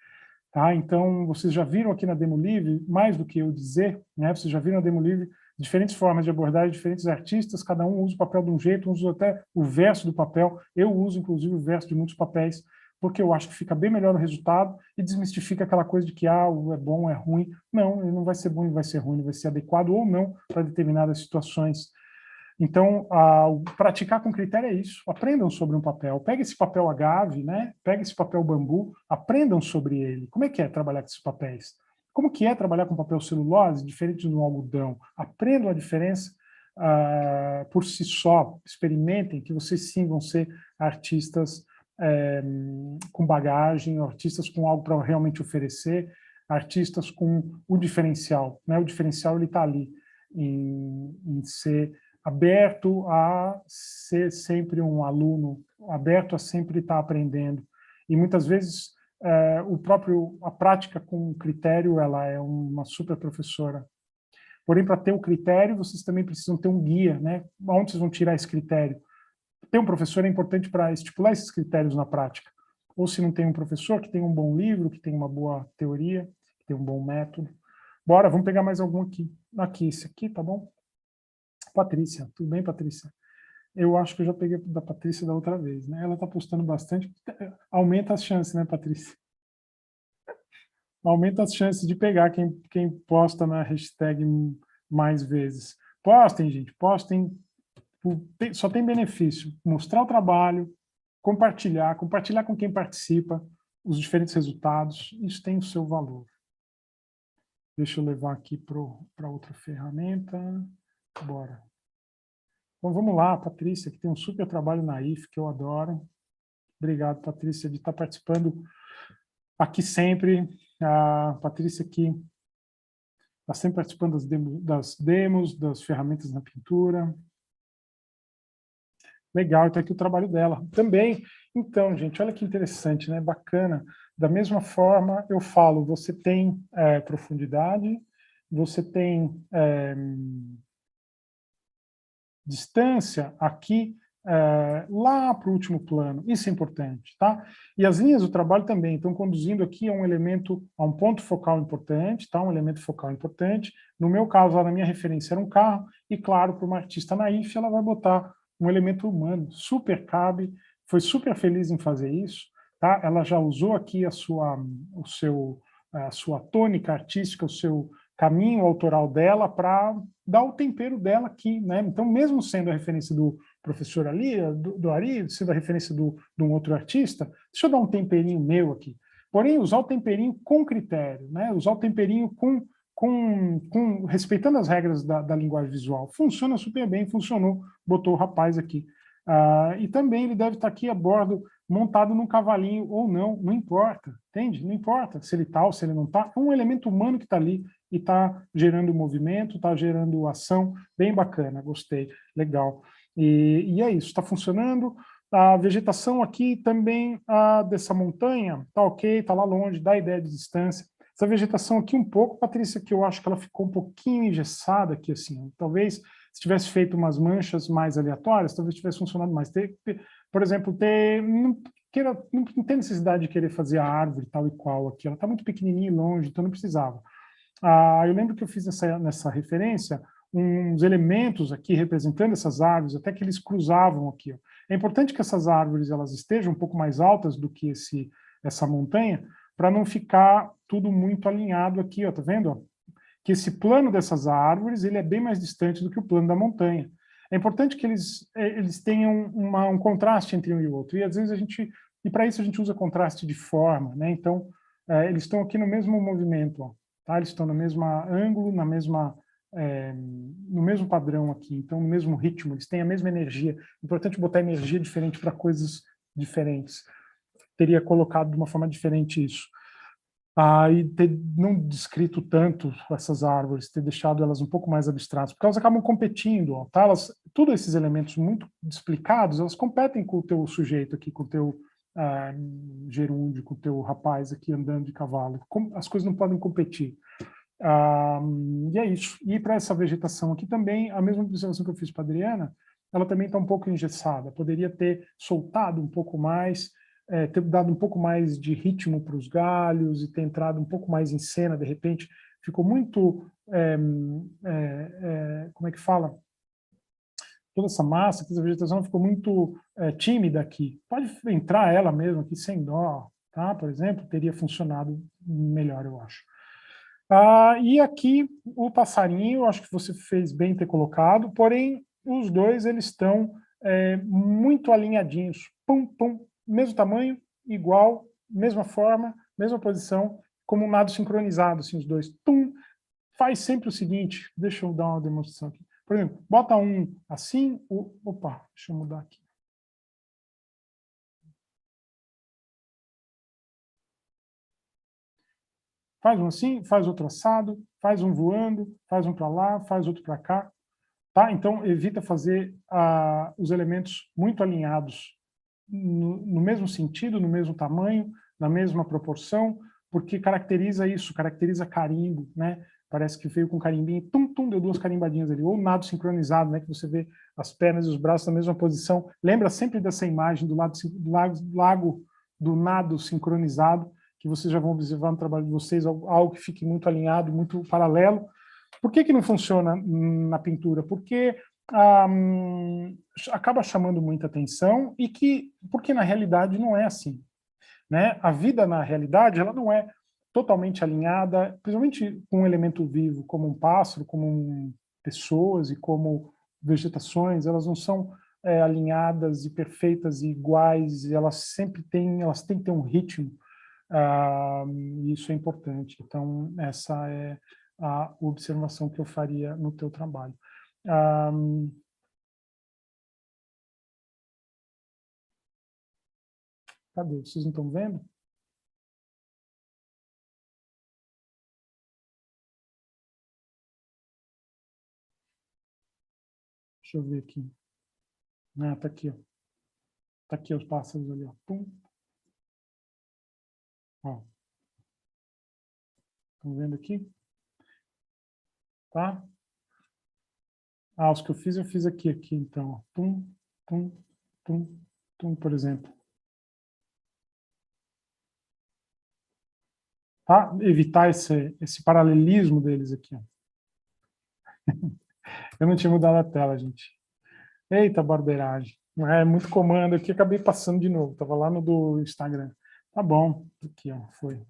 Tá? Então, vocês já viram aqui na Demo Livre, mais do que eu dizer, né? Vocês já viram na Demo Livre diferentes formas de abordagem, diferentes artistas, cada um usa o papel de um jeito, uns usam até o verso do papel, eu uso inclusive o verso de muitos papéis, porque eu acho que fica bem melhor o resultado e desmistifica aquela coisa de que o é bom, é ruim. Não, ele não vai ser bom, ele vai ser ruim, ele vai ser adequado ou não para determinadas situações. Então, praticar com critério é isso. Aprendam sobre um papel. Pega esse papel agave, né? Pega esse papel bambu, aprendam sobre ele. Como é que é trabalhar com esses papéis? Como que é trabalhar com papel celulose, diferente do algodão? Aprendam a diferença por si só. Experimentem que vocês sim vão ser artistas com bagagem, artistas com algo para realmente oferecer, artistas com o diferencial. Né? O diferencial ele está ali, em ser aberto a ser sempre um aluno, aberto a sempre estar aprendendo. E muitas vezes a prática com critério, ela é uma super professora. Porém, para ter o critério, vocês também precisam ter um guia, né? Onde vocês vão tirar esse critério? Ter um professor é importante para estipular esses critérios na prática. Ou se não tem um professor, que tem um bom livro, que tem uma boa teoria, que tem um bom método. Bora, vamos pegar mais algum aqui. Aqui, esse aqui, tá bom? Patrícia, tudo bem, Patrícia? Eu acho que eu já peguei da Patrícia da outra vez, né? Ela está postando bastante, aumenta as chances, né, Patrícia? Aumenta as chances de pegar quem posta na hashtag mais vezes. Postem, gente, postem, só tem benefício. Mostrar o trabalho, compartilhar com quem participa, os diferentes resultados, isso tem o seu valor. Deixa eu levar aqui para outra ferramenta. Bora. Então vamos lá, Patrícia, que tem um super trabalho na IF, que eu adoro. Obrigado, Patrícia, de estar participando aqui sempre. A Patrícia aqui está sempre participando das demos, das ferramentas na pintura. Legal, está aqui o trabalho dela. Também, então, gente, olha que interessante, né? Bacana. Da mesma forma, eu falo, você tem profundidade, você tem distância aqui lá para o último plano. Isso é importante, tá? E as linhas do trabalho também estão conduzindo aqui a um ponto focal importante, tá? Um elemento focal importante. No meu caso, lá na minha referência era um carro, e claro, para uma artista naif, ela vai botar um elemento humano, super cabe, foi super feliz em fazer isso, tá? Ela já usou aqui a sua tônica artística, o seu caminho autoral dela para dar o tempero dela aqui, né? Então, mesmo sendo a referência do professor ali, do Ari, sendo a referência de um outro artista, deixa eu dar um temperinho meu aqui. Porém, usar o temperinho com critério, né? Usar o temperinho respeitando as regras da linguagem visual. Funciona super bem, funcionou, botou o rapaz aqui. E também ele deve estar aqui a bordo, montado num cavalinho ou não, não importa, entende? Não importa se ele está ou se ele não está, é um elemento humano que está ali e está gerando movimento, está gerando ação, bem bacana, gostei, legal. E é isso, está funcionando. A vegetação aqui também dessa montanha está ok, está lá longe, dá ideia de distância. Essa vegetação aqui um pouco, Patrícia, que eu acho que ela ficou um pouquinho engessada aqui, assim. Talvez se tivesse feito umas manchas mais aleatórias, talvez tivesse funcionado mais. Por exemplo, não tem necessidade de querer fazer a árvore tal e qual aqui. Ela está muito pequenininha e longe, então não precisava. Eu lembro que eu fiz nessa referência uns elementos aqui representando essas árvores, até que eles cruzavam aqui. Ó. É importante que essas árvores elas estejam um pouco mais altas do que essa montanha, para não ficar tudo muito alinhado aqui, ó, tá vendo? Ó? Que esse plano dessas árvores ele é bem mais distante do que o plano da montanha. É importante que eles tenham um contraste entre um e o outro, e às vezes para isso a gente usa contraste de forma, né? Então, eles estão aqui no mesmo movimento, ó, tá? Eles estão no mesmo ângulo, no mesmo padrão aqui, então no mesmo ritmo, eles têm a mesma energia. É importante botar energia diferente para coisas diferentes. Teria colocado de uma forma diferente isso. E ter não descrito tanto essas árvores, ter deixado elas um pouco mais abstratas, porque elas acabam competindo, ó, tá? Todos esses elementos muito explicados, elas competem com o teu sujeito aqui, com o teu gerúndio, com o teu rapaz aqui andando de cavalo. As coisas não podem competir. E é isso. E para essa vegetação aqui também, a mesma observação que eu fiz para a Adriana, ela também está um pouco engessada. Poderia ter soltado um pouco mais, ter dado um pouco mais de ritmo para os galhos e ter entrado um pouco mais em cena, de repente. Ficou muito, como é que fala? Toda essa massa, essa vegetação ficou muito tímida aqui. Pode entrar ela mesmo aqui sem dó, tá? Por exemplo, teria funcionado melhor, eu acho. E aqui o passarinho, acho que você fez bem ter colocado, porém os dois eles estão muito alinhadinhos, pum, pum, mesmo tamanho, igual, mesma forma, mesma posição, como um nado sincronizado, assim, os dois, pum, faz sempre o seguinte, deixa eu dar uma demonstração aqui, por exemplo, bota um assim, opa, deixa eu mudar aqui. Faz um assim, faz outro assado, faz um voando, faz um para lá, faz outro para cá. Tá? Então, evita fazer os elementos muito alinhados no mesmo sentido, no mesmo tamanho, na mesma proporção, porque caracteriza isso, caracteriza carimbo, né? Parece que veio com carimbinho, tum, tum, deu duas carimbadinhas ali, ou nado sincronizado, né? Que você vê as pernas e os braços na mesma posição. Lembra sempre dessa imagem do lago do nado sincronizado, que vocês já vão observar no trabalho de vocês, algo que fique muito alinhado, muito paralelo. Por que não funciona na pintura? Porque acaba chamando muita atenção porque na realidade não é assim, né? A vida na realidade ela não é totalmente alinhada, principalmente com um elemento vivo, como um pássaro, como pessoas e como vegetações, elas não são alinhadas e perfeitas e iguais, elas têm que ter um ritmo, e isso é importante. Então, essa é a observação que eu faria no teu trabalho. Cadê? Vocês não estão vendo? Deixa eu ver aqui. Tá aqui, ó. Tá aqui os pássaros ali, ó. Pum. Ó. Estão vendo aqui? Tá? Os que eu fiz aqui, então. Ó. Pum, pum, pum, pum, por exemplo. Tá? Evitar esse paralelismo deles aqui, ó. Eu não tinha mudado a tela, gente. Eita, barbeiragem. É muito comando aqui, acabei passando de novo. Estava lá no do Instagram. Tá bom. Aqui, ó, foi.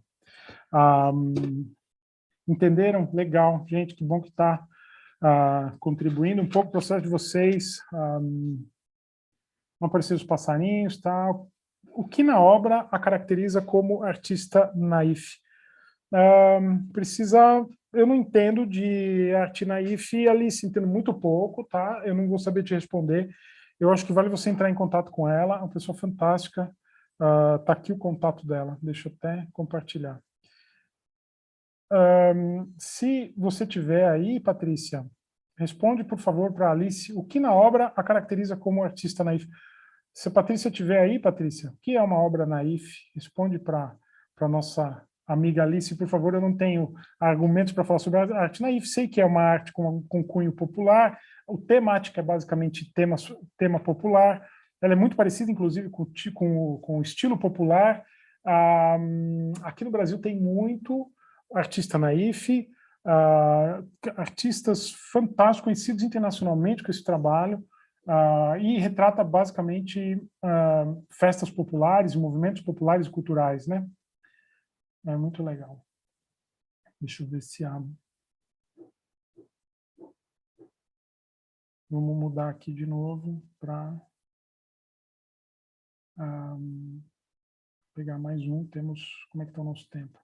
Entenderam? Legal. Gente, que bom que está contribuindo um pouco para o processo de vocês. Não apareceram os passarinhos, tá? O que na obra a caracteriza como artista naif? Eu não entendo de arte naif, Alice, entendo muito pouco, tá? Eu não vou saber te responder. Eu acho que vale você entrar em contato com ela, é uma pessoa fantástica. Tá aqui o contato dela, deixa eu até compartilhar. Se você tiver aí, Patrícia, Responde, por favor, para a Alice, o que na obra a caracteriza como artista naif? Se a Patrícia estiver aí, Patrícia, o que é uma obra naif? Responde para a nossa amiga Alice, por favor. Eu não tenho argumentos para falar sobre a arte naif. Sei que é uma arte com cunho popular. O temática é basicamente tema popular. Ela é muito parecida, inclusive, com o estilo popular. Aqui no Brasil tem muito artista naif, artistas fantásticos, conhecidos internacionalmente com esse trabalho. E retrata basicamente festas populares, movimentos populares e culturais, né? É muito legal. Deixa eu ver se abre. Vamos mudar aqui de novo para pegar mais um. Temos, como é que está o nosso tempo?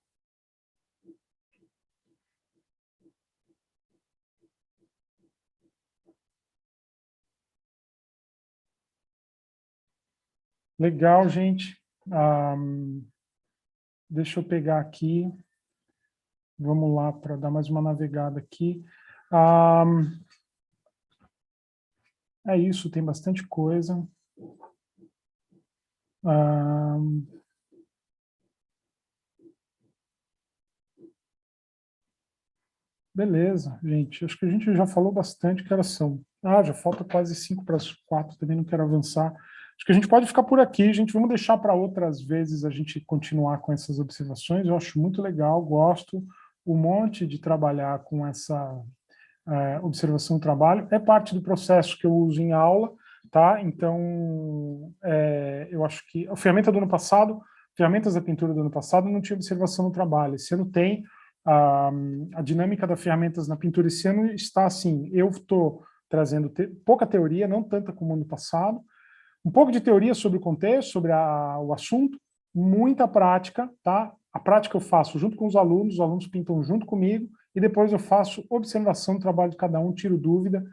Legal, gente. Deixa eu pegar aqui. Vamos lá para dar mais uma navegada aqui. É isso, tem bastante coisa. Beleza, gente. Acho que a gente já falou bastante. Que horas são? Já falta quase 5 para as 4, também não quero avançar. Acho que a gente pode ficar por aqui, gente. Vamos deixar para outras vezes a gente continuar com essas observações. Eu acho muito legal, gosto um monte de trabalhar com essa observação do trabalho. É parte do processo que eu uso em aula, tá? Então, eu acho que a ferramenta do ano passado, ferramentas da pintura do ano passado, não tinha observação no trabalho. Esse ano tem. A dinâmica das ferramentas na pintura esse ano está assim, eu estou trazendo pouca teoria, não tanta como ano passado, um pouco de teoria sobre o contexto, sobre o assunto, muita prática, tá? A prática eu faço junto com os alunos pintam junto comigo, e depois eu faço observação do trabalho de cada um, tiro dúvida,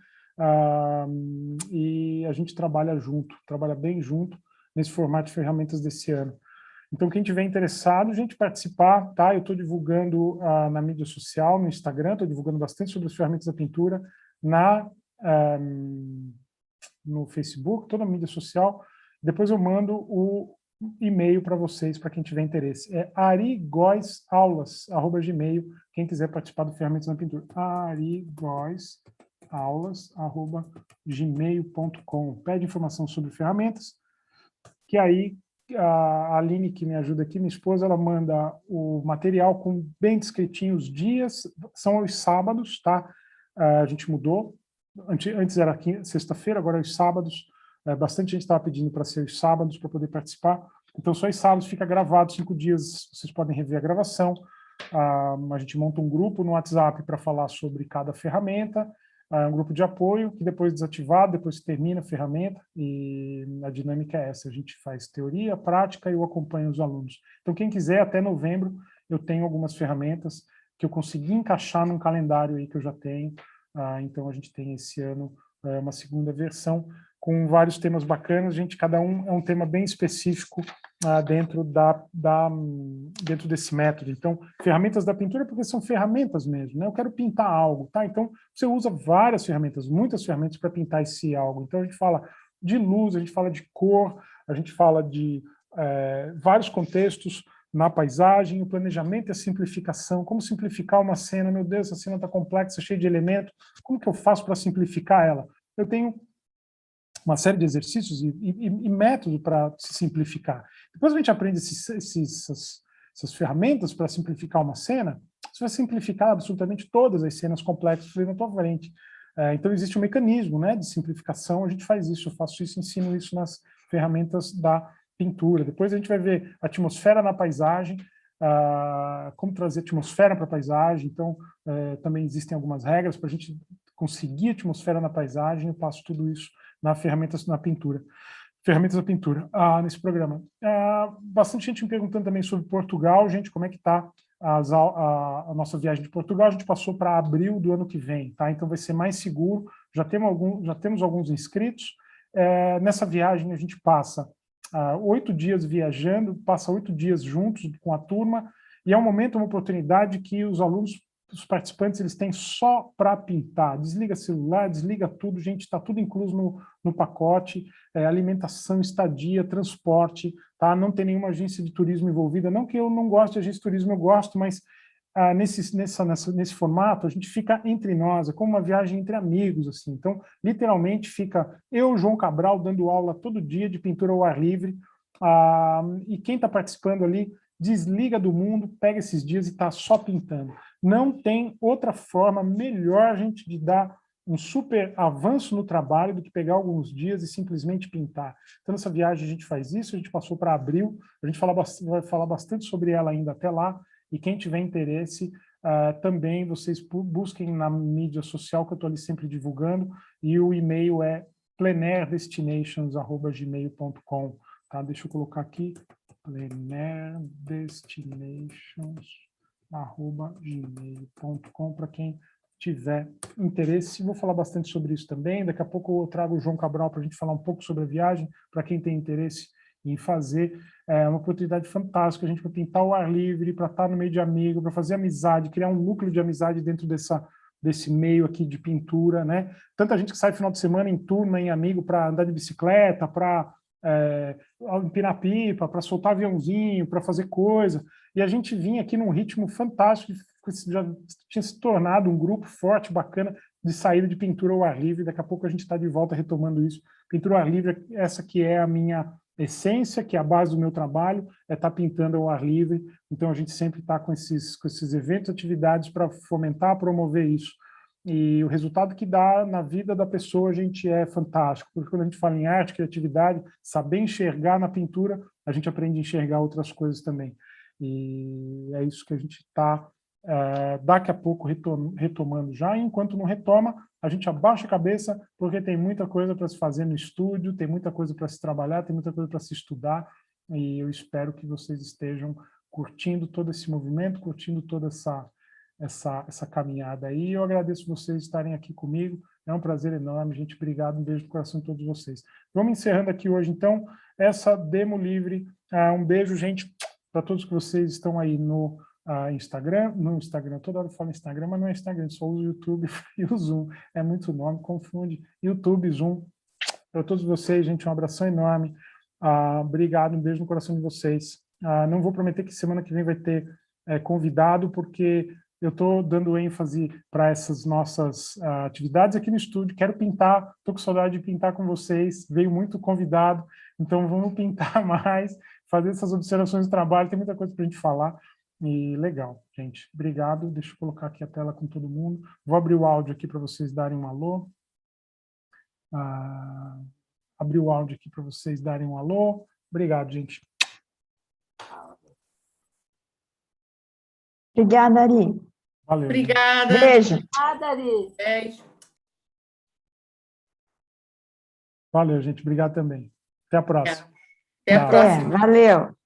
e a gente trabalha junto, trabalha bem junto nesse formato de ferramentas desse ano. Então, quem tiver interessado, a gente participar, tá? Eu estou divulgando na mídia social, no Instagram, estou divulgando bastante sobre as ferramentas da pintura, no Facebook, toda a mídia social. Depois eu mando o e-mail para vocês, para quem tiver interesse. É arigoisaulas@gmail, quem quiser participar do Ferramentas na Pintura. arigoisaulas@gmail.com. Pede informação sobre ferramentas, que aí a Aline, que me ajuda aqui, minha esposa, ela manda o material com bem descritinho os dias, são os sábados, tá? A gente mudou, antes era sexta-feira, agora é os sábados, bastante gente estava pedindo para ser os sábados, para poder participar, então só os sábados, fica gravado, 5 dias, vocês podem rever a gravação, a gente monta um grupo no WhatsApp para falar sobre cada ferramenta, um grupo de apoio, que depois desativado, depois termina a ferramenta, e a dinâmica é essa, a gente faz teoria, prática, e eu acompanho os alunos. Então, quem quiser, até novembro, eu tenho algumas ferramentas que eu consegui encaixar num calendário aí que eu já tenho, então a gente tem esse ano uma segunda versão, com vários temas bacanas, gente, cada um é um tema bem específico dentro desse método. Então, ferramentas da pintura, porque são ferramentas mesmo, né? Eu quero pintar algo, tá? Então, você usa várias ferramentas, muitas ferramentas para pintar esse algo. Então, a gente fala de luz, a gente fala de cor, a gente fala de vários contextos na paisagem, o planejamento e a simplificação, como simplificar uma cena, meu Deus, essa cena está complexa, cheia de elementos, como que eu faço para simplificar ela? Eu tenho uma série de exercícios e métodos para se simplificar. Depois a gente aprende essas ferramentas para simplificar uma cena, você vai simplificar absolutamente todas as cenas complexas na tua frente. Então existe um mecanismo, né, de simplificação, a gente faz isso, eu faço isso, ensino isso nas ferramentas da pintura. Depois a gente vai ver atmosfera na paisagem, como trazer atmosfera para a paisagem, então também existem algumas regras para a gente conseguir atmosfera na paisagem, eu passo tudo isso ferramentas da pintura, nesse programa. Bastante gente me perguntando também sobre Portugal, gente, como é que está a nossa viagem de Portugal. A gente passou para abril do ano que vem, tá? Então vai ser mais seguro, já temos alguns inscritos. Nessa viagem a gente passa 8 dias viajando, passa 8 dias juntos com a turma, e é um momento, uma oportunidade que os alunos os participantes eles têm só para pintar. Desliga celular, desliga tudo, gente, está tudo incluso no pacote, alimentação, estadia, transporte, tá? Não tem nenhuma agência de turismo envolvida. Não que eu não goste de agência de turismo, eu gosto, mas nesse formato a gente fica entre nós, é como uma viagem entre amigos, assim. Então, literalmente fica eu, João Cabral, dando aula todo dia de pintura ao ar livre, e quem está participando ali desliga do mundo, pega esses dias e está só pintando. Não tem outra forma melhor, gente, de dar um super avanço no trabalho do que pegar alguns dias e simplesmente pintar. Então, nessa viagem a gente faz isso, a gente passou para abril, a gente vai falar bastante sobre ela ainda até lá, e quem tiver interesse, também vocês busquem na mídia social, que eu estou ali sempre divulgando, e o e-mail é plenaire.destinations@gmail.com. Tá? Deixa eu colocar aqui, plenaire.destinations@gmail.com, para quem tiver interesse. Vou falar bastante sobre isso também. Daqui a pouco eu trago o João Cabral para a gente falar um pouco sobre a viagem, para quem tem interesse em fazer. É uma oportunidade fantástica, a gente para pintar ao ar livre, para estar no meio de amigos, para fazer amizade, criar um núcleo de amizade dentro desse meio aqui de pintura, né? Tanta gente que sai final de semana em turma, em amigo, para andar de bicicleta, para empinar pipa, para soltar aviãozinho, para fazer coisa, e a gente vinha aqui num ritmo fantástico, já tinha se tornado um grupo forte, bacana, de saída de pintura ao ar livre. Daqui a pouco a gente está de volta retomando isso. Pintura ao ar livre, essa que é a minha essência, que é a base do meu trabalho, é estar pintando ao ar livre. Então a gente sempre está com esses eventos, atividades para fomentar, promover isso. E o resultado que dá na vida da pessoa, a gente é fantástico, porque quando a gente fala em arte, criatividade, saber enxergar na pintura, a gente aprende a enxergar outras coisas também. E é isso que a gente está, daqui a pouco, retomando já. E enquanto não retoma, a gente abaixa a cabeça, porque tem muita coisa para se fazer no estúdio, tem muita coisa para se trabalhar, tem muita coisa para se estudar, e eu espero que vocês estejam curtindo todo esse movimento, curtindo toda essa caminhada aí. Eu agradeço vocês estarem aqui comigo, é um prazer enorme, gente, obrigado, um beijo no coração de todos vocês. Vamos encerrando aqui hoje, então, essa demo livre. Um beijo, gente, para todos que vocês estão aí no Instagram, toda hora eu falo Instagram, mas não é Instagram, só uso o YouTube e o Zoom, é muito nome, confunde, YouTube, Zoom. Para todos vocês, gente, um abração enorme, obrigado, um beijo no coração de vocês. Não vou prometer que semana que vem vai ter convidado, porque eu estou dando ênfase para essas nossas atividades aqui no estúdio. Quero pintar, estou com saudade de pintar com vocês, veio muito convidado, então vamos pintar mais, fazer essas observações do trabalho, tem muita coisa para a gente falar, e legal, gente. Obrigado, deixa eu colocar aqui a tela com todo mundo. Vou abrir o áudio aqui para vocês darem um alô. Abrir o áudio aqui para vocês darem um alô. Obrigado, gente. Obrigada, Ari. Valeu. Obrigada. Beijo. Obrigada, Ari. Beijo. Valeu, gente. Obrigado também. Até a próxima. Até a próxima. Valeu.